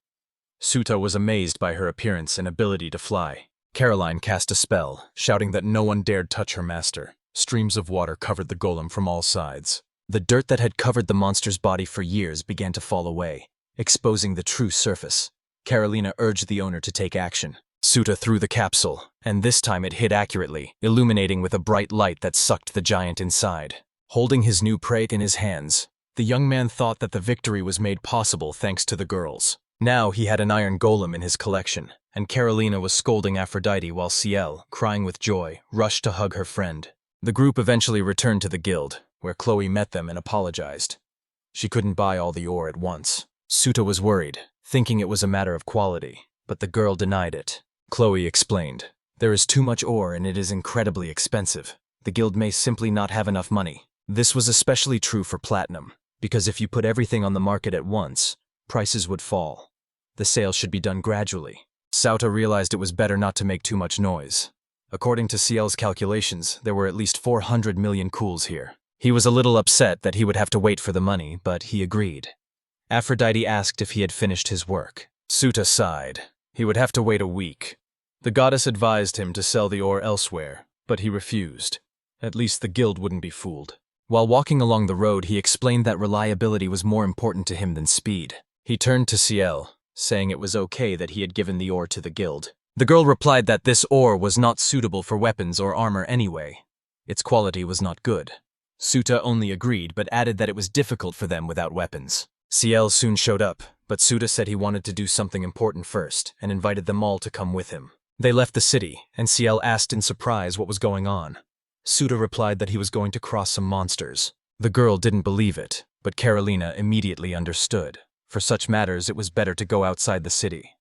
Suta was amazed by her appearance and ability to fly. Caroline cast a spell, shouting that no one dared touch her master. Streams of water covered the golem from all sides. The dirt that had covered the monster's body for years began to fall away, exposing the true surface. Carolina urged the owner to take action. Suta threw the capsule, and this time it hit accurately, illuminating with a bright light that sucked the giant inside. Holding his new prey in his hands, the young man thought that the victory was made possible thanks to the girls. Now he had an iron golem in his collection, and Carolina was scolding Aphrodite while CL, crying with joy, rushed to hug her friend. The group eventually returned to the guild, where Chloe met them and apologized. She couldn't buy all the ore at once. Suta was worried, thinking it was a matter of quality, but the girl denied it. Chloe explained, "There is too much ore and it is incredibly expensive. The guild may simply not have enough money." This was especially true for platinum, because if you put everything on the market at once, prices would fall. The sale should be done gradually. Sauta realized it was better not to make too much noise. According to CL's calculations, there were at least 400 million cools here. He was a little upset that he would have to wait for the money, but he agreed. Aphrodite asked if he had finished his work. Suta sighed. He would have to wait a week. The goddess advised him to sell the ore elsewhere, but he refused. At least the guild wouldn't be fooled. While walking along the road, he explained that reliability was more important to him than speed. He turned to CL, saying it was okay that he had given the ore to the guild. The girl replied that this ore was not suitable for weapons or armor anyway. Its quality was not good. Suta only agreed, but added that it was difficult for them without weapons. CL soon showed up, but Suta said he wanted to do something important first, and invited them all to come with him. They left the city, and CL asked in surprise what was going on. Suta replied that he was going to cross some monsters. The girl didn't believe it, but Carolina immediately understood. For such matters, it was better to go outside the city.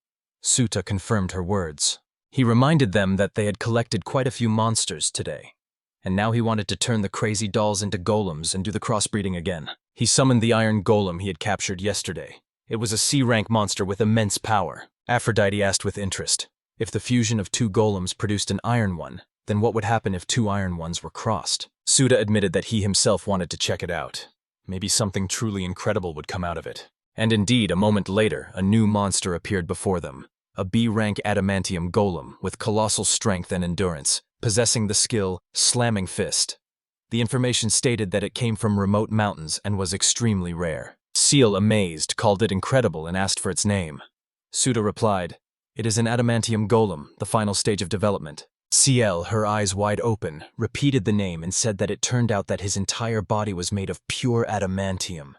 Suta confirmed her words. He reminded them that they had collected quite a few monsters today, and now he wanted to turn the crazy dolls into golems and do the crossbreeding again. He summoned the iron golem he had captured yesterday. It was a C-rank monster with immense power. Aphrodite asked with interest, if the fusion of two golems produced an iron one, then what would happen if two iron ones were crossed? Suta admitted that he himself wanted to check it out. Maybe something truly incredible would come out of it. And indeed, a moment later, a new monster appeared before them. A B-rank adamantium golem with colossal strength and endurance, possessing the skill Slamming Fist. The information stated that it came from remote mountains and was extremely rare. Seal, amazed, called it incredible and asked for its name. Suta replied, "It is an adamantium golem, the final stage of development." CL, her eyes wide open, repeated the name and said that it turned out that his entire body was made of pure adamantium.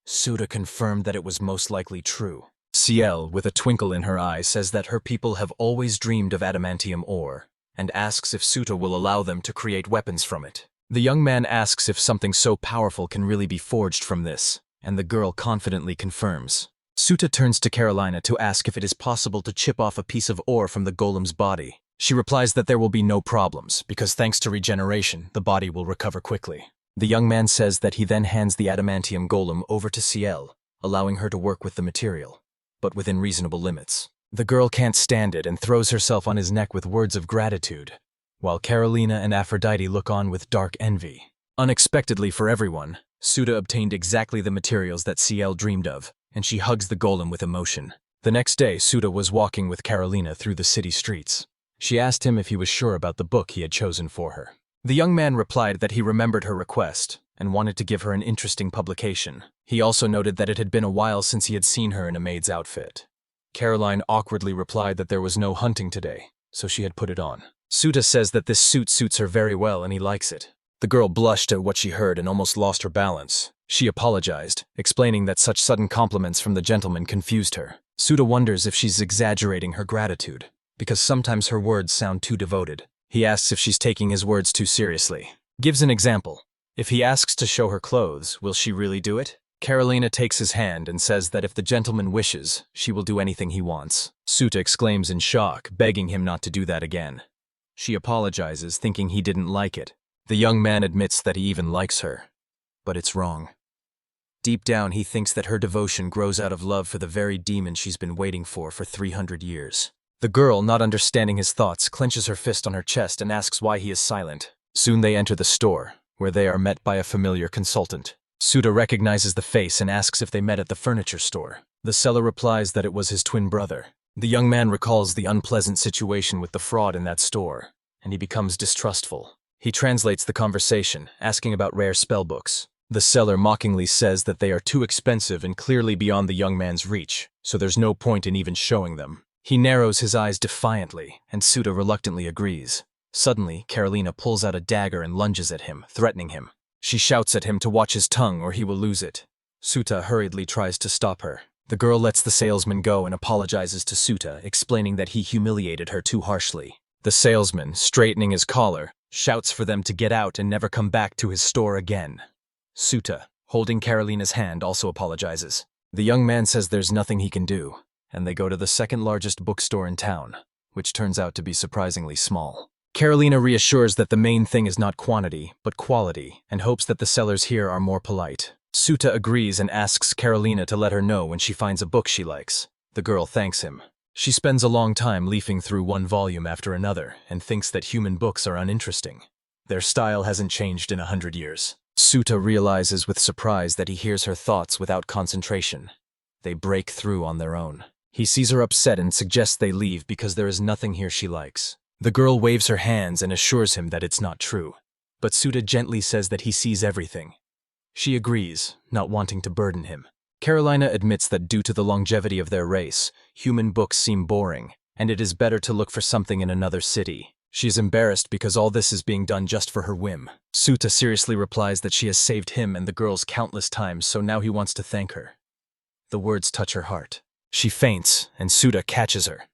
Suta confirmed that it was most likely true. CL, with a twinkle in her eye, says that her people have always dreamed of adamantium ore, and asks if Suta will allow them to create weapons from it. The young man asks if something so powerful can really be forged from this, and the girl confidently confirms. Suta turns to Carolina to ask if it is possible to chip off a piece of ore from the golem's body. She replies that there will be no problems, because thanks to regeneration, the body will recover quickly. The young man says that he then hands the adamantium golem over to CL, allowing her to work with the material, but within reasonable limits. The girl can't stand it and throws herself on his neck with words of gratitude, while Carolina and Aphrodite look on with dark envy. Unexpectedly for everyone, Suta obtained exactly the materials that CL dreamed of, and she hugs the golem with emotion. The next day, Suta was walking with Carolina through the city streets. She asked him if he was sure about the book he had chosen for her. The young man replied that he remembered her request and wanted to give her an interesting publication. He also noted that it had been a while since he had seen her in a maid's outfit. Caroline awkwardly replied that there was no hunting today, so she had put it on. Suta says that this suit suits her very well and he likes it. The girl blushed at what she heard and almost lost her balance. She apologized, explaining that such sudden compliments from the gentleman confused her. Suta wonders if she's exaggerating her gratitude, because sometimes her words sound too devoted. He asks if she's taking his words too seriously. Gives an example. If he asks to show her clothes, will she really do it? Carolina takes his hand and says that if the gentleman wishes, she will do anything he wants. Suta exclaims in shock, begging him not to do that again. She apologizes, thinking he didn't like it. The young man admits that he even likes her. But it's wrong. Deep down, he thinks that her devotion grows out of love for the very demon she's been waiting for 300 years. The girl, not understanding his thoughts, clenches her fist on her chest and asks why he is silent. Soon they enter the store, where they are met by a familiar consultant. Suta recognizes the face and asks if they met at the furniture store. The seller replies that it was his twin brother. The young man recalls the unpleasant situation with the fraud in that store, and he becomes distrustful. He translates the conversation, asking about rare spellbooks. The seller mockingly says that they are too expensive and clearly beyond the young man's reach, so there's no point in even showing them. He narrows his eyes defiantly, and Suta reluctantly agrees. Suddenly, Carolina pulls out a dagger and lunges at him, threatening him. She shouts at him to watch his tongue or he will lose it. Suta hurriedly tries to stop her. The girl lets the salesman go and apologizes to Suta, explaining that he humiliated her too harshly. The salesman, straightening his collar, shouts for them to get out and never come back to his store again. Suta, holding Carolina's hand, also apologizes. The young man says there's nothing he can do, and they go to the second largest bookstore in town, which turns out to be surprisingly small. Carolina reassures that the main thing is not quantity, but quality, and hopes that the sellers here are more polite. Suta agrees and asks Carolina to let her know when she finds a book she likes. The girl thanks him. She spends a long time leafing through one volume after another and thinks that human books are uninteresting. Their style hasn't changed in 100 years. Suta realizes with surprise that he hears her thoughts without concentration. They break through on their own. He sees her upset and suggests they leave because there is nothing here she likes. The girl waves her hands and assures him that it's not true. But Suta gently says that he sees everything. She agrees, not wanting to burden him. Carolina admits that due to the longevity of their race, human books seem boring, and it is better to look for something in another city. She is embarrassed because all this is being done just for her whim. Suta seriously replies that she has saved him and the girls countless times, so now he wants to thank her. The words touch her heart. She faints, and Suta catches her.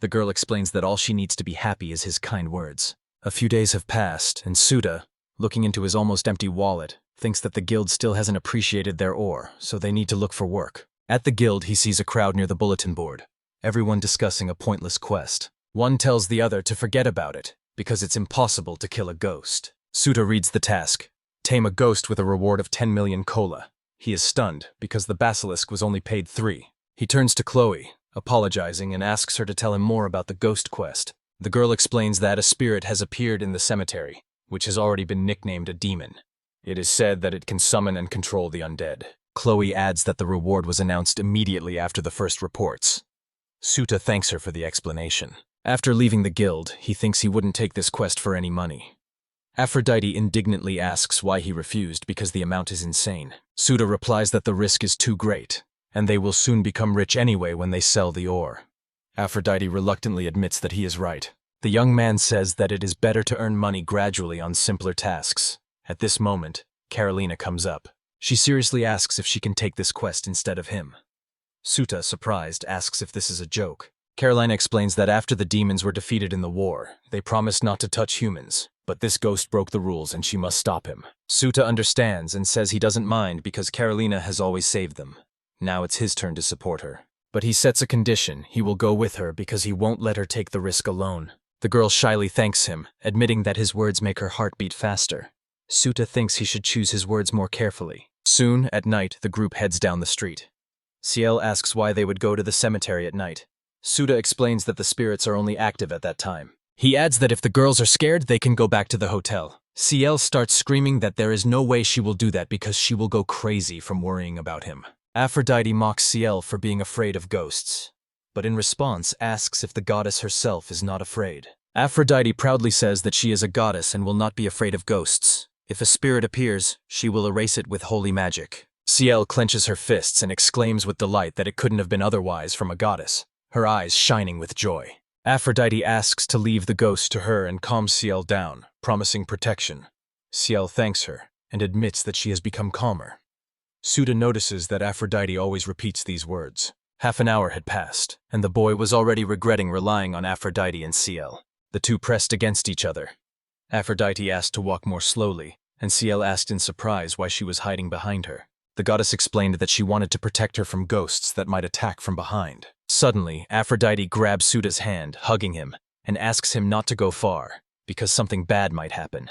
The girl explains that all she needs to be happy is his kind words. A few days have passed, and Suta, looking into his almost empty wallet, thinks that the guild still hasn't appreciated their ore, so they need to look for work. At the guild, he sees a crowd near the bulletin board, everyone discussing a pointless quest. One tells the other to forget about it, because it's impossible to kill a ghost. Suta reads the task: tame a ghost with a reward of 10 million cola. He is stunned, because the Basilisk was only paid 3. He turns to Chloe, apologizing, and asks her to tell him more about the ghost quest. The girl explains that a spirit has appeared in the cemetery, which has already been nicknamed a demon. It is said that it can summon and control the undead. Chloe adds that the reward was announced immediately after the first reports. Suta thanks her for the explanation. After leaving the guild, he thinks he wouldn't take this quest for any money. Aphrodite indignantly asks why he refused because the amount is insane. Suta replies that the risk is too great, and they will soon become rich anyway when they sell the ore. Aphrodite reluctantly admits that he is right. The young man says that it is better to earn money gradually on simpler tasks. At this moment, Carolina comes up. She seriously asks if she can take this quest instead of him. Suta, surprised, asks if this is a joke. Carolina explains that after the demons were defeated in the war, they promised not to touch humans, but this ghost broke the rules and she must stop him. Suta understands and says he doesn't mind because Carolina has always saved them. Now it's his turn to support her. But he sets a condition: he will go with her because he won't let her take the risk alone. The girl shyly thanks him, admitting that his words make her heart beat faster. Suta thinks he should choose his words more carefully. Soon, at night, the group heads down the street. Ciel asks why they would go to the cemetery at night. Suta explains that the spirits are only active at that time. He adds that if the girls are scared, they can go back to the hotel. Ciel starts screaming that there is no way she will do that because she will go crazy from worrying about him. Aphrodite mocks Ciel for being afraid of ghosts, but in response asks if the goddess herself is not afraid. Aphrodite proudly says that she is a goddess and will not be afraid of ghosts. If a spirit appears, she will erase it with holy magic. Ciel clenches her fists and exclaims with delight that it couldn't have been otherwise from a goddess, her eyes shining with joy. Aphrodite asks to leave the ghost to her and calms Ciel down, promising protection. Ciel thanks her and admits that she has become calmer. Suta notices that Aphrodite always repeats these words. Half an hour had passed, and the boy was already regretting relying on Aphrodite and Ciel. The two pressed against each other. Aphrodite asked to walk more slowly, and Ciel asked in surprise why she was hiding behind her. The goddess explained that she wanted to protect her from ghosts that might attack from behind. Suddenly, Aphrodite grabs Suta's hand, hugging him, and asks him not to go far, because something bad might happen.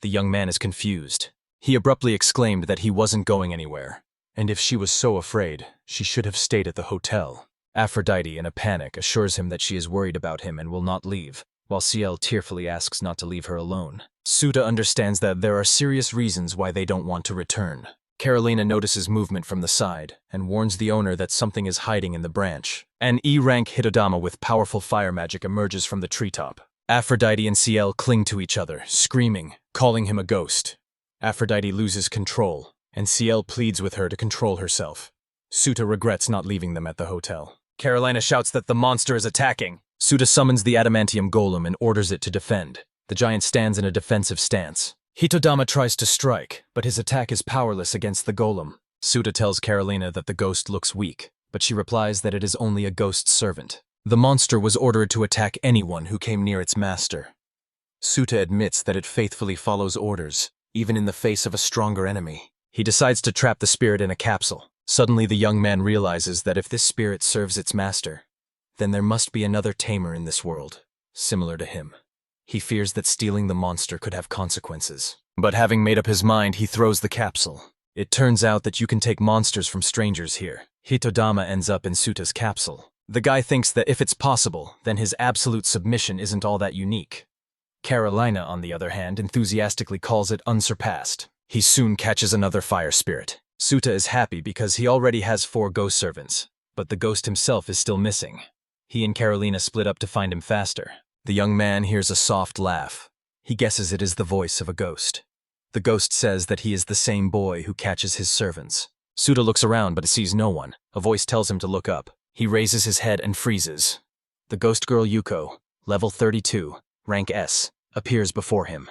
The young man is confused. He abruptly exclaimed that he wasn't going anywhere, and if she was so afraid, she should have stayed at the hotel. Aphrodite, in a panic, assures him that she is worried about him and will not leave, while Ciel tearfully asks not to leave her alone. Suta understands that there are serious reasons why they don't want to return. Carolina notices movement from the side and warns the owner that something is hiding in the branch. An E-rank Hitodama with powerful fire magic emerges from the treetop. Aphrodite and Ciel cling to each other, screaming, calling him a ghost. Aphrodite loses control, and Ciel pleads with her to control herself. Suta regrets not leaving them at the hotel. Carolina shouts that the monster is attacking. Suta summons the adamantium golem and orders it to defend. The giant stands in a defensive stance. Hitodama tries to strike, but his attack is powerless against the golem. Suta tells Carolina that the ghost looks weak, but she replies that it is only a ghost servant. The monster was ordered to attack anyone who came near its master. Suta admits that it faithfully follows orders, even in the face of a stronger enemy. He decides to trap the spirit in a capsule. Suddenly the young man realizes that if this spirit serves its master, then there must be another Tamer in this world, similar to him. He fears that stealing the monster could have consequences. But having made up his mind, he throws the capsule. It turns out that you can take monsters from strangers here. Hitodama ends up in Suta's capsule. The guy thinks that if it's possible, then his absolute submission isn't all that unique. Carolina, on the other hand, enthusiastically calls it unsurpassed. He soon catches another fire spirit. Suta is happy because he already has 4 ghost servants, but the ghost himself is still missing. He and Carolina split up to find him faster. The young man hears a soft laugh. He guesses it is the voice of a ghost. The ghost says that he is the same boy who catches his servants. Suta looks around but sees no one. A voice tells him to look up. He raises his head and freezes. The ghost girl Yuko, level 32, rank S, appears before him.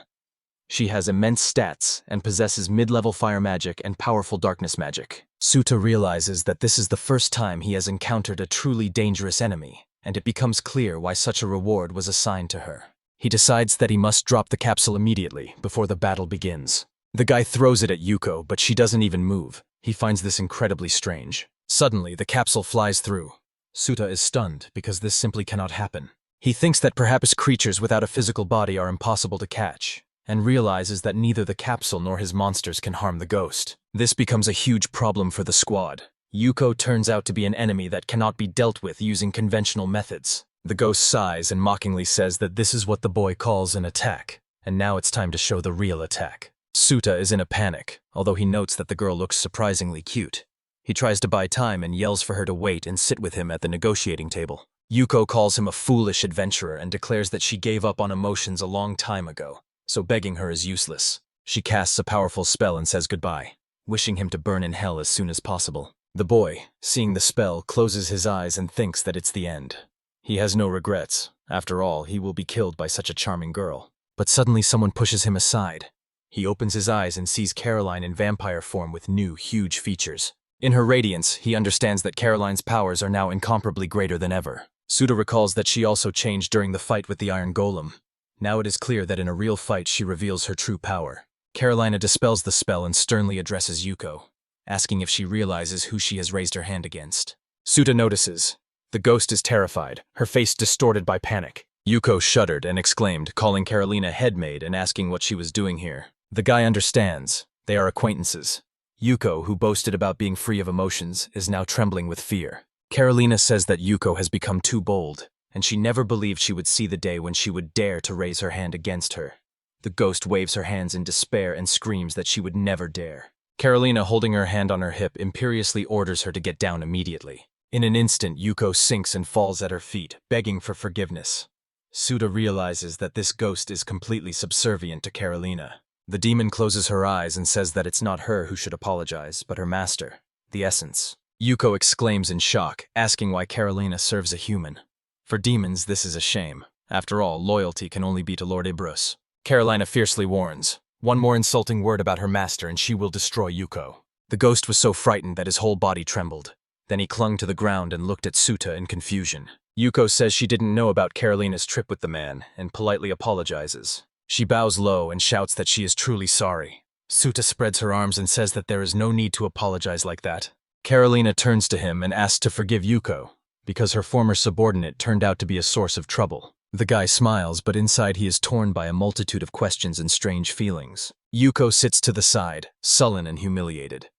She has immense stats and possesses mid-level fire magic and powerful darkness magic. Suta realizes that this is the first time he has encountered a truly dangerous enemy, and it becomes clear why such a reward was assigned to her. He decides that he must drop the capsule immediately before the battle begins. The guy throws it at Yuko, but she doesn't even move. He finds this incredibly strange. Suddenly, the capsule flies through. Suta is stunned because this simply cannot happen. He thinks that perhaps creatures without a physical body are impossible to catch, and realizes that neither the capsule nor his monsters can harm the ghost. This becomes a huge problem for the squad. Yuko turns out to be an enemy that cannot be dealt with using conventional methods. The ghost sighs and mockingly says that this is what the boy calls an attack, and now it's time to show the real attack. Suta is in a panic, although he notes that the girl looks surprisingly cute. He tries to buy time and yells for her to wait and sit with him at the negotiating table. Yuko calls him a foolish adventurer and declares that she gave up on emotions a long time ago, so begging her is useless. She casts a powerful spell and says goodbye, wishing him to burn in hell as soon as possible. The boy, seeing the spell, closes his eyes and thinks that it's the end. He has no regrets. After all, he will be killed by such a charming girl. But suddenly someone pushes him aside. He opens his eyes and sees Caroline in vampire form with new, huge features. In her radiance, he understands that Caroline's powers are now incomparably greater than ever. Suta recalls that she also changed during the fight with the Iron Golem. Now it is clear that in a real fight she reveals her true power. Carolina dispels the spell and sternly addresses Yuko, asking if she realizes who she has raised her hand against. Suta notices. The ghost is terrified, her face distorted by panic. Yuko shuddered and exclaimed, calling Carolina headmaid and asking what she was doing here. The guy understands. They are acquaintances. Yuko, who boasted about being free of emotions, is now trembling with fear. Carolina says that Yuko has become too bold, and she never believed she would see the day when she would dare to raise her hand against her. The ghost waves her hands in despair and screams that she would never dare. Carolina, holding her hand on her hip, imperiously orders her to get down immediately. In an instant, Yuko sinks and falls at her feet, begging for forgiveness. Suta realizes that this ghost is completely subservient to Carolina. The demon closes her eyes and says that it's not her who should apologize, but her master, the essence. Yuko exclaims in shock, asking why Carolina serves a human. For demons, this is a shame. After all, loyalty can only be to Lord Ibrus. Carolina fiercely warns, one more insulting word about her master and she will destroy Yuko. The ghost was so frightened that his whole body trembled. Then he clung to the ground and looked at Suta in confusion. Yuko says she didn't know about Carolina's trip with the man and politely apologizes. She bows low and shouts that she is truly sorry. Suta spreads her arms and says that there is no need to apologize like that. Carolina turns to him and asks to forgive Yuko, because her former subordinate turned out to be a source of trouble. The guy smiles, but inside he is torn by a multitude of questions and strange feelings. Yuko sits to the side, sullen and humiliated.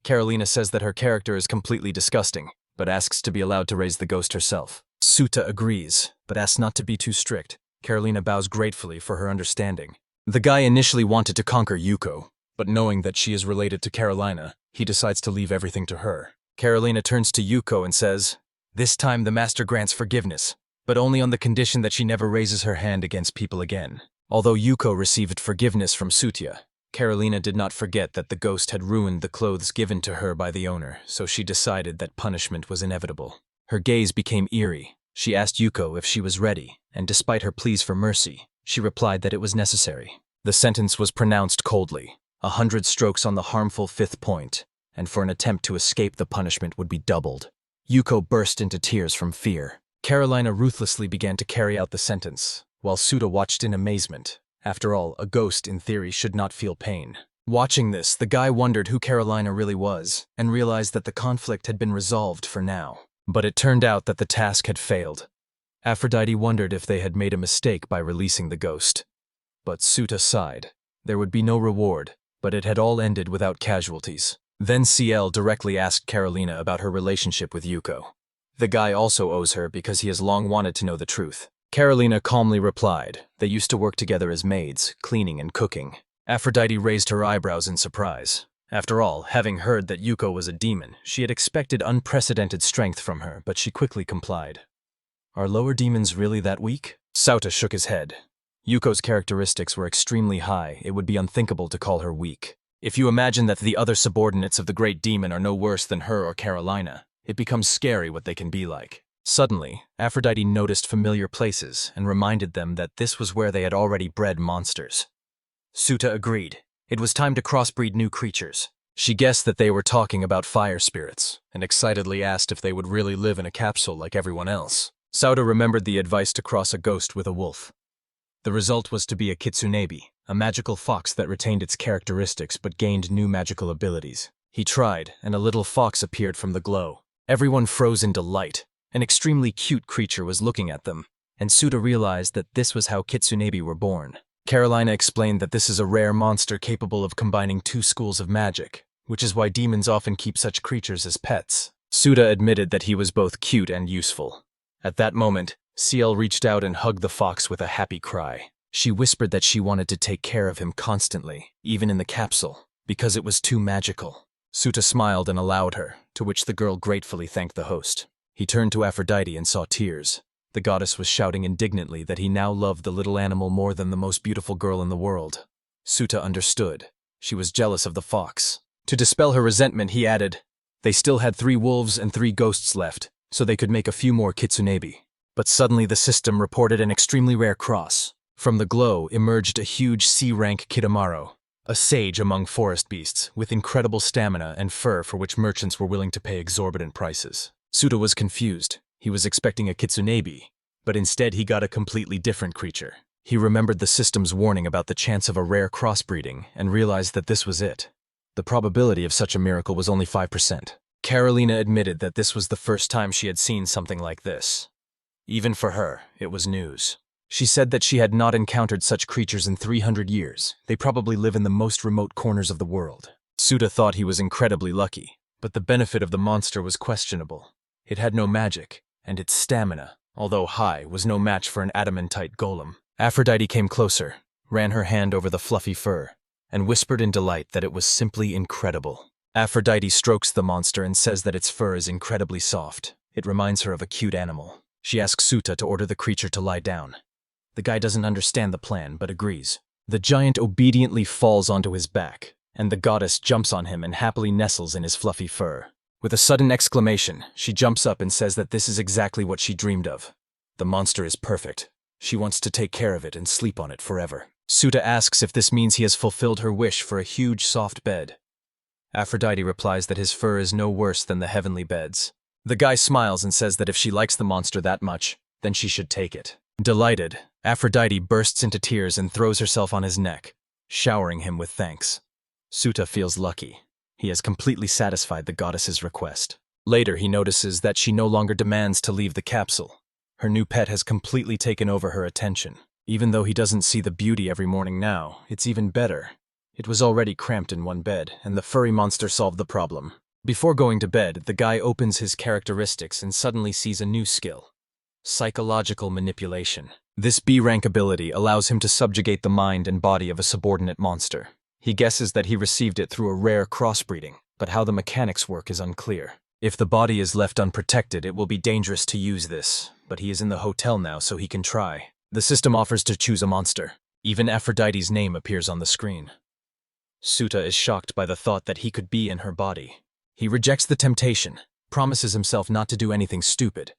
Carolina says that her character is completely disgusting, but asks to be allowed to raise the ghost herself. Suta agrees, but asks not to be too strict. Carolina bows gratefully for her understanding. The guy initially wanted to conquer Yuko, but knowing that she is related to Carolina, he decides to leave everything to her. Carolina turns to Yuko and says, "This time the master grants forgiveness, but only on the condition that she never raises her hand against people again." Although Yuko received forgiveness from Sutia, Carolina did not forget that the ghost had ruined the clothes given to her by the owner, so she decided that punishment was inevitable. Her gaze became eerie. She asked Yuko if she was ready, and despite her pleas for mercy, she replied that it was necessary. The sentence was pronounced coldly, 100 strokes on the harmful 5th point, and for an attempt to escape the punishment would be doubled. Yuko burst into tears from fear. Carolina ruthlessly began to carry out the sentence, while Suta watched in amazement. After all, a ghost, in theory, should not feel pain. Watching this, the guy wondered who Carolina really was, and realized that the conflict had been resolved for now. But it turned out that the task had failed. Aphrodite wondered if they had made a mistake by releasing the ghost. But Suta sighed. There would be no reward, but it had all ended without casualties. Then CL directly asked Carolina about her relationship with Yuko. The guy also owes her because he has long wanted to know the truth. Carolina calmly replied, they used to work together as maids, cleaning and cooking. Aphrodite raised her eyebrows in surprise. After all, having heard that Yuko was a demon, she had expected unprecedented strength from her, but she quickly complied. Are lower demons really that weak? Suta shook his head. Yuko's characteristics were extremely high. It would be unthinkable to call her weak. If you imagine that the other subordinates of the great demon are no worse than her or Carolina, it becomes scary what they can be like. Suddenly, Aphrodite noticed familiar places and reminded them that this was where they had already bred monsters. Suta agreed. It was time to crossbreed new creatures. She guessed that they were talking about fire spirits, and excitedly asked if they would really live in a capsule like everyone else. Suta remembered the advice to cross a ghost with a wolf. The result was to be a kitsunebi, a magical fox that retained its characteristics but gained new magical abilities. He tried, and a little fox appeared from the glow. Everyone froze in delight. An extremely cute creature was looking at them, and Suda realized that this was how kitsunebi were born. Carolina explained that this is a rare monster capable of combining two schools of magic, which is why demons often keep such creatures as pets. Suda admitted that he was both cute and useful. At that moment, Ciel reached out and hugged the fox with a happy cry. She whispered that she wanted to take care of him constantly, even in the capsule, because it was too magical. Suta smiled and allowed her, to which the girl gratefully thanked the host. He turned to Aphrodite and saw tears. The goddess was shouting indignantly that he now loved the little animal more than the most beautiful girl in the world. Suta understood. She was jealous of the fox. To dispel her resentment, he added, they still had 3 wolves and 3 ghosts left, so they could make a few more kitsunebi. But suddenly the system reported an extremely rare cross. From the glow emerged a huge C-rank Kitamaro, a sage among forest beasts, with incredible stamina and fur for which merchants were willing to pay exorbitant prices. Suda was confused. He was expecting a kitsunebi, but instead he got a completely different creature. He remembered the system's warning about the chance of a rare crossbreeding and realized that this was it. The probability of such a miracle was only 5%. Carolina admitted that this was the first time she had seen something like this. Even for her, it was news. She said that she had not encountered such creatures in 300 years. They probably live in the most remote corners of the world. Suda thought he was incredibly lucky, but the benefit of the monster was questionable. It had no magic, and its stamina, although high, was no match for an adamantite golem. Aphrodite came closer, ran her hand over the fluffy fur, and whispered in delight that it was simply incredible. Aphrodite strokes the monster and says that its fur is incredibly soft. It reminds her of a cute animal. She asks Suta to order the creature to lie down. The guy doesn't understand the plan, but agrees. The giant obediently falls onto his back, and the goddess jumps on him and happily nestles in his fluffy fur. With a sudden exclamation, she jumps up and says that this is exactly what she dreamed of. The monster is perfect. She wants to take care of it and sleep on it forever. Suta asks if this means he has fulfilled her wish for a huge soft bed. Aphrodite replies that his fur is no worse than the heavenly beds. The guy smiles and says that if she likes the monster that much, then she should take it. Delighted, Aphrodite bursts into tears and throws herself on his neck, showering him with thanks. Suta feels lucky. He has completely satisfied the goddess's request. Later, he notices that she no longer demands to leave the capsule. Her new pet has completely taken over her attention. Even though he doesn't see the beauty every morning now, it's even better. It was already cramped in one bed, and the furry monster solved the problem. Before going to bed, the guy opens his characteristics and suddenly sees a new skill: psychological manipulation. This B-rank ability allows him to subjugate the mind and body of a subordinate monster. He guesses that he received it through a rare crossbreeding, but how the mechanics work is unclear. If the body is left unprotected, it will be dangerous to use this, but he is in the hotel now, so he can try. The system offers to choose a monster. Even Aphrodite's name appears on the screen. Suta is shocked by the thought that he could be in her body. He rejects the temptation, promises himself not to do anything stupid,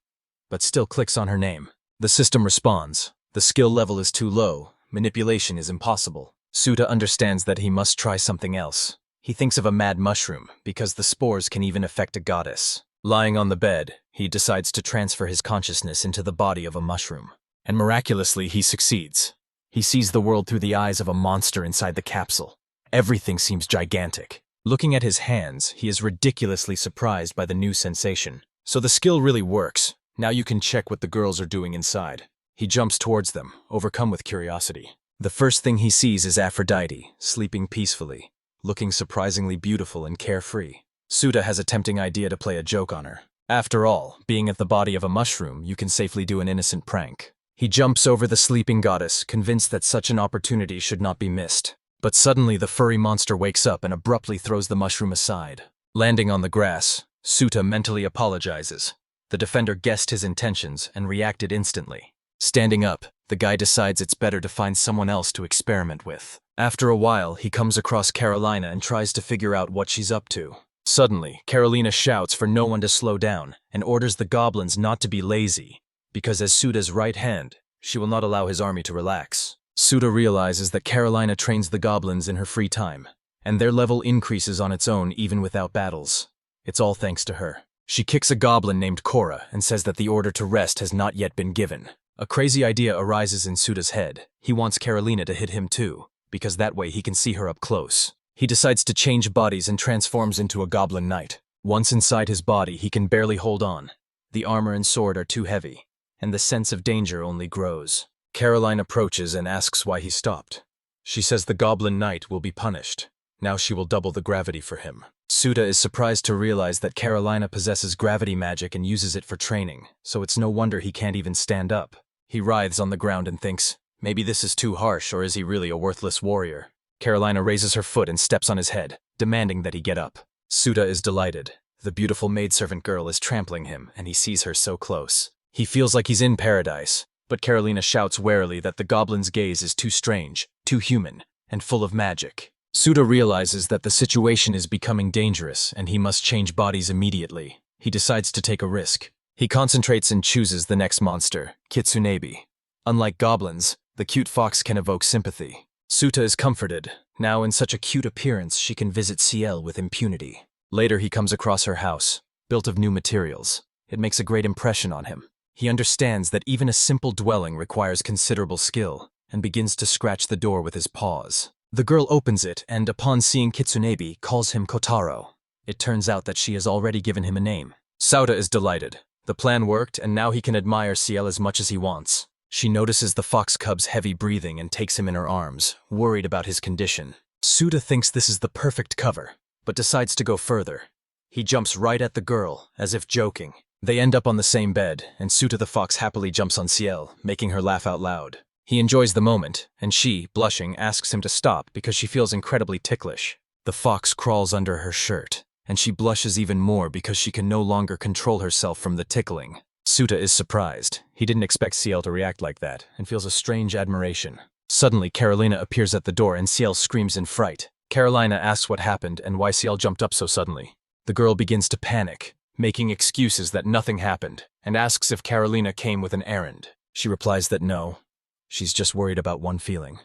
but still clicks on her name. The system responds. The skill level is too low. Manipulation is impossible. Suta understands that he must try something else. He thinks of a mad mushroom, because the spores can even affect a goddess. Lying on the bed, he decides to transfer his consciousness into the body of a mushroom. And miraculously, he succeeds. He sees the world through the eyes of a monster inside the capsule. Everything seems gigantic. Looking at his hands, he is ridiculously surprised by the new sensation. So the skill really works. Now you can check what the girls are doing inside. He jumps towards them, overcome with curiosity. The first thing he sees is Aphrodite, sleeping peacefully, looking surprisingly beautiful and carefree. Suta has a tempting idea to play a joke on her. After all, being at the body of a mushroom, you can safely do an innocent prank. He jumps over the sleeping goddess, convinced that such an opportunity should not be missed. But suddenly the furry monster wakes up and abruptly throws the mushroom aside. Landing on the grass, Suta mentally apologizes. The defender guessed his intentions and reacted instantly. Standing up, the guy decides it's better to find someone else to experiment with. After a while, he comes across Carolina and tries to figure out what she's up to. Suddenly, Carolina shouts for no one to slow down and orders the goblins not to be lazy, because as Suta's right hand, she will not allow his army to relax. Suta realizes that Carolina trains the goblins in her free time, and their level increases on its own even without battles. It's all thanks to her. She kicks a goblin named Cora and says that the order to rest has not yet been given. A crazy idea arises in Suta's head. He wants Carolina to hit him too, because that way he can see her up close. He decides to change bodies and transforms into a goblin knight. Once inside his body, he can barely hold on. The armor and sword are too heavy, and the sense of danger only grows. Caroline approaches and asks why he stopped. She says the goblin knight will be punished. Now she will double the gravity for him. Suda is surprised to realize that Carolina possesses gravity magic and uses it for training, so it's no wonder he can't even stand up. He writhes on the ground and thinks, maybe this is too harsh, or is he really a worthless warrior? Carolina raises her foot and steps on his head, demanding that he get up. Suda is delighted. The beautiful maidservant girl is trampling him, and he sees her so close. He feels like he's in paradise, but Carolina shouts warily that the goblin's gaze is too strange, too human, and full of magic. Suda realizes that the situation is becoming dangerous, and he must change bodies immediately. He decides to take a risk. He concentrates and chooses the next monster, Kitsunebi. Unlike goblins, the cute fox can evoke sympathy. Suta is comforted. Now in such a cute appearance, she can visit Ciel with impunity. Later he comes across her house, built of new materials. It makes a great impression on him. He understands that even a simple dwelling requires considerable skill, and begins to scratch the door with his paws. The girl opens it and, upon seeing Kitsunebi, calls him Kotaro. It turns out that she has already given him a name. Suda is delighted. The plan worked, and now he can admire Ciel as much as he wants. She notices the fox cub's heavy breathing and takes him in her arms, worried about his condition. Suda thinks this is the perfect cover, but decides to go further. He jumps right at the girl, as if joking. They end up on the same bed, and Suta the fox happily jumps on Ciel, making her laugh out loud. He enjoys the moment, and she, blushing, asks him to stop because she feels incredibly ticklish. The fox crawls under her shirt, and she blushes even more because she can no longer control herself from the tickling. Suta is surprised. He didn't expect Ciel to react like that, and feels a strange admiration. Suddenly, Carolina appears at the door and Ciel screams in fright. Carolina asks what happened and why Ciel jumped up so suddenly. The girl begins to panic, making excuses that nothing happened, and asks if Carolina came with an errand. She replies that no, she's just worried about one feeling.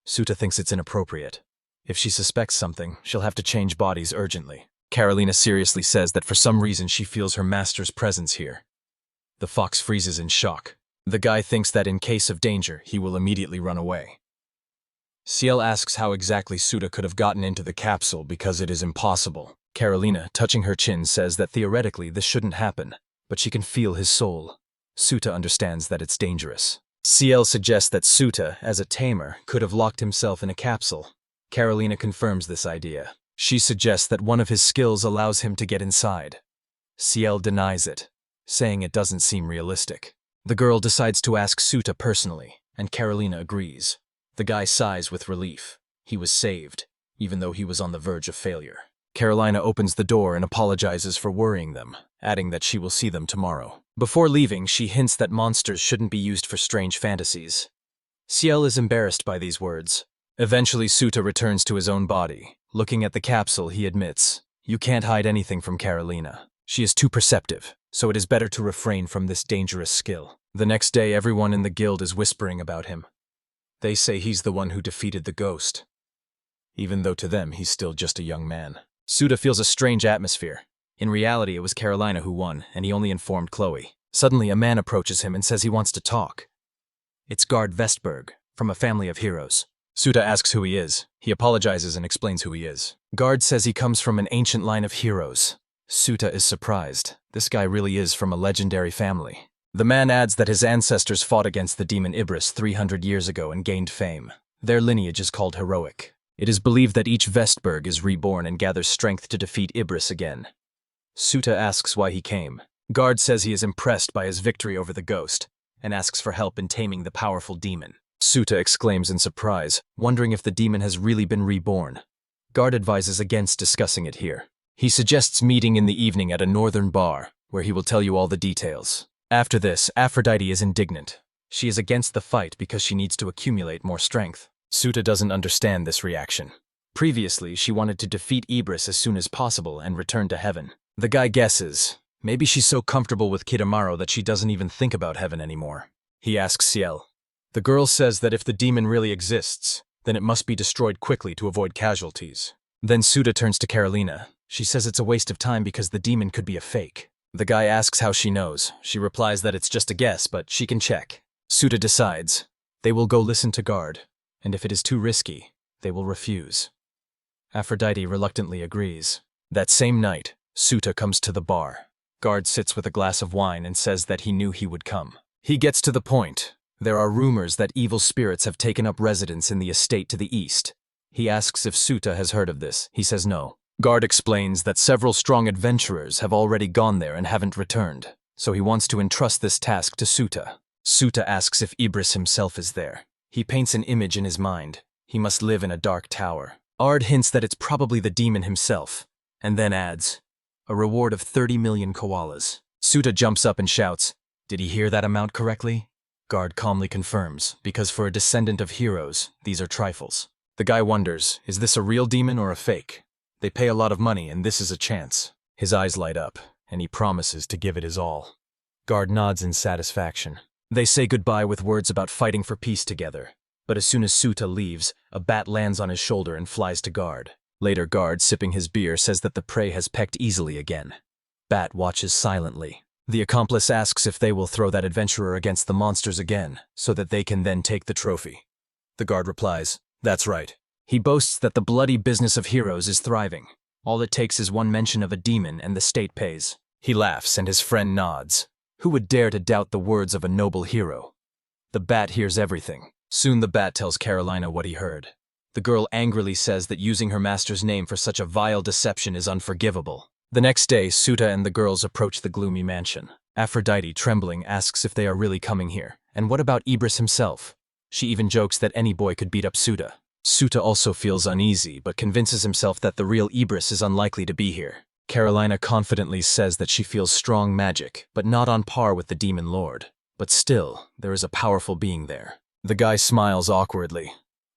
Suta thinks it's inappropriate. If she suspects something, she'll have to change bodies urgently. Carolina seriously says that for some reason she feels her master's presence here. The fox freezes in shock. The guy thinks that in case of danger, he will immediately run away. Ciel asks how exactly Suta could have gotten into the capsule because it is impossible. Carolina, touching her chin, says that theoretically this shouldn't happen, but she can feel his soul. Suta understands that it's dangerous. Ciel suggests that Suta, as a tamer, could have locked himself in a capsule. Carolina confirms this idea. She suggests that one of his skills allows him to get inside. Ciel denies it, saying it doesn't seem realistic. The girl decides to ask Suta personally, and Carolina agrees. The guy sighs with relief. He was saved, even though he was on the verge of failure. Carolina opens the door and apologizes for worrying them, adding that she will see them tomorrow. Before leaving, she hints that monsters shouldn't be used for strange fantasies. Ciel is embarrassed by these words. Eventually, Suta returns to his own body. Looking at the capsule, he admits, "You can't hide anything from Carolina. She is too perceptive, so it is better to refrain from this dangerous skill." The next day, everyone in the guild is whispering about him. They say he's the one who defeated the ghost, even though to them he's still just a young man. Suta feels a strange atmosphere. In reality, it was Carolina who won, and he only informed Chloe. Suddenly, a man approaches him and says he wants to talk. It's Guard Vestberg, from a family of heroes. Suta asks who he is. He apologizes and explains who he is. Guard says he comes from an ancient line of heroes. Suta is surprised. This guy really is from a legendary family. The man adds that his ancestors fought against the demon Ibris 300 years ago and gained fame. Their lineage is called heroic. It is believed that each Vestberg is reborn and gathers strength to defeat Ibris again. Suta asks why he came. Guard says he is impressed by his victory over the ghost, and asks for help in taming the powerful demon. Suta exclaims in surprise, wondering if the demon has really been reborn. Guard advises against discussing it here. He suggests meeting in the evening at a northern bar, where he will tell you all the details. After this, Aphrodite is indignant. She is against the fight because she needs to accumulate more strength. Suta doesn't understand this reaction. Previously, she wanted to defeat Ibris as soon as possible and return to heaven. The guy guesses. Maybe she's so comfortable with Kitamaro that she doesn't even think about heaven anymore. He asks Ciel. The girl says that if the demon really exists, then it must be destroyed quickly to avoid casualties. Then Suta turns to Carolina. She says it's a waste of time because the demon could be a fake. The guy asks how she knows. She replies that it's just a guess, but she can check. Suta decides. They will go listen to Guard, and if it is too risky, they will refuse. Aphrodite reluctantly agrees. That same night, Suta comes to the bar. Guard sits with a glass of wine and says that he knew he would come. He gets to the point. There are rumors that evil spirits have taken up residence in the estate to the east. He asks if Suta has heard of this. He says no. Guard explains that several strong adventurers have already gone there and haven't returned, so he wants to entrust this task to Suta. Suta asks if Ibris himself is there. He paints an image in his mind. He must live in a dark tower. Ard hints that it's probably the demon himself, and then adds, a reward of 30 million koalas. Suta jumps up and shouts, "Did he hear that amount correctly?" Guard calmly confirms, because for a descendant of heroes, these are trifles. The guy wonders, is this a real demon or a fake? They pay a lot of money, and this is a chance. His eyes light up, and he promises to give it his all. Guard nods in satisfaction. They say goodbye with words about fighting for peace together. But as soon as Suta leaves, a bat lands on his shoulder and flies to Guard. Later, Guard, sipping his beer, says that the prey has pecked easily again. Bat watches silently. The accomplice asks if they will throw that adventurer against the monsters again, so that they can then take the trophy. The Guard replies, "That's right." He boasts that the bloody business of heroes is thriving. All it takes is one mention of a demon and the state pays. He laughs and his friend nods. Who would dare to doubt the words of a noble hero? The bat hears everything. Soon the bat tells Carolina what he heard. The girl angrily says that using her master's name for such a vile deception is unforgivable. The next day, Suta and the girls approach the gloomy mansion. Aphrodite, trembling, asks if they are really coming here. And what about Ibris himself? She even jokes that any boy could beat up Suta. Suta also feels uneasy, but convinces himself that the real Ibris is unlikely to be here. Carolina confidently says that she feels strong magic, but not on par with the demon lord. But still, there is a powerful being there. The guy smiles awkwardly.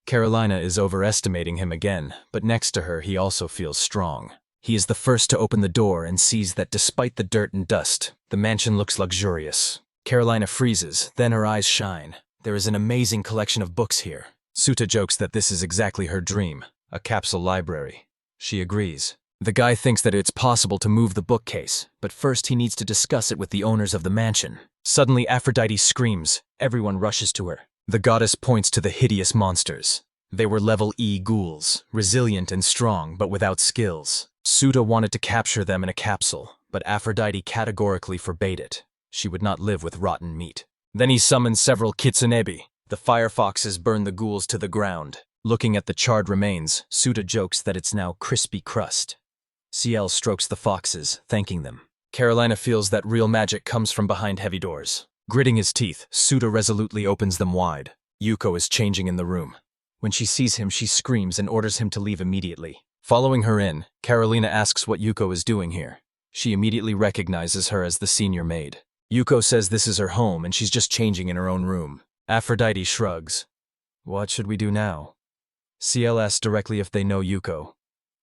Carolina is overestimating him again, but next to her he also feels strong. He is the first to open the door and sees that despite the dirt and dust, the mansion looks luxurious. Carolina freezes, then her eyes shine. There is an amazing collection of books here. Suta jokes that this is exactly her dream, a capsule library. She agrees. The guy thinks that it's possible to move the bookcase, but first he needs to discuss it with the owners of the mansion. Suddenly Aphrodite screams. Everyone rushes to her. The goddess points to the hideous monsters. They were level E ghouls, resilient and strong, but without skills. Suta wanted to capture them in a capsule, but Aphrodite categorically forbade it. She would not live with rotten meat. Then he summons several kitsunebi. The firefoxes burn the ghouls to the ground. Looking at the charred remains, Suta jokes that it's now crispy crust. CL strokes the foxes, thanking them. Carolina feels that real magic comes from behind heavy doors. Gritting his teeth, Suta resolutely opens them wide. Yuko is changing in the room. When she sees him, she screams and orders him to leave immediately. Following her in, Carolina asks what Yuko is doing here. She immediately recognizes her as the senior maid. Yuko says this is her home and she's just changing in her own room. Aphrodite shrugs. What should we do now? CL asks directly if they know Yuko.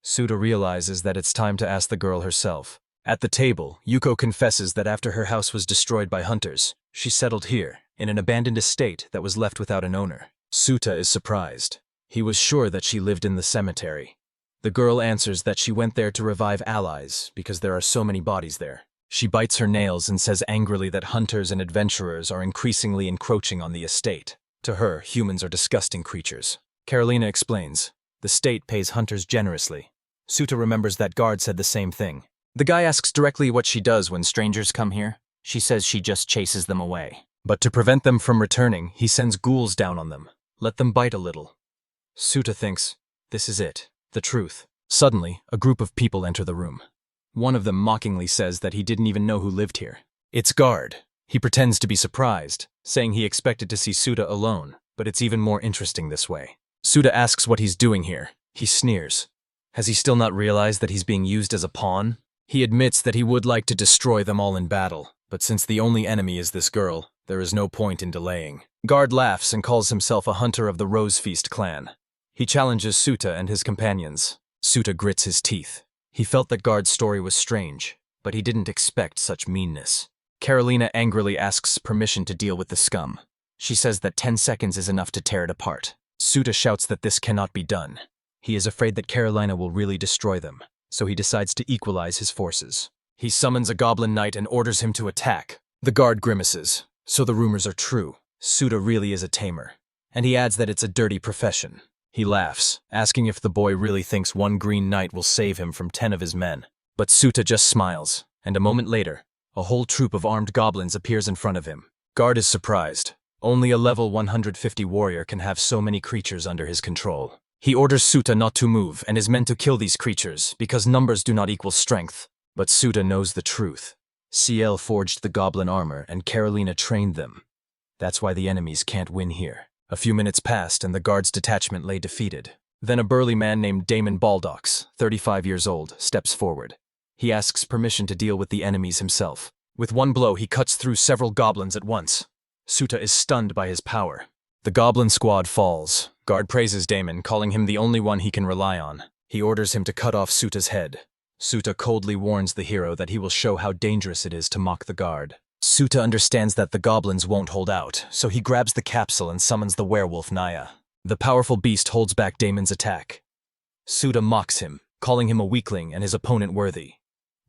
Suta realizes that it's time to ask the girl herself. At the table, Yuko confesses that after her house was destroyed by hunters, she settled here, in an abandoned estate that was left without an owner. Suta is surprised. He was sure that she lived in the cemetery. The girl answers that she went there to revive allies because there are so many bodies there. She bites her nails and says angrily that hunters and adventurers are increasingly encroaching on the estate. To her, humans are disgusting creatures. Carolina explains, the state pays hunters generously. Suta remembers that guard said the same thing. The guy asks directly what she does when strangers come here. She says she just chases them away. But to prevent them from returning, he sends ghouls down on them. Let them bite a little. Suta thinks, this is it, the truth. Suddenly, a group of people enter the room. One of them mockingly says that he didn't even know who lived here. It's Guard. He pretends to be surprised, saying he expected to see Suta alone, but it's even more interesting this way. Suta asks what he's doing here. He sneers. Has he still not realized that he's being used as a pawn? He admits that he would like to destroy them all in battle, but since the only enemy is this girl, there is no point in delaying. Guard laughs and calls himself a hunter of the Rose Feast clan. He challenges Suta and his companions. Suta grits his teeth. He felt that Guard's story was strange, but he didn't expect such meanness. Carolina angrily asks permission to deal with the scum. She says that 10 seconds is enough to tear it apart. Suta shouts that this cannot be done. He is afraid that Carolina will really destroy them, so he decides to equalize his forces. He summons a goblin knight and orders him to attack. The guard grimaces. So the rumors are true. Suta really is a tamer. And he adds that it's a dirty profession. He laughs, asking if the boy really thinks one green knight will save him from 10 of his men. But Suta just smiles, and a moment later, a whole troop of armed goblins appears in front of him. Guard is surprised. Only a level 150 warrior can have so many creatures under his control. He orders Suta not to move and is meant to kill these creatures because numbers do not equal strength. But Suta knows the truth. CL forged the goblin armor and Carolina trained them. That's why the enemies can't win here. A few minutes passed and the guard's detachment lay defeated. Then a burly man named Damon Baldox, 35 years old, steps forward. He asks permission to deal with the enemies himself. With one blow, he cuts through several goblins at once. Suta is stunned by his power. The goblin squad falls. Guard praises Damon, calling him the only one he can rely on. He orders him to cut off Suta's head. Suta coldly warns the hero that he will show how dangerous it is to mock the guard. Suta understands that the goblins won't hold out, so he grabs the capsule and summons the werewolf Naya. The powerful beast holds back Damon's attack. Suta mocks him, calling him a weakling and his opponent worthy.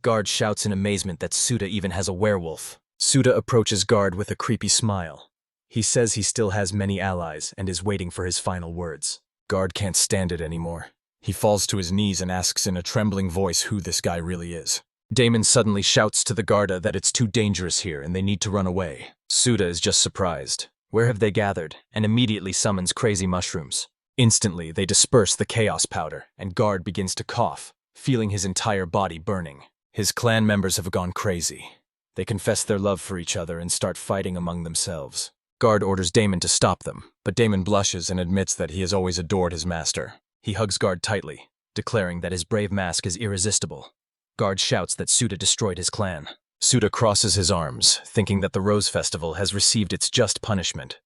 Guard shouts in amazement that Suta even has a werewolf. Suta approaches Guard with a creepy smile. He says he still has many allies and is waiting for his final words. Guard can't stand it anymore. He falls to his knees and asks in a trembling voice who this guy really is. Damon suddenly shouts to the Garda that it's too dangerous here and they need to run away. Suta is just surprised. Where have they gathered? And immediately summons crazy mushrooms. Instantly, they disperse the chaos powder, and Guard begins to cough, feeling his entire body burning. His clan members have gone crazy. They confess their love for each other and start fighting among themselves. Guard orders Damon to stop them, but Damon blushes and admits that he has always adored his master. He hugs Guard tightly, declaring that his brave mask is irresistible. Guard shouts that Suta destroyed his clan. Suta crosses his arms, thinking that the Rose Festival has received its just punishment.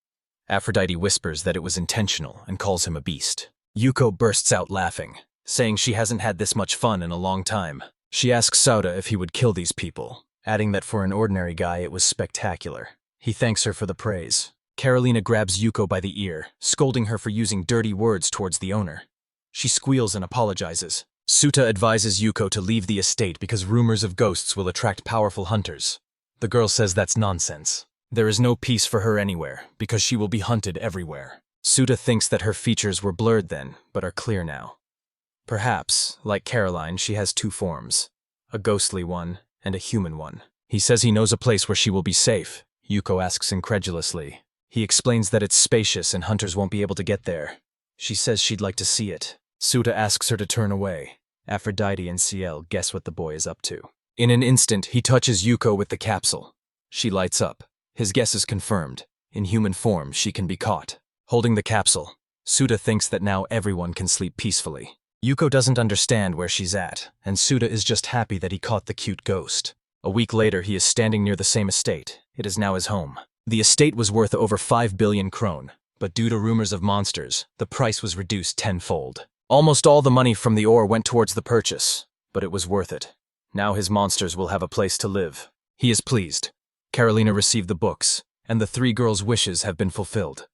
Aphrodite whispers that it was intentional and calls him a beast. Yuko bursts out laughing, saying she hasn't had this much fun in a long time. She asks Sauda if he would kill these people, adding that for an ordinary guy it was spectacular. He thanks her for the praise. Carolina grabs Yuko by the ear, scolding her for using dirty words towards the owner. She squeals and apologizes. Suta advises Yuko to leave the estate because rumors of ghosts will attract powerful hunters. The girl says that's nonsense. There is no peace for her anywhere, because she will be hunted everywhere. Suta thinks that her features were blurred then, but are clear now. Perhaps, like Caroline, she has two forms, a ghostly one and a human one. He says he knows a place where she will be safe. Yuko asks incredulously. He explains that it's spacious and hunters won't be able to get there. She says she'd like to see it. Suta asks her to turn away. Aphrodite and CL guess what the boy is up to. In an instant, he touches Yuko with the capsule. She lights up. His guess is confirmed. In human form, she can be caught. Holding the capsule, Suta thinks that now everyone can sleep peacefully. Yuko doesn't understand where she's at, and Suta is just happy that he caught the cute ghost. A week later, he is standing near the same estate. It is now his home. The estate was worth over 5 billion krone, but due to rumors of monsters, the price was reduced tenfold. Almost all the money from the ore went towards the purchase, but it was worth it. Now his monsters will have a place to live. He is pleased. Carolina received the books, and the 3 girls' wishes have been fulfilled.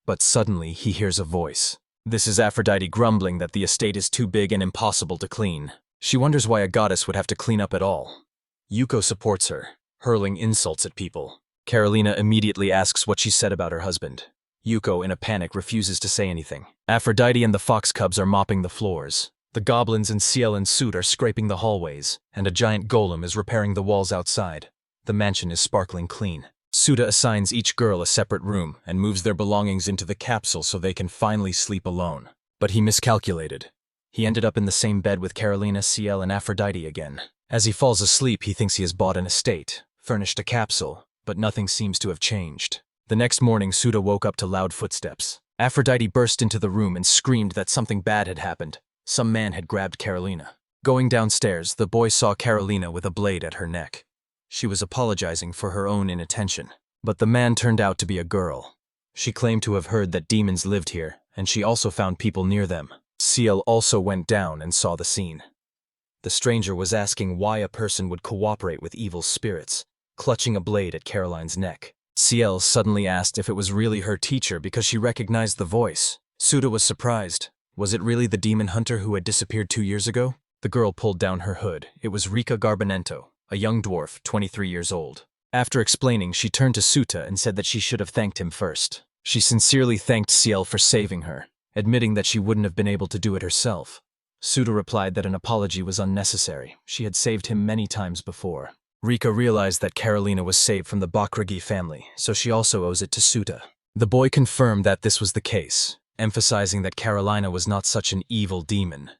But suddenly he hears a voice. This is Aphrodite grumbling that the estate is too big and impossible to clean. She wonders why a goddess would have to clean up at all. Yuko supports her, hurling insults at people. Carolina immediately asks what she said about her husband. Yuko, in a panic, refuses to say anything. Aphrodite and the fox cubs are mopping the floors. The goblins and Ciel and Sud are scraping the hallways, and a giant golem is repairing the walls outside. The mansion is sparkling clean. Suda assigns each girl a separate room and moves their belongings into the capsule so they can finally sleep alone. But he miscalculated. He ended up in the same bed with Carolina, Ciel, and Aphrodite again. As he falls asleep, he thinks he has bought an estate, furnished a capsule, but nothing seems to have changed. The next morning, Suda woke up to loud footsteps. Aphrodite burst into the room and screamed that something bad had happened. Some man had grabbed Carolina. Going downstairs, the boy saw Carolina with a blade at her neck. She was apologizing for her own inattention, but the man turned out to be a girl. She claimed to have heard that demons lived here, and she also found people near them. Ciel also went down and saw the scene. The stranger was asking why a person would cooperate with evil spirits, clutching a blade at Caroline's neck. Ciel suddenly asked if it was really her teacher because she recognized the voice. Suda was surprised. Was it really the demon hunter who had disappeared 2 years ago? The girl pulled down her hood. It was Rika Garbanento, a young dwarf, 23 years old. After explaining, she turned to Suta and said that she should have thanked him first. She sincerely thanked Ciel for saving her. admitting that she wouldn't have been able to do it herself. Suda replied that an apology was unnecessary. She had saved him many times before. Rika realized that Carolina was saved from the Bakragi family, so she also owes it to Suda. The boy confirmed that this was the case, emphasizing that Carolina was not such an evil demon.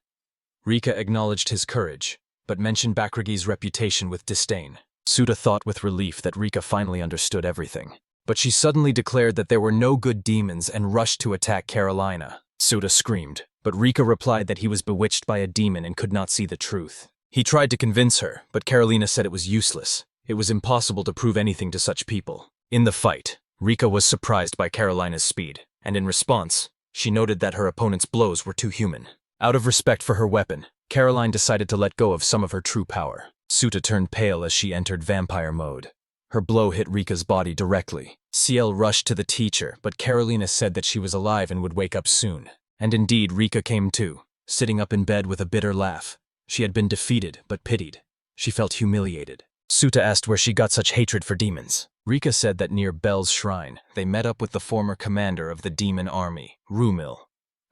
Rika acknowledged his courage, but mentioned Bakragi's reputation with disdain. Suda thought with relief that Rika finally understood everything. But she suddenly declared that there were no good demons and rushed to attack Carolina. Suda screamed, but Rika replied that he was bewitched by a demon and could not see the truth. He tried to convince her, but Carolina said it was useless. It was impossible to prove anything to such people. In the fight, Rika was surprised by Carolina's speed, and in response, she noted that her opponent's blows were too human. Out of respect for her weapon, Caroline decided to let go of some of her true power. Suda turned pale as she entered vampire mode. Her blow hit Rika's body directly. CL rushed to the teacher, but Carolina said that she was alive and would wake up soon. And indeed, Rika came too, sitting up in bed with a bitter laugh. She had been defeated, but pitied. She felt humiliated. Suda asked where she got such hatred for demons. Rika said that near Bel's shrine, they met up with the former commander of the demon army, Rumil.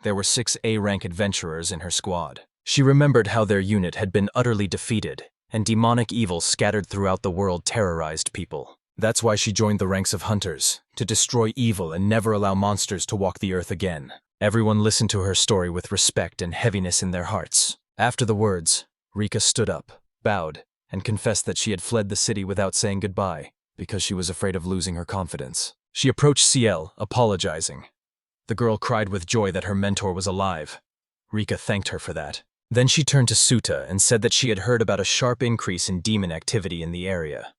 There were 6 A-rank adventurers in her squad. She remembered how their unit had been utterly defeated, and demonic evil scattered throughout the world terrorized people. That's why she joined the ranks of hunters, to destroy evil and never allow monsters to walk the earth again. Everyone listened to her story with respect and heaviness in their hearts. After the words, Rika stood up, bowed, and confessed that she had fled the city without saying goodbye, because she was afraid of losing her confidence. She approached CL, apologizing. The girl cried with joy that her mentor was alive. Rika thanked her for that. Then she turned to Suta and said that she had heard about a sharp increase in demon activity in the area.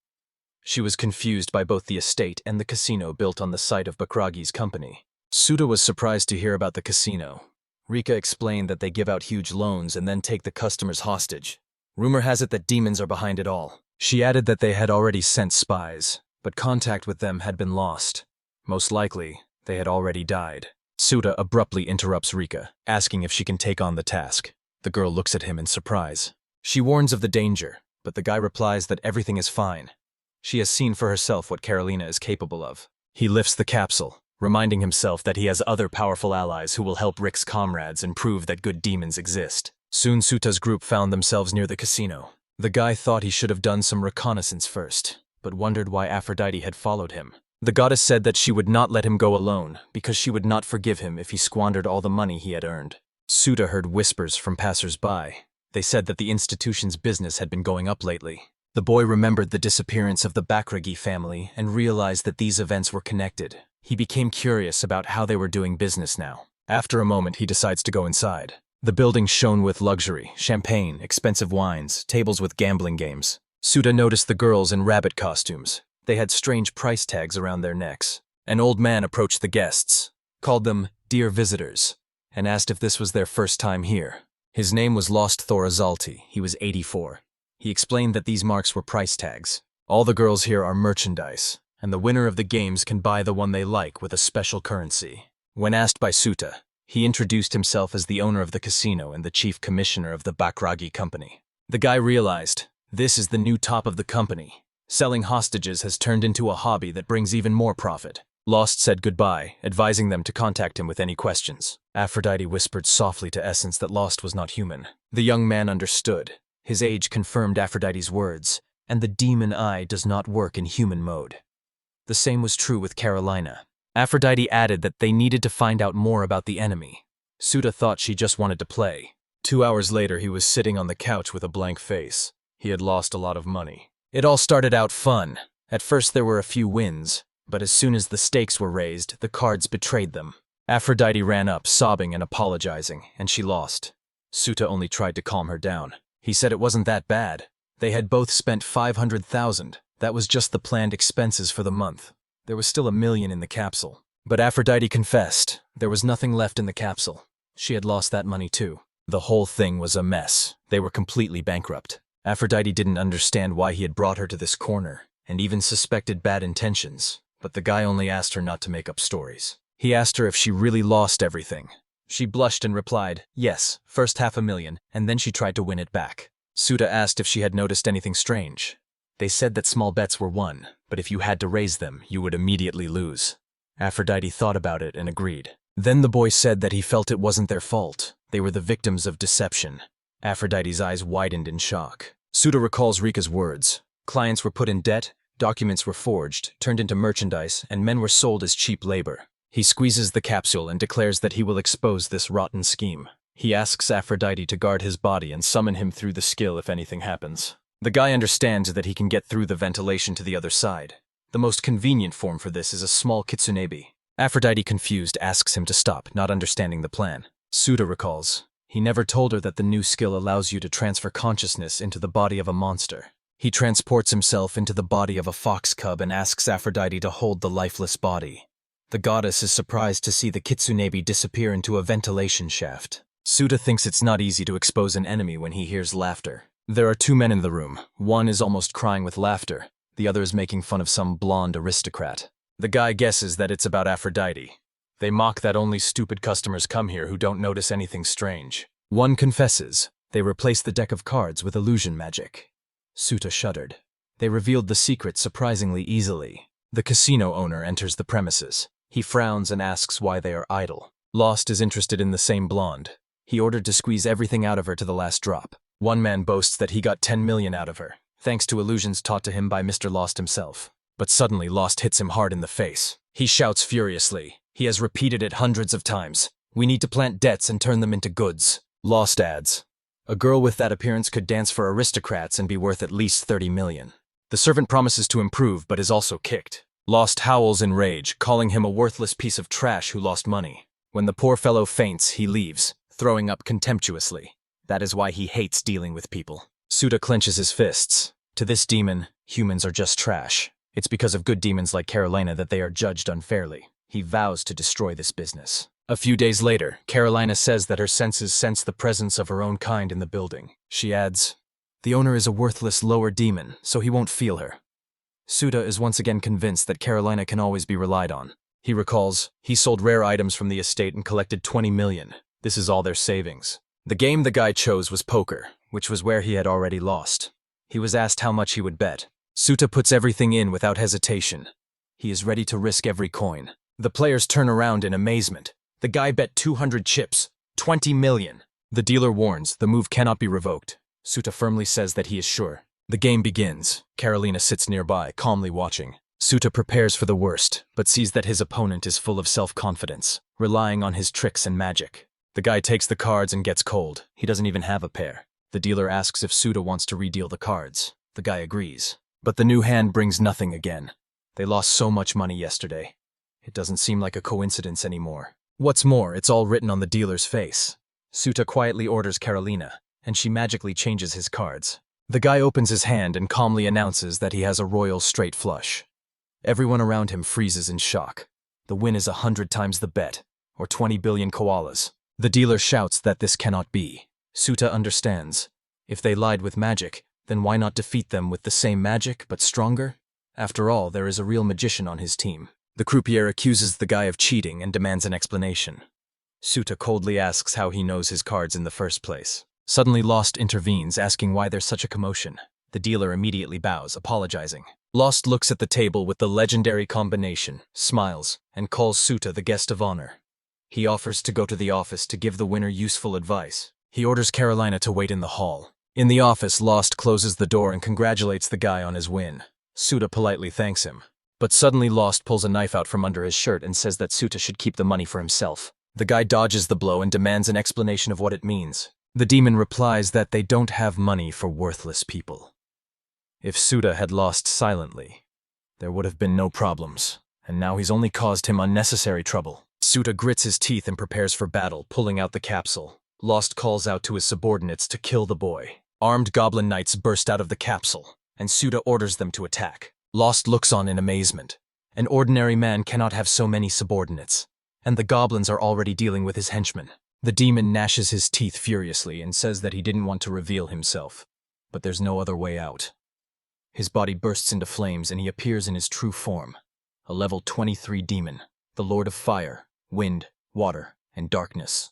She was confused by both the estate and the casino built on the site of Bakragi's company. Suta was surprised to hear about the casino. Rika explained that they give out huge loans and then take the customers hostage. Rumor has it that demons are behind it all. She added that they had already sent spies, but contact with them had been lost. Most likely, they had already died. Suta abruptly interrupts Rika, asking if she can take on the task. The girl looks at him in surprise. She warns of the danger, but the guy replies that everything is fine. She has seen for herself what Carolina is capable of. He lifts the capsule, reminding himself that he has other powerful allies who will help Rick's comrades and prove that good demons exist. Soon Suta's group found themselves near the casino. The guy thought he should have done some reconnaissance first, but wondered why Aphrodite had followed him. The goddess said that she would not let him go alone, because she would not forgive him if he squandered all the money he had earned. Suta heard whispers from passers-by. They said that the institution's business had been going up lately. The boy remembered the disappearance of the Bakragi family and realized that these events were connected. He became curious about how they were doing business now. After a moment, he decides to go inside. The building shone with luxury, champagne, expensive wines, tables with gambling games. Suta noticed the girls in rabbit costumes. They had strange price tags around their necks. An old man approached the guests, called them dear visitors, and asked if this was their first time here. His name was Lost Thorazalti. He was 84. He explained that these marks were price tags. All the girls here are merchandise, and the winner of the games can buy the one they like with a special currency. When asked by Suta, he introduced himself as the owner of the casino and the chief commissioner of the Bakragi company. The guy realized, this is the new top of the company. Selling hostages has turned into a hobby that brings even more profit. Lost said goodbye, advising them to contact him with any questions. Aphrodite whispered softly to Essence that Lost was not human. The young man understood. His age confirmed Aphrodite's words, and the demon eye does not work in human mode. The same was true with Carolina. Aphrodite added that they needed to find out more about the enemy. Suta thought she just wanted to play. 2 hours later, he was sitting on the couch with a blank face. He had lost a lot of money. It all started out fun. At first there were a few wins, but as soon as the stakes were raised, the cards betrayed them. Aphrodite ran up, sobbing and apologizing, and she lost. Suta only tried to calm her down. He said it wasn't that bad. They had both spent 500,000. That was just the planned expenses for the month. There was still $1 million in the capsule. But Aphrodite confessed there was nothing left in the capsule. She had lost that money too. The whole thing was a mess. They were completely bankrupt. Aphrodite didn't understand why he had brought her to this corner, and even suspected bad intentions. But the guy only asked her not to make up stories. He asked her if she really lost everything. She blushed and replied, yes, first $500,000, and then she tried to win it back. Suta asked if she had noticed anything strange. They said that small bets were won, but if you had to raise them, you would immediately lose. Aphrodite thought about it and agreed. Then the boy said that he felt it wasn't their fault. They were the victims of deception. Aphrodite's eyes widened in shock. Suda recalls Rika's words. Clients were put in debt, documents were forged, turned into merchandise, and men were sold as cheap labor. He squeezes the capsule and declares that he will expose this rotten scheme. He asks Aphrodite to guard his body and summon him through the skill if anything happens. The guy understands that he can get through the ventilation to the other side. The most convenient form for this is a small kitsunebi. Aphrodite, confused, asks him to stop, not understanding the plan. Suda recalls. He never told her that the new skill allows you to transfer consciousness into the body of a monster. He transports himself into the body of a fox cub and asks Aphrodite to hold the lifeless body. The goddess is surprised to see the kitsunebi disappear into a ventilation shaft. Suda thinks it's not easy to expose an enemy when he hears laughter. There are two men in the room. One is almost crying with laughter. The other is making fun of some blonde aristocrat. The guy guesses that it's about Aphrodite. They mock that only stupid customers come here who don't notice anything strange. One confesses. They replaced the deck of cards with illusion magic. Suta shuddered. They revealed the secret surprisingly easily. The casino owner enters the premises. He frowns and asks why they are idle. Lost is interested in the same blonde. He ordered to squeeze everything out of her to the last drop. One man boasts that he got 10 million out of her, thanks to illusions taught to him by Mr. Lost himself. But suddenly Lost hits him hard in the face. He shouts furiously. He has repeated it hundreds of times. We need to plant debts and turn them into goods. Lost adds. A girl with that appearance could dance for aristocrats and be worth at least 30 million. The servant promises to improve but is also kicked. Lost howls in rage, calling him a worthless piece of trash who lost money. When the poor fellow faints, he leaves, throwing up contemptuously. That is why he hates dealing with people. Suda clenches his fists. To this demon, humans are just trash. It's because of good demons like Carolina that they are judged unfairly. He vows to destroy this business. A few days later, Carolina says that her senses sense the presence of her own kind in the building. She adds, "The owner is a worthless lower demon, so he won't feel her." Suda is once again convinced that Carolina can always be relied on. He recalls, he sold rare items from the estate and collected 20 million. This is all their savings. The game the guy chose was poker, which was where he had already lost. He was asked how much he would bet. Suta puts everything in without hesitation. He is ready to risk every coin. The players turn around in amazement. The guy bet 200 chips, 20 million. The dealer warns, the move cannot be revoked. Suta firmly says that he is sure. The game begins. Carolina sits nearby, calmly watching. Suta prepares for the worst, but sees that his opponent is full of self-confidence, relying on his tricks and magic. The guy takes the cards and gets cold. He doesn't even have a pair. The dealer asks if Suda wants to redeal the cards. The guy agrees. But the new hand brings nothing again. They lost so much money yesterday. It doesn't seem like a coincidence anymore. What's more, it's all written on the dealer's face. Suta quietly orders Carolina, and she magically changes his cards. The guy opens his hand and calmly announces that he has a royal straight flush. Everyone around him freezes in shock. The win is 100 times the bet, or 20 billion koalas. The dealer shouts that this cannot be. Suta understands. If they lied with magic, then why not defeat them with the same magic, but stronger? After all, there is a real magician on his team. The croupier accuses the guy of cheating and demands an explanation. Suta coldly asks how he knows his cards in the first place. Suddenly Lost intervenes, asking why there's such a commotion. The dealer immediately bows, apologizing. Lost looks at the table with the legendary combination, smiles, and calls Suta the guest of honor. He offers to go to the office to give the winner useful advice. He orders Carolina to wait in the hall. In the office, Lost closes the door and congratulates the guy on his win. Suta politely thanks him. But suddenly Lost pulls a knife out from under his shirt and says that Suta should keep the money for himself. The guy dodges the blow and demands an explanation of what it means. The demon replies that they don't have money for worthless people. If Suta had lost silently, there would have been no problems, and now he's only caused him unnecessary trouble. Suta grits his teeth and prepares for battle, pulling out the capsule. Lost calls out to his subordinates to kill the boy. Armed goblin knights burst out of the capsule, and Suta orders them to attack. Lost looks on in amazement. An ordinary man cannot have so many subordinates, and the goblins are already dealing with his henchmen. The demon gnashes his teeth furiously and says that he didn't want to reveal himself, but there's no other way out. His body bursts into flames and he appears in his true form, a level 23 demon, the Lord of Fire, Wind, Water, and Darkness.